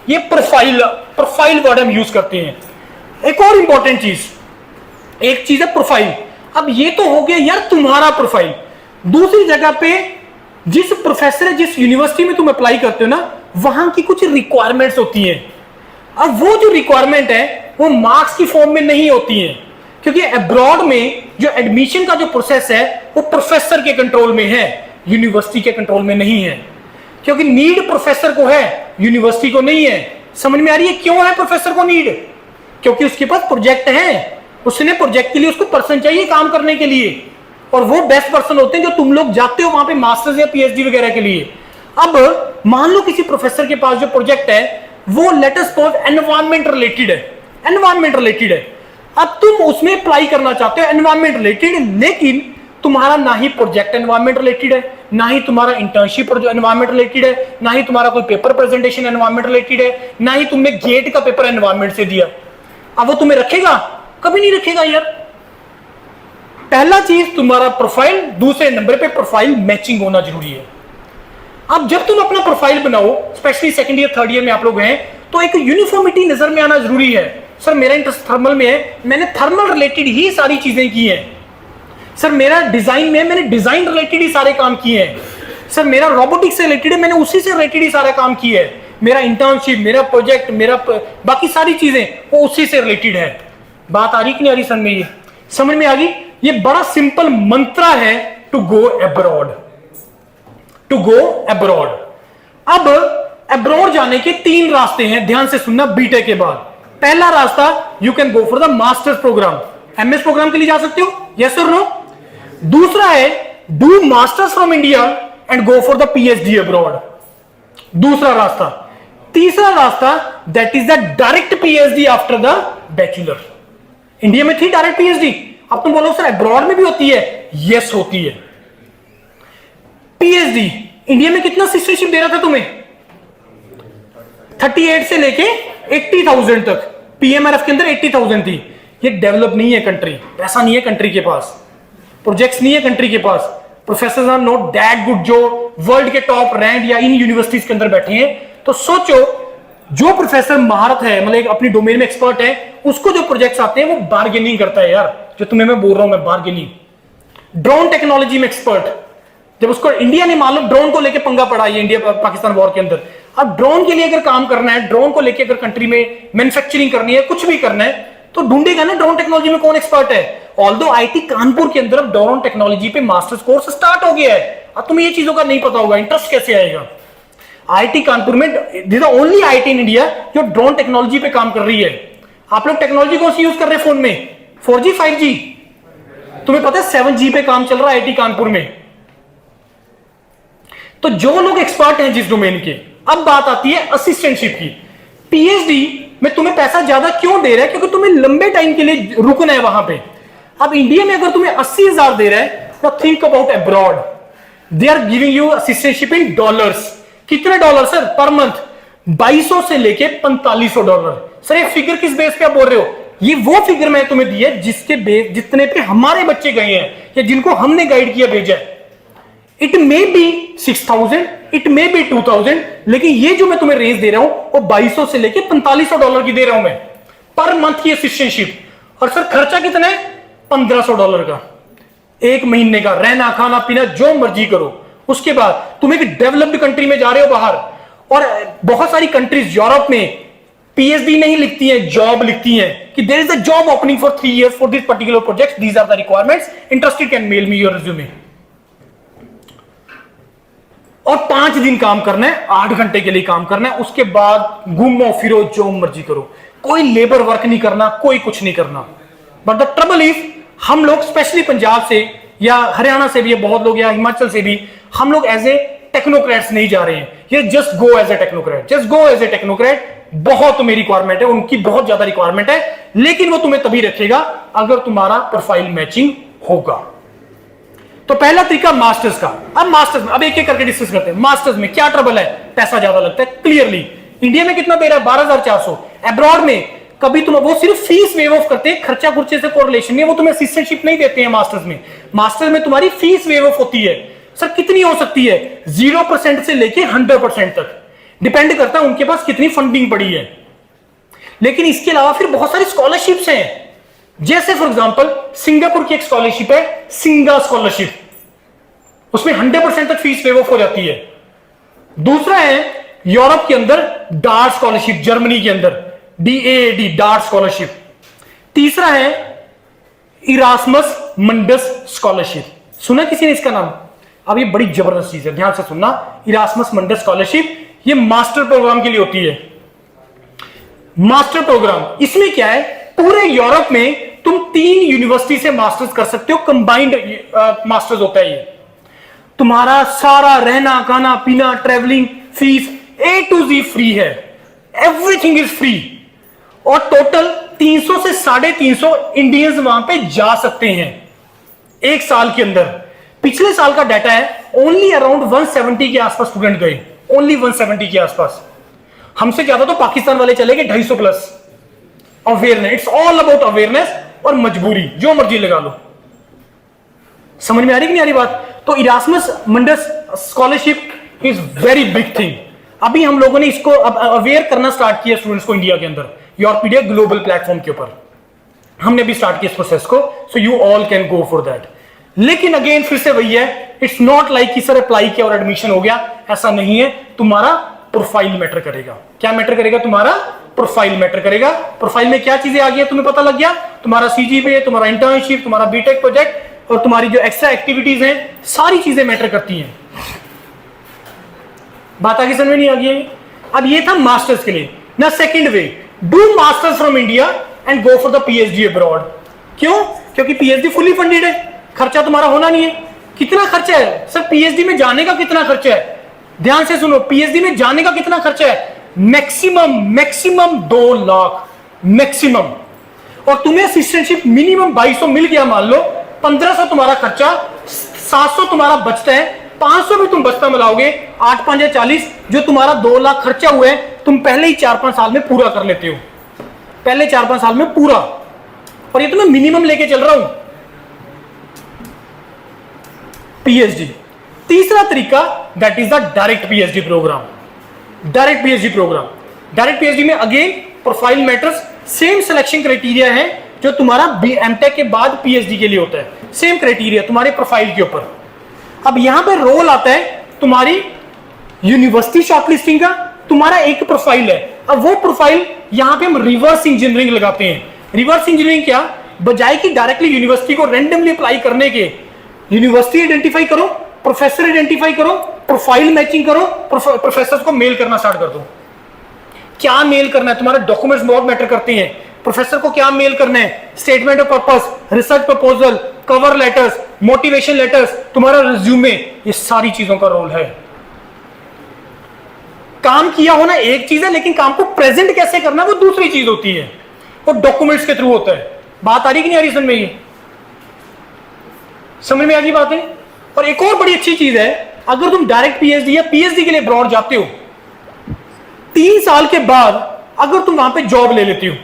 ये प्रोफाइल वर्ड हम यूज करते हैं। एक और इंपॉर्टेंट चीज, एक चीज है प्रोफाइल। अब ये तो हो गया यार तुम्हारा प्रोफाइल। दूसरी जगह पे जिस प्रोफेसर, जिस यूनिवर्सिटी में तुम अप्लाई करते हो ना, वहां की कुछ रिक्वायरमेंट्स होती हैं। अब वो जो रिक्वायरमेंट है वो मार्क्स की फॉर्म में नहीं होती है, क्योंकि अब्रॉड में जो एडमिशन का जो प्रोसेस है वो प्रोफेसर के कंट्रोल में है, यूनिवर्सिटी के कंट्रोल में नहीं है। क्योंकि नीड प्रोफेसर को है, यूनिवर्सिटी को नहीं है। समझ में आ रही है क्यों है प्रोफेसर को नीड? क्योंकि उसके पास प्रोजेक्ट है, उसने प्रोजेक्ट के लिए उसको पर्सन चाहिए काम करने के लिए, और वो बेस्ट पर्सन होते हैं जो तुम लोग जाते हो वहां पे मास्टर्स या पीएचडी वगैरह के लिए। अब मान लो किसी प्रोफेसर के पास जो प्रोजेक्ट है वो late us suppose environment related है, एनवायरमेंट रिलेटेड है। अब तुम उसमें अप्लाई करना चाहते हो एनवायरमेंट रिलेटेड, लेकिन तुम्हारा ना ही प्रोजेक्ट एनवायरमेंट रिलेटेड है, ना ही तुम्हारा इंटर्नशिप एनवायरमेंट रिलेटेड है, ना ही तुम्हारा कोई पेपर प्रेजेंटेशन एनवायरमेंट रिलेटेड है, ना ही तुमने गेट का पेपर एनवायरमेंट से दिया। अब वो तुम्हें रखेगा? कभी नहीं रखेगा यार। पहला चीज तुम्हारा प्रोफाइल, दूसरे नंबर पे प्रोफाइल मैचिंग होना जरूरी है। अब जब तुम अपना प्रोफाइल बनाओ, specially second year third year में आप लोग हैं, तो एक यूनिफॉर्मिटी नजर में आना जरूरी है। सर मेरा इंटरेस्ट थर्मल में है, मैंने थर्मल रिलेटेड ही सारी चीजें की हैं। सर मेरा डिजाइन में, मैंने डिजाइन रिलेटेड ही सारे काम किए हैं। सर मेरा रोबोटिक्स से रिलेटेड है, मैंने उसी से रिलेटेड ही सारा काम किया है। मेरा इंटर्नशिप, मेरा प्रोजेक्ट, मेरा बाकी सारी चीजें वो उसी से रिलेटेड है। बात आ रही कि नहीं आ रही समझ में? ये समझ में आ गई? ये बड़ा सिंपल मंत्रा है to go abroad, to go abroad. अब अब्रॉड जाने के 3 रास्ते हैं, ध्यान से सुनना बीटेक के बाद। पहला रास्ता, you can go for the masters programme, MS programme के लिए जा सकते हो, यस और नो। दूसरा है do masters from India and go for the PhD abroad, दूसरा रास्ता। तीसरा रास्ता, that is the direct PhD after the bachelor. India में थी डायरेक्ट पीएचडी, अब तुम बोलो सर अब्रॉड में भी होती है, यस होती है। पीएचडी इंडिया में कितना सिटीजनशिप दे रहा था तुम्हें? 38 से लेके 80,000 तक, पीएमआरएफ के अंदर 80,000 थी। ये डेवलप नहीं है कंट्री, पैसा नहीं है कंट्री के पास, प्रोजेक्ट्स नहीं है कंट्री के पास, professor are not that good जो वर्ल्ड के टॉप रैंक या इन यूनिवर्सिटीज के अंदर बैठे हैं। तो सोचो, जो प्रोफेसर महारत है, मतलब अपनी डोमेन में एक्सपर्ट है, उसको जो प्रोजेक्ट्स आते हैं वो बार्गेनिंग करता है यार। जो तुम्हें मैं बोल रहा हूं, मैं बार्गेनिंग। ड्रोन टेक्नोलॉजी में एक्सपर्ट, जब उसको इंडिया ने मालूम ड्रोन को लेके पंगा पड़ा है इंडिया पाकिस्तान वॉर के अंदर, अब ड्रोन के लिए अगर काम करना है, ड्रोन को लेकर अगर कंट्री में मैन्युफैक्चरिंग करनी है, कुछ भी करना है, तो ढूंढेगा ना ड्रोन टेक्नोलॉजी में कौन एक्सपर्ट है। ऑल्दो आईटी कानपुर के अंदर ड्रोन टेक्नोलॉजी पे मास्टर्स कोर्स स्टार्ट हो गया है। अब तुम्हें ये चीजों का नहीं पता होगा, इंटरेस्ट कैसे आएगा। आईटी कानपुर में this only IT in India जो ड्रोन टेक्नोलॉजी पे काम कर रही है। आप लोग टेक्नोलॉजी कौन सी यूज कर रहे हैं फोन में? 4G 5G? तुम्हें पता है 7G पे काम चल रहा है आईटी कानपुर में। तो जो लोग एक्सपर्ट हैं जिस डोमेन के, अब बात आती है असिस्टेंटशिप की। पीएचडी में तुम्हें पैसा ज्यादा क्यों दे रहा है? क्योंकि तुम्हें लंबे टाइम के लिए रुकना है वहां पे। अब इंडिया में अगर तुम्हें 80,000 दे रहा है तो think about abroad, they are giving you assistantship in dollars. कितने डॉलर सर पर मंथ? 2200 से लेके 4500 डॉलर। सर ये फिगर किस बेस पे आप बोल रहे हो? ये वो फिगर मैं तुम्हें दी है जिसके बेस जितने पे हमारे बच्चे गए हैं या जिनको हमने गाइड किया भेजा है। It may be 6000, it may be 2000, लेकिन ये जो मैं तुम्हें रेंज दे रहा हूं वो 2200 से लेके 4500 डॉलर की दे रहा हूं मैं पर मंथ की असिस्टेंटशिप। और सर खर्चा कितना है? 1500 डॉलर का एक महीने का, रहना खाना पीना जो मर्जी करो। उसके बाद तुम एक डेवलप्ड कंट्री में जा रहे हो बाहर, और बहुत सारी कंट्रीज यूरोप में पीएचडी नहीं लिखती हैं, जॉब लिखती हैं कि there is a job opening for 3 years for this particular project, these are the requirements, interested can mail me your resume. और 5 दिन काम करना है, 8 घंटे के लिए काम करना है। उसके बाद घूमो फिरो जो मर्जी करो, कोई लेबर वर्क नहीं करना, कोई कुछ नहीं करना। बट द ट्रबल इज हम लोग स्पेशली पंजाब से या हरियाणा से भी, बहुत लोग या हिमाचल से भी, हम लोग एज ए टेक्नोक्रेट्स नहीं जा रहे हैं। ये just go as a technocrat, just go as a technocrat. बहुत तुम्हें रिक्वायरमेंट है, उनकी बहुत ज्यादा रिक्वायरमेंट है, लेकिन वो तुम्हें तभी रखेगा अगर तुम्हारा प्रोफाइल मैचिंग होगा। तो पहला तरीका मास्टर्स का। अब मास्टर्स में अब एक एक करके डिस्कस करते हैं। मास्टर्स में क्या ट्रबल है? पैसा ज्यादा लगता है क्लियरली। इंडिया में कितना दे रहा है? 12,400। अब्रॉड में कभी तुम वो सिर्फ फीस वेव ऑफ करते हैं, खर्चा खुर्चे से कोरिलेशन नहीं है, वो तुम्हें असिस्टेंटशिप नहीं देते हैं मास्टर्स में। मास्टर्स में तुम्हारी फीस वेव ऑफ होती है। सर कितनी हो सकती है? 0% से लेके 100% तक, डिपेंड करता है उनके पास कितनी फंडिंग पड़ी है। लेकिन इसके अलावा फिर बहुत सारी स्कॉलरशिप्स हैं। जैसे फॉर एग्जांपल सिंगापुर की एक स्कॉलरशिप है, सिंगा स्कॉलरशिप, उसमें 100% तक फीस वेव ऑफ हो जाती है। दूसरा है यूरोप के अंदर डार्ट स्कॉलरशिप, जर्मनी के अंदर DAAD डार्ट स्कॉलरशिप। तीसरा है इरास्मस मंडस स्कॉलरशिप। सुना किसी ने इसका नाम? अब ये बड़ी जबरदस्त चीज है, ध्यान से सुनना। इरास्मस मंडस स्कॉलरशिप ये मास्टर प्रोग्राम के लिए होती है। मास्टर प्रोग्राम इसमें क्या है? पूरे यूरोप में तुम 3 यूनिवर्सिटी से मास्टर्स कर सकते हो, कंबाइंड मास्टर्स होता है ये। तुम्हारा सारा रहना खाना पीना travelling fees A to Z free है, एवरीथिंग इज फ्री। और टोटल 300 से 350 इंडियंस वहां पे जा सकते हैं एक साल के अंदर। पिछले साल का डाटा है ओनली अराउंड 170 के आसपास स्टूडेंट गए, ओनली 170 के आसपास। हमसे ज्यादा तो पाकिस्तान वाले चले गए 250 plus. Awareness, it's all about awareness और मजबूरी, जो मर्जी लगा लो। समझ में आ रही कि नहीं आ रही बात? तो Erasmus Mundus scholarship is very big thing. अभी हम लोगों ने इसको अवेयर करना स्टार्ट किया स्टूडेंट्स को इंडिया के अंदर, यूरोपीडिया ग्लोबल प्लेटफॉर्म के ऊपर हमने भी स्टार्ट किया इस प्रोसेस को। So you all can go for that. लेकिन अगेन फिर से वही है, इट्स नॉट लाइक कि सर अप्लाई किया और एडमिशन हो गया, ऐसा नहीं है। तुम्हारा प्रोफाइल मैटर करेगा। क्या मैटर करेगा? तुम्हारा प्रोफाइल मैटर करेगा। प्रोफाइल में क्या चीजें आ गई तुम्हें पता लग गया? तुम्हारा CGPA, तुम्हारा इंटर्नशिप, तुम्हारा बीटेक प्रोजेक्ट और तुम्हारी जो एक्स्ट्रा एक्टिविटीज हैं, सारी चीजें मैटर करती हैं। बात आगे समझ में नहीं आ गई? अब ये था मास्टर्स के लिए ना। Second way, do masters from India and go for the PhD abroad. क्यों? क्योंकि PhD फुली फंडेड है, खर्चा तुम्हारा होना नहीं है। कितना खर्चा है सर? PhD में जाने का कितना खर्चा है? ध्यान से सुनो, PhD में जाने का कितना खर्चा है? Maximum 2 lakh maximum. और तुम्हें असिस्टेंटशिप मिनिमम 2200 मिल गया मान लो, 1500 तुम्हारा खर्चा, 700 तुम्हारा बचता है, 500 भी तुम बचता मिलाओगे, 8 5 40, जो तुम्हारा 2 लाख खर्चा हुआ है तुम पहले ही 4-5 साल में पूरा कर लेते हो। पहले 4-5 साल में पूरा। और ये तो मैं मिनिमम लेके चल रहा हूं PhD। तीसरा तरीका that is the direct PhD programme. Direct PhD programme, direct PhD में again profile matters, same selection criteria है जो तुम्हारा MTech के बाद PhD के लिए होता है, सेम क्राइटेरिया तुम्हारे प्रोफाइल के ऊपर। अब यहां पे रोल आता है तुम्हारी यूनिवर्सिटी शॉर्टलिस्टिंग का तुम्हारा एक प्रोफाइल है। अब वो प्रोफाइल यहां पे हम रिवर्स इंजीनियरिंग लगाते हैं। रिवर्स इंजीनियरिंग क्या, बजाय कि डायरेक्टली यूनिवर्सिटी को रैंडमली अप्लाई करने के, यूनिवर्सिटी आइडेंटिफाई करो, प्रोफेसर आइडेंटिफाई करो, प्रोफाइल मैचिंग करो, प्रोफेसर को मेल करना स्टार्ट कर दो। क्या मेल करना है, तुम्हारे डॉक्यूमेंट्स बहुत मैटर करते हैं। प्रोफेसर को क्या मेल करना है, statement of purpose, research proposal, cover letters, motivation letters, तुम्हारा रिज्यूमे, ये सारी चीजों का रोल है। काम किया होना एक चीज है, लेकिन काम को प्रेजेंट कैसे करना वो दूसरी चीज होती है, वो डॉक्यूमेंट्स के थ्रू होता है। बात आ रही कि नहीं आ रही समझ में, ये समझ में आ गई बातें। और एक और बड़ी अच्छी चीज है, अगर तुम डायरेक्ट पीएचडी या पीएचडी के लिए अब्रॉड जाते हो, 3 साल के बाद अगर तुम वहां पे जॉब ले लेते हो,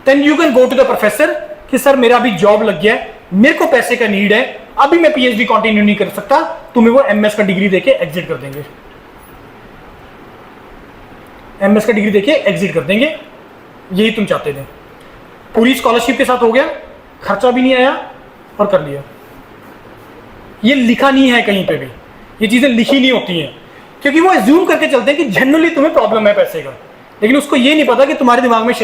then you can go to the professor कि सर मेरा अभी जॉब लग गया है, मेरे को पैसे का नीड है, अभी मैं पीएचडी कंटिन्यू नहीं कर सकता, तुम्हें वो एमएस का डिग्री देके एग्जिट कर देंगे। एमएस का डिग्री देके एग्जिट कर देंगे। यही तुम चाहते थे, पूरी स्कॉलरशिप के साथ हो गया, खर्चा भी नहीं आया और कर लिया। ये लिखा नहीं है कहीं पे भी, ये चीजें लिखी नहीं होती हैं, क्योंकि वो एज्यूम करके चलते हैं कि जनरली तुम्हें प्रॉब्लम है पैसे का, लेकिन उसको ये नहीं पता कि तुम्हारे दिमाग में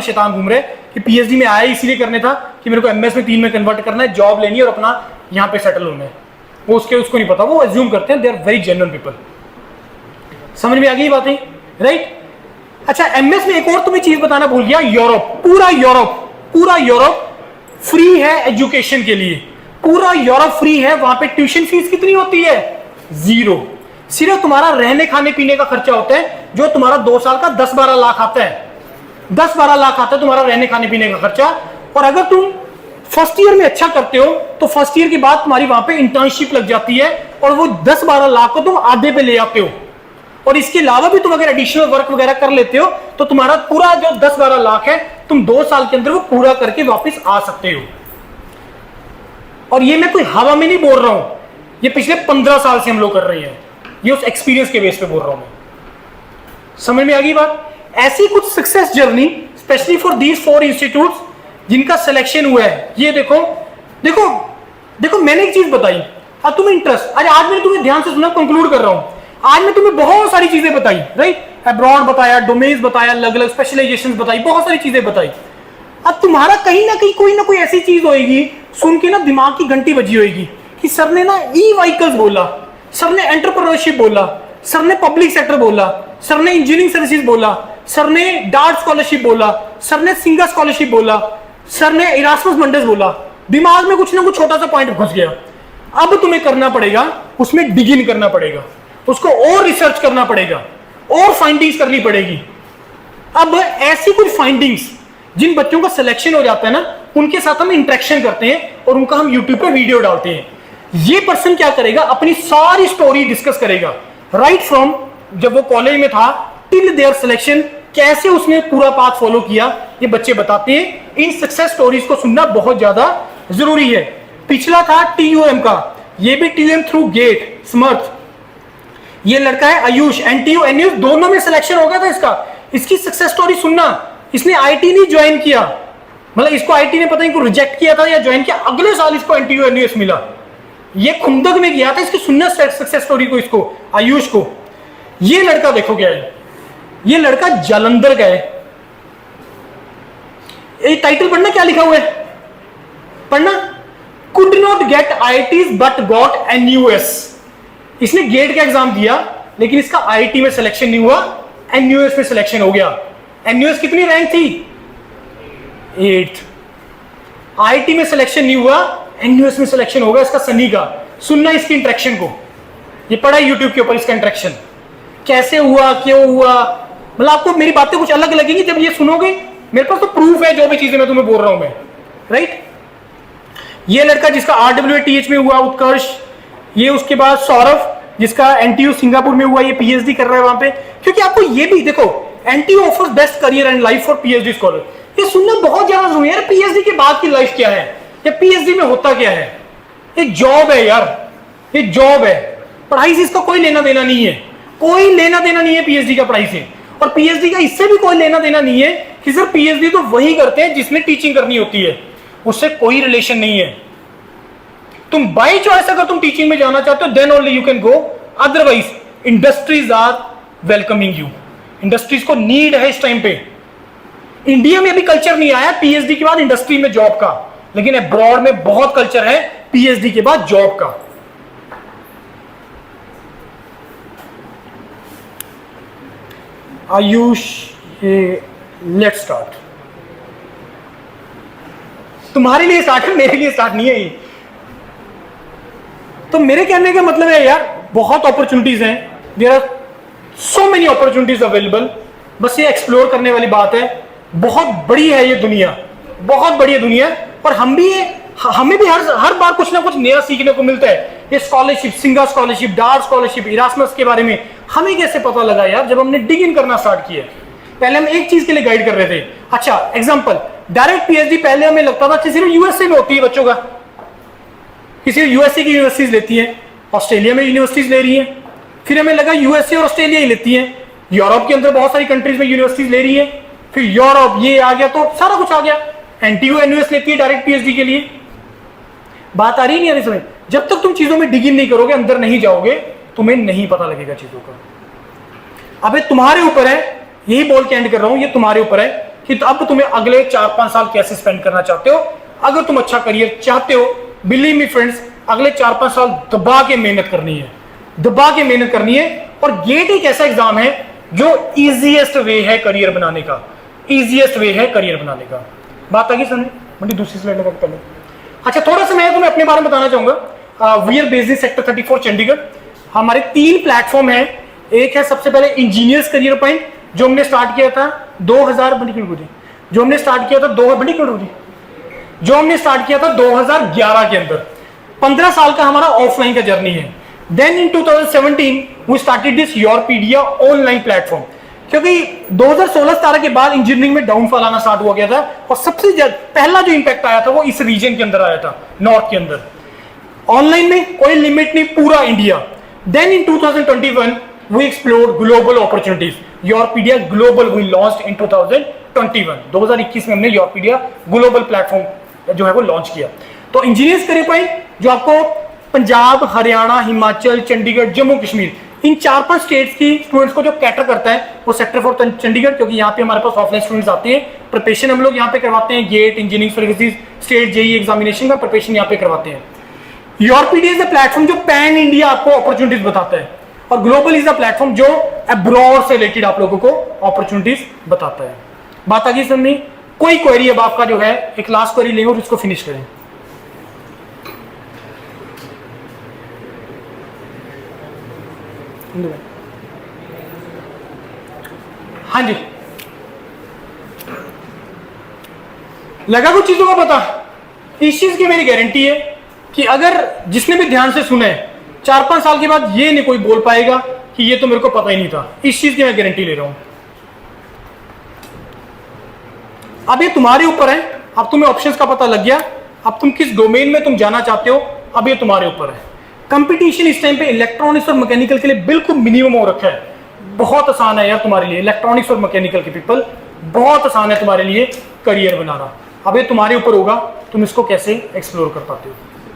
शैतान घूम रहे कि पीएचडी में आया इसलिए करने था कि मेरे को एमएस में 3 में कन्वर्ट करना है, जॉब लेनी है और अपना यहाँ पे सेटल होना है। वो उसको नहीं पता, वो एज्यूम करते हैं। They are very genuine people. समझ में आ गई बातें, राइट। अच्छा, एमएस में एक और तुम्हें चीज बताना भूल गया, यूरोप, पूरा यूरोप फ्री है एजुकेशन के लिए, पूरा यूरोप फ्री है। वहां पे ट्यूशन फीस कितनी होती है, 0। सिर्फ तुम्हारा रहने खाने पीने का खर्चा होता है, जो तुम्हारा 2 साल का 10-12 लाख आता है, 10-12 लाख आता है तुम्हारा रहने खाने पीने का खर्चा। और अगर तुम फर्स्ट ईयर में अच्छा करते हो तो फर्स्ट ईयर के बाद तुम्हारी वहां पे इंटर्नशिप लग जाती है और वो 10-12 लाख को तुम आधे पे ले आते हो। और इसके अलावा भी तुम अगर एडिशनल वर्क वगैरह कर लेते हो तो तुम्हारा पूरा जो 10-12 लाख है तुम 2 साल के अंदर वो पूरा करके वापस आ सकते हो। और ये मैं कोई हवा में नहीं बोल रहा हूं, ये पिछले 15 साल से हम लोग कर रहे हैं, ये उस एक्सपीरियंस के बेस पे बोल रहा हूं मैं। समझ में आ गई बात। ऐसी कुछ success journey specially for these 4 institutes जिनका सिलेक्शन हुआ है। ये देखो मैंने एक चीज बताई, अब तुम्हें इंटरेस्ट, अरे आज मैंने तुम्हें ध्यान से सुना, कंक्लूड कर रहा हूं। आज मैं तुम्हें बहुत सारी चीजें बताई, राइट, अब्रॉड बताया, डोमेन्स बताया, अलग अलग स्पेशलाइजेशंस बताई, बहुत सारी चीजें बताई। अब तुम्हारा कहीं ना कहीं कोई ना कोई ऐसी चीज होगी सुन के ना दिमाग की घंटी बजी होगी कि सर ने ना ई व्हीकल्स बोला, सर ने एंटरप्रेन्योरशिप बोला, सर ने पब्लिक सेक्टर बोला, सर ने इंजीनियरिंग सर्विसेज बोला, सर ने डार्ट स्कॉलरशिप बोला, सर ने सिंगर स्कॉलरशिप बोला, सर ने इरास्मस मंडेस बोला। दिमाग में कुछ ना कुछ छोटा सा पॉइंट घुस गया। अब तुम्हें करना पड़ेगा, उसमें डिग इन करना पड़ेगा, उसको और रिसर्च करना पड़ेगा, और फाइंडिंग्स करनी पड़ेगी। अब ऐसी कुछ फाइंडिंग्स जिन बच्चों का सिलेक्शन हो जाता है ना, उनके साथ हम इंटरेक्शन करते हैं और उनका हम यूट्यूब पे वीडियो डालते हैं। ये पर्सन क्या करेगा, अपनी सारी स्टोरी डिस्कस करेगा, राइट फ्रॉम जब वो कॉलेज में था टिल देयर सिलेक्शन, कैसे उसने पूरा पाथ फॉलो किया, ये बच्चे बताते हैं। इन सक्सेस स्टोरीज को सुनना बहुत ज्यादा जरूरी है। पिछला था TUM का, ये भी TUM थ्रू गेट स्मर्थ। ये लड़का है आयुष, NTU NUS दोनों में सिलेक्शन हो गया था इसका। इसकी सक्सेस स्टोरी सुनना, इसने IT नहीं ज्वाइन किया, मतलब इसको IT ने पता नहीं को रिजेक्ट किया था या ज्वाइन किया, अगले साल इसको NTU NUS मिला। ये खुंदक में गया था, इसकी सुनना सक्सेस स्टोरी को, इसको आयुष को। ये लड़का देखो क्या है, ये लड़का जालंधर का है। ये टाइटल पढ़ना क्या लिखा हुआ है, पढ़ना, could not gate IITs but got NUS। इसने गेट का एग्जाम दिया लेकिन इसका IIT में सिलेक्शन नहीं हुआ, NUS में सिलेक्शन हो गया। NUS कितनी रैंक थी, 8th। IIT में सिलेक्शन नहीं हुआ, NUS में सिलेक्शन होगा इसका सनी का। सुनना इसकी इंटरेक्शन को, ये पढ़ा यूट्यूब के ऊपर इसका इंटरेक्शन कैसे हुआ, क्यों हुआ। मतलब आपको मेरी बातें कुछ अलग लगेंगी जब ये सुनोगे, मेरे पास तो प्रूफ है जो भी चीजें मैं तुम्हें बोल रहा हूं मैं, राइट। ये लड़का जिसका RWTH में हुआ उत्कर्ष, ये उसके बाद सौरभ जिसका NTU सिंगापुर में हुआ, ये PhD कर रहा है वहां पे। क्योंकि आपको ये भी देखो, NTU offers best career and life for PhD scholar, ये सुनना बहुत ज्यादा जरूरी है। PhD के बाद की लाइफ क्या है, या PhD में होता क्या है, ये जॉब है यार, ये जॉब है। पढ़ाई से इसका कोई लेना देना नहीं है, कोई लेना देना नहीं है PhD का पढ़ाई से। और PhD का इससे भी कोई लेना देना नहीं है कि सर PhD तो वही करते हैं जिसने टीचिंग करनी होती है, उससे कोई रिलेशन नहीं है। तुम बाय चॉइस अगर तुम टीचिंग में जाना चाहते हो then only you can go, otherwise industries are welcoming you. Industries को नीड है इस टाइम पे। इंडिया में अभी कल्चर नहीं आया पीएचडी के बाद इंडस्ट्री में जॉब का, लेकिन अब्रॉड में बहुत कल्चर है पीएचडी के बाद जॉब का। Ayush, let's start. तुम्हारे लिए स्टार्ट है, मेरे लिए स्टार्ट नहीं है ये। तो मेरे कहने का मतलब है यार, बहुत अपॉर्चुनिटीज हैं, there are so many opportunities available. बस ये एक्सप्लोर करने वाली बात है। बहुत बड़ी है ये दुनिया, बहुत बड़ी दुनिया। और हमें भी हर बार कुछ ना कुछ नया सीखने को मिलता है। ये स्कॉलरशिप, सिंगा स्कॉलरशिप, डार्ट स्कॉलरशिप, इरास्मस के बारे में हमें कैसे पता लगा यार, जब हमने डिग इन करना स्टार्ट किया। पहले हम एक चीज के लिए गाइड कर रहे थे। अच्छा एग्जांपल, डायरेक्ट पीएचडी पहले हमें लगता था कि सिर्फ यूएसए में होती है बच्चों का, किसी यूएसए की यूनिवर्सिटीज लेती है, ऑस्ट्रेलिया में यूनिवर्सिटीज ले रही है। फिर हमें लगा यूएसए और ऑस्ट्रेलिया ही लेती है, यूरोप के अंदर बहुत सारी कंट्रीज में यूनिवर्सिटीज ले रही है। फिर यूरोप ये आ गया तो सारा कुछ आ गया। एनटीयू एनयूएस लेती है डायरेक्ट पीएचडी के लिए। बात आ रही नहीं आ रही समझ? जब तक तुम चीजों में डिग इन नहीं करोगे, अंदर नहीं जाओगे, तुम्हें नहीं पता लगेगा चीजों का। अब तुम्हारे ऊपर है, यही बोल के एंड कर रहा हूं, ये तुम्हारे ऊपर है कि तो अब तुम्हें अगले 4-5 साल कैसे स्पेंड करना चाहते हो। अगर तुम अच्छा करियर चाहते हो, बिलीव मी फ्रेंड्स, अगले 4-5 साल दबा के मेहनत करनी है, दबा के मेहनत करनी है। और गेट एक ऐसा एग्जाम है जो इजीएस्ट वे है करियर बनाने का, इजीएस्ट वे है करियर बनाने का। बात आ गई समझ? मंडी दूसरी स्लाइड लगा पहले। अच्छा थोड़ा सा मैं तुम्हें अपने बारे में बताना चाहूंगा। We are based in sector 34 Chandigarh. हमारे 3 प्लेटफॉर्म है। एक है सबसे पहले इंजीनियर्स करियर पॉइंट, जो हमने स्टार्ट किया था 2000 जो हमने स्टार्ट किया था 2011 के अंदर। 15 साल का हमारा ऑफलाइन का जर्नी है। Then in 2017 we started this Yourpedia online platform, क्योंकि 2016-17 के बाद इंजीनियरिंग में डाउनफॉल आना स्टार्ट हो गया था। और सबसे पहला जो इंपैक्ट आया था वो इस रीजन के अंदर आया था, नॉर्थ के अंदर। ऑनलाइन में कोई लिमिट नहीं, पूरा India. Then in 2021 we explored global opportunities. Yourpedia global we launched in 2021 में हमने योरपीडिया ग्लोबल प्लेटफॉर्म जो है वो लॉन्च किया। तो इंजीनियर्स करियर पॉइंट जो आपको पंजाब, हरियाणा, हिमाचल, चंडीगढ़, जम्मू कश्मीर, इन 4-5 स्टेट्स की स्टूडेंट्स को जो कैटर करता है वो सेक्टर 4 चंडीगढ़, क्योंकि यहाँ पे हमारे पास ऑफलाइन स्टूडेंट्स आते हैं। प्रिपरेशन हम लोग यहाँ पे करवाते हैं, GATE, engineering services, state JEE examination का प्रिपरेशन यहाँ पे करवाते हैं। योरपीडिया इज द प्लेटफॉर्म जो पैन इंडिया आपको अपॉर्चुनिटीज बताता है, और ग्लोबल इज द प्लेटफॉर्म जो अब्रॉड से रिलेटेड आप लोगों को अपॉर्चुनिटीज बताता है। बात आ गई समझ? कोई क्वेरी अब आपका जो है, एक लास्ट क्वेरी लेंगे और इसको फिनिश करें। हाँ जी, लगा कुछ चीजों का पता? इस चीज की मेरी गारंटी है कि अगर जिसने भी ध्यान से सुना है, 4-5 साल के बाद ये नहीं कोई बोल पाएगा कि ये तो मेरे को पता ही नहीं था। इस चीज की मैं गारंटी ले रहा हूं। अब ये तुम्हारे ऊपर है। अब तुम्हें ऑप्शंस का पता लग गया। अब तुम किस डोमेन में तुम जाना चाहते हो, अब ये तुम्हारे ऊपर है। कंपटीशन इस टाइम पे इलेक्ट्रॉनिक्स और मैकेनिकल के लिए बिल्कुल मिनिमम हो रखा है। बहुत आसान है यार तुम्हारे लिए, इलेक्ट्रॉनिक्स और मैकेनिकल के पीपल, बहुत आसान है तुम्हारे लिए करियर बनाना। अब ये तुम्हारे ऊपर होगा, तुम इसको कैसे एक्सप्लोर कर पाते हो,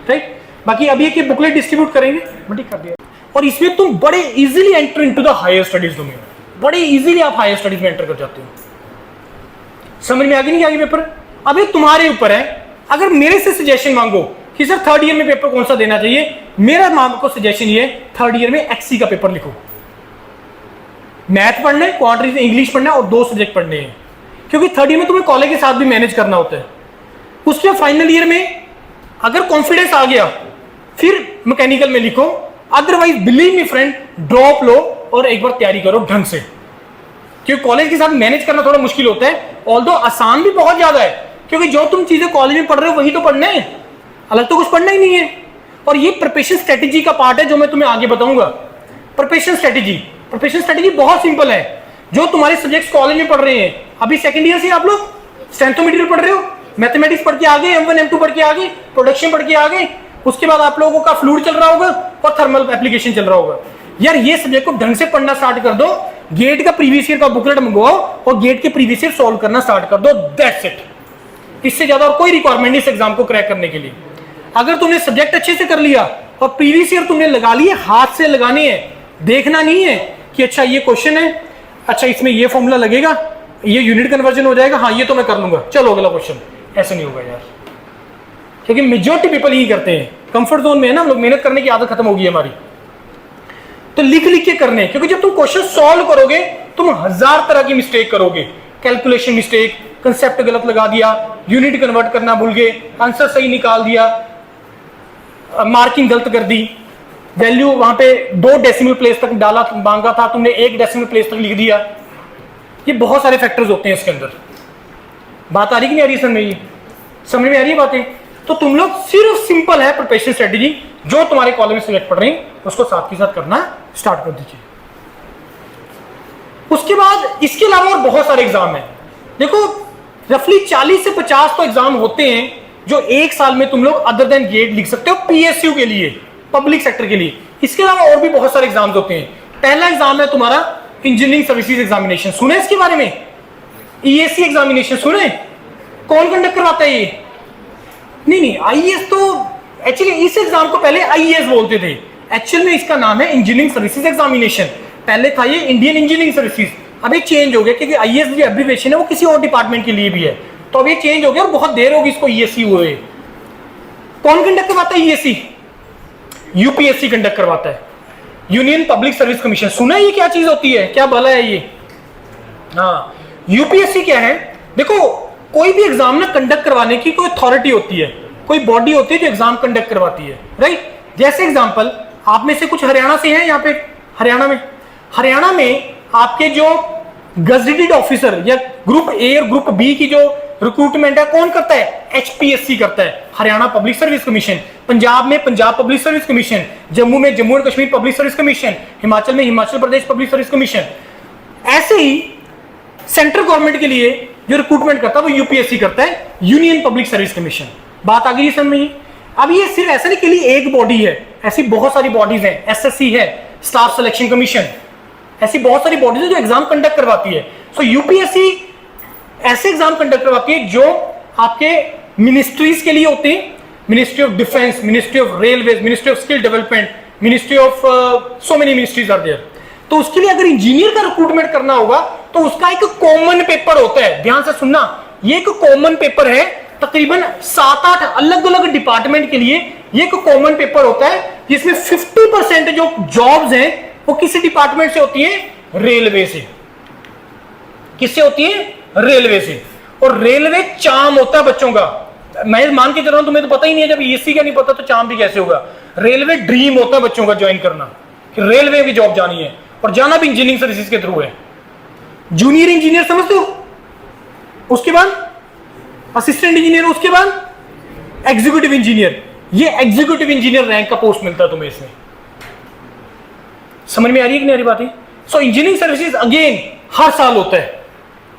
राइट? बाकी अभी एक बुकलेट डिस्ट्रीब्यूट करेंगे, बड़ी कर दिया। और इसमें तुम बड़े easily enter into the higher studies domain, बड़े इजीली आप हायर स्टडीज में एंटर कर जाते हो। समझ में आगे नहीं आगे पेपर? अब ये तुम्हारे ऊपर है। अगर मेरे से सजेशन मांगो कि सर 3rd ईयर में पेपर कौन सा देना चाहिए, मेरा आपको सजेशन ये 3rd ईयर में एक्सी का पेपर लिखो। मैथ पढ़ना है, क्वांटिटी इंग्लिश पढ़ना है और 2 सब्जेक्ट पढ़ने हैं, क्योंकि 3rd ईयर में तुम्हें कॉलेज के साथ भी मैनेज करना होता है। उसके फाइनल ईयर में अगर कॉन्फिडेंस आ गया फिर मैकेनिकल में लिखो, otherwise believe me friend, drop लो और एक बार तैयारी करो ढंग से, क्योंकि कॉलेज के साथ मैनेज करना थोड़ा मुश्किल होता है। ऑल्दो आसान भी बहुत ज्यादा है, क्योंकि जो तुम चीजें कॉलेज में पढ़ रहे हो वही तो पढ़ना है, अलग तो कुछ पढ़ना ही नहीं है। और ये प्रिपरेशन स्ट्रेटेजी का पार्ट है जो मैं तुम्हें आगे बताऊंगा। प्रिपरेशन स्ट्रेटेजी बहुत सिंपल है। जो तुम्हारे सब्जेक्ट्स कॉलेज में पढ़ रहे हैं, अभी 2nd ईयर से आप लोग स्ट्रेंथोमेट्री पढ़ रहे हो, मैथमेटिक्स पढ़ के आ गए, M1 M2 पढ़ के आ गए, प्रोडक्शन पढ़ के आ गए, उसके बाद आप लोगों का फ्लूइड चल रहा होगा और थर्मल एप्लीकेशन चल रहा होगा। यार ये सब्जेक्ट को ढंग से पढ़ना स्टार्ट कर दो, गेट का प्रीवियस ईयर का बुकलेट मंगवाओ और गेट के प्रीवियस ईयर सॉल्व करना स्टार्ट कर दो, दैट्स इट। इससे ज्यादा और कोई रिक्वायरमेंट नहीं इस एग्जाम को क्रैक करने के लिए। अगर तुमने सब्जेक्ट अच्छे से कर लिया और प्रीवियस ईयर तुमने लगा लिए, हाथ से लगाने हैं, देखना नहीं है कि अच्छा ये क्वेश्चन है, अच्छा इसमें ये फॉर्मूला लगेगा, ये यूनिट कन्वर्जन हो जाएगा, हाँ ये तो मैं कर लूंगा, चलो अगला क्वेश्चन। ऐसे नहीं होगा यार, क्योंकि मेजॉरिटी पीपल यही करते हैं, कंफर्ट जोन में है ना हम लोग, मेहनत करने की आदत खत्म होगी हमारी। तो लिख लिख के करने, क्योंकि जब तुम क्वेश्चन सॉल्व करोगे तुम 1000 तरह की मिस्टेक करोगे। कैलकुलेशन मिस्टेक, कंसेप्ट गलत लगा दिया, यूनिट कन्वर्ट करना भूल गए, आंसर सही निकाल दिया, मार्किंग गलत कर दी, वैल्यू वहां पे 2 डेसिमल प्लेस तक डाला मांगा था, तुमने 1 डेसिमल प्लेस तक लिख दिया। ये बहुत सारे फैक्टर्स होते हैं इसके अंदर। बात आ रही कि नहीं आ रही समझ में? समझ में आ रही है बातें? तो तुम लोग सिर्फ सिंपल है प्रिपरेशन स्ट्रेटेजी, जो तुम्हारे कॉलेज में सिलेक्ट पढ़ रही उसको साथ के साथ करना स्टार्ट कर दीजिए। उसके बाद इसके अलावा और बहुत सारे एग्जाम हैं। देखो रफली 40 से 50 तो एग्जाम होते हैं जो एक साल में तुम लोग अदर देन गेट लिख सकते हो पीएसयू के लिए, पब्लिक सेक्टर के लिए। इसके अलावा और भी बहुत सारे एग्जाम्स होते हैं। पहला एग्जाम है तुम्हारा इंजीनियरिंग सर्विसेज एग्जामिनेशन, सुने इसके बारे में? ईएससी एग्जामिनेशन सुने? कौन कंडक्ट करवाता है ये? नहीं, आईएएस तो एक्चुअली इस एग्जाम को पहले आईएएस बोलते थे, एक्चुअल में इसका नाम है इंजीनियरिंग सर्विसेज एग्जामिनेशन। पहले था ये इंडियन इंजीनियरिंग सर्विसेज, अब ये चेंज हो गया क्योंकि आईएएस जो एब्रिविएशन है वो किसी और डिपार्टमेंट के लिए भी है, तो अब ये चेंज हो गया और बहुत देर होगी इसको ईएससी हुए। कौन कंडक्ट करवाता है ईएससी? यूपीएससी कंडक्ट करवाता है, यूनियन पब्लिक सर्विस कमीशन। सुना है ये क्या चीज होती है? क्या भला है ये? हाँ, यूपीएससी क्या है? देखो कोई भी एग्जाम ना कंडक्ट करवाने की कोई अथॉरिटी होती है, कोई बॉडी होती है जो एग्जाम कंडक्ट करवाती है, राइट? जैसे एग्जांपल आप में से कुछ हरियाणा से हैं यहाँ पे, हरियाणा में आपके जो गजेटेड ऑफिसर या ग्रुप ए और ग्रुप बी की जो रिक्रूटमेंट है कौन करता है? एचपीएससी करता है, Haryana public service commission. Punjab में Punjab public service commission, Jammu में Jammu and Kashmir public service commission, Himachal में Himachal Pradesh public service commission. ऐसे ही सेंट्रल गवर्नमेंट के लिए जो रिक्रूटमेंट करता है वो यूपीएससी करता है, यूनियन पब्लिक सर्विस कमीशन। बात आ गई समझ में? अब ये सिर्फ ऐसा नहीं के लिए एक बॉडी है, ऐसी बहुत सारी बॉडीज हैं। एसएससी है, स्टाफ सिलेक्शन कमीशन, ऐसी बहुत सारी बॉडीज है जो एग्जाम कंडक्ट करवाती है। सो यूपीएससी ऐसे एग्जाम कंडक्ट करवाती है जो आपके मिनिस्ट्रीज के लिए होते हैं, ministry of defence, ministry of railway, ministry of skill development, ministry of so many ministries are there. तो उसके लिए अगर इंजीनियर का रिक्रूटमेंट करना होगा तो उसका एक कॉमन पेपर होता है, ध्यान से सुनना, ये एक कॉमन पेपर है, तकरीबन 7-8 अलग अलग डिपार्टमेंट के लिए ये एक कॉमन पेपर होता है, जिसमें 50% जो जॉब्स हैं वो किसी डिपार्टमेंट से होती है? रेलवे से। किससे होती है? रेलवे से। और रेलवे चाम होता है बच्चों का, मैं मान के चल रहा हूं तुम्हें तो पता ही नहीं है, जब ईएससी का नहीं पता तो चाम भी कैसे होगा। रेलवे ड्रीम होता है बच्चों का ज्वाइन करना, कि रेलवे की जॉब जानी है, और जाना भी इंजीनियरिंग सर्विसेज के थ्रू है। जूनियर इंजीनियर समझते हो, उसके बाद असिस्टेंट इंजीनियर, उसके बाद एग्जीक्यूटिव इंजीनियर। ये एग्जीक्यूटिव इंजीनियर रैंक का पोस्ट मिलता है तुम्हें इसमें। समझ में आ रही है कि नहीं आ रही बातें? सो इंजीनियरिंग सर्विसेज अगेन हर साल होता है।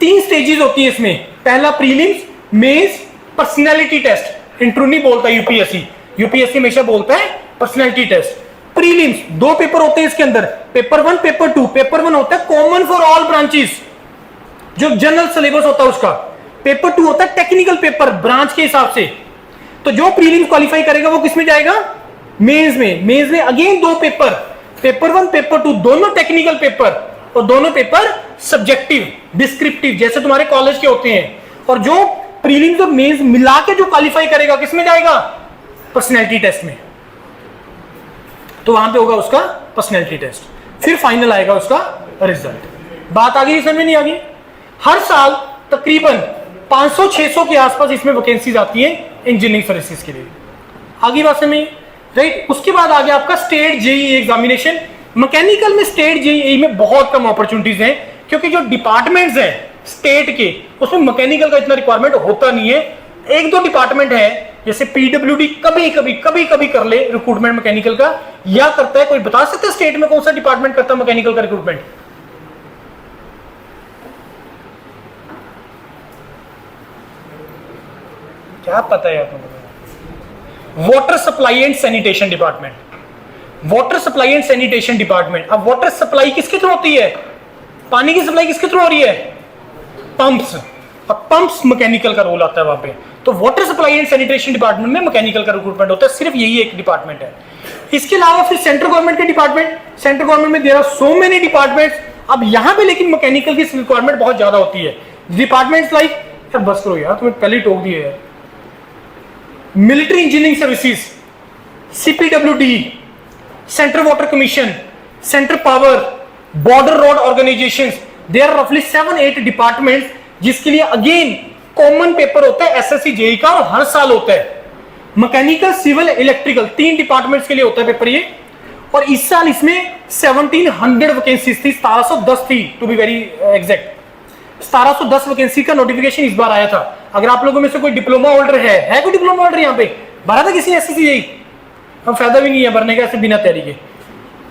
3 स्टेजेस होती है इसमें, पहला prelims, mains, personality test. Interview नहीं बोलता यूपीएससी, यूपीएससी हमेशा बोलता है पर्सनैलिटी टेस्ट। प्रीलिम्स 2 पेपर होते हैं इसके अंदर, पेपर 1 पेपर 2। पेपर 1 होता है कॉमन फॉर ऑल ब्रांचेस, जो जनरल सिलेबस होता है उसका। पेपर 2 होता है टेक्निकल पेपर, ब्रांच के हिसाब से। तो जो प्रीलिम्स क्वालिफाई करेगा वो किसमें जाएगा? मेंस में। मेंस में अगेन 2 पेपर, पेपर 1 पेपर 2, दोनों टेक्निकल पेपर, और दोनों पेपर सब्जेक्टिव डिस्क्रिप्टिव जैसे तुम्हारे कॉलेज के होते हैं। और जो प्रीलिम्स और मेंस मिला के जो क्वालिफाई करेगा किसमें जाएगा? पर्सनैलिटी टेस्ट में। तो वहां पे होगा उसका पर्सनैलिटी टेस्ट, फिर फाइनल आएगा उसका रिजल्ट। बात आ गई समझ में? नहीं आ गई? हर साल तकरीबन 500-600 के आसपास इसमें वैकेंसीज आती है इंजीनियरिंग सर्विसेज के लिए। आगे बात समझ, राइट? उसके बाद आ गया आपका स्टेट जेईई एग्जामिनेशन। मैकेनिकल में स्टेट जेईई में बहुत कम अपॉर्चुनिटीज हैं, क्योंकि जो डिपार्टमेंट्स हैं स्टेट के उसमें मैकेनिकल का इतना रिक्वायरमेंट होता नहीं है। 1-2 डिपार्टमेंट है, जैसे पीडब्ल्यूडी कभी कभी कर ले रिक्रूटमेंट मैकेनिकल का, या करता है। कोई बता सकता है स्टेट में कौन सा डिपार्टमेंट करता है मैकेनिकल का रिक्रूटमेंट? क्या पता है तुम्हें? Water supply and sanitation department, water supply and sanitation department. अब वाटर सप्लाई किसके थ्रू होती है? पानी की सप्लाई किसके थ्रू हो रही है? पंप्स। अब पंप्स मैकेनिकल का रोल आता है वहां पे। तो water supply and sanitation department में मैकेनिकल का रिक्रूटमेंट होता है, सिर्फ यही एक डिपार्टमेंट है। इसके अलावा फिर सेंट्रल गवर्नमेंट के डिपार्टमेंट, सेंट्रल गवर्नमेंट में there are so many departments. अब यहां पे लेकिन मैकेनिकल की रिक्वायरमेंट बहुत ज्यादा होती है। डिपार्टमेंट्स लाइक, यार बस करो यार, तुम्हें पहले ही टोक दिए यार, military engineering services, CPWD, central water commission, central power, border road organisations, there are रफली 7-8 डिपार्टमेंट्स जिसके लिए अगेन कॉमन पेपर होता है एसएससी जेई का, और हर साल होता है। मैकेनिकल, सिविल, इलेक्ट्रिकल, 3 डिपार्टमेंट्स के लिए होता है पेपर ये। और इस साल इसमें 1700 वैकेंसीज थी, 1710 थी to be very exact. 1710 vacancy का नोटिफिकेशन इस बार आया था। अगर आप लोगों में से कोई डिप्लोमा होल्डर है कोई डिप्लोमा होल्डर यहाँ पे भरा था किसी ने एसएससी जेई? अब फायदा भी नहीं है भरने का ऐसे बिना तैयारी के।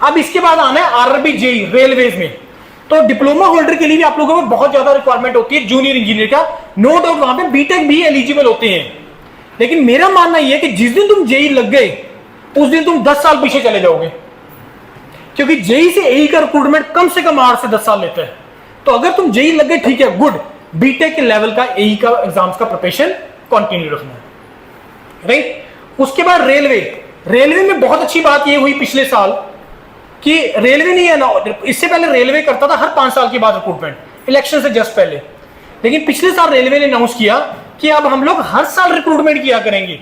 अब इसके बाद आना है आरआरबी जेई रेलवेज में। तो डिप्लोमा होल्डर के लिए भी आप लोगों में बहुत ज्यादा रिक्वायरमेंट होती है जूनियर इंजीनियर का, नो डाउट वहां पे बीटेक भी एलिजिबल होते हैं। लेकिन मेरा मानना यह है कि जिस दिन तुम जेई लग गए उस दिन तुम 10 साल पीछे चले जाओगे, क्योंकि जेई से एई का रिक्रूटमेंट कम से कम 8 से 10 साल लेता है। तो अगर तुम जेई लग गए ठीक है, गुड, बीटेक के लेवल का एई का एग्जाम्स का प्रिपरेशन कंटिन्यू रखना है, राइट। उसके बाद रेलवे में बहुत अच्छी बात यह हुई पिछले साल कि रेलवे नहीं है ना, इससे पहले रेलवे करता था हर 5 साल के बाद रिक्रूटमेंट, इलेक्शन से जस्ट पहले। लेकिन पिछले साल रेलवे ने अनाउंस किया कि अब हम लोग हर साल रिक्रूटमेंट किया करेंगे।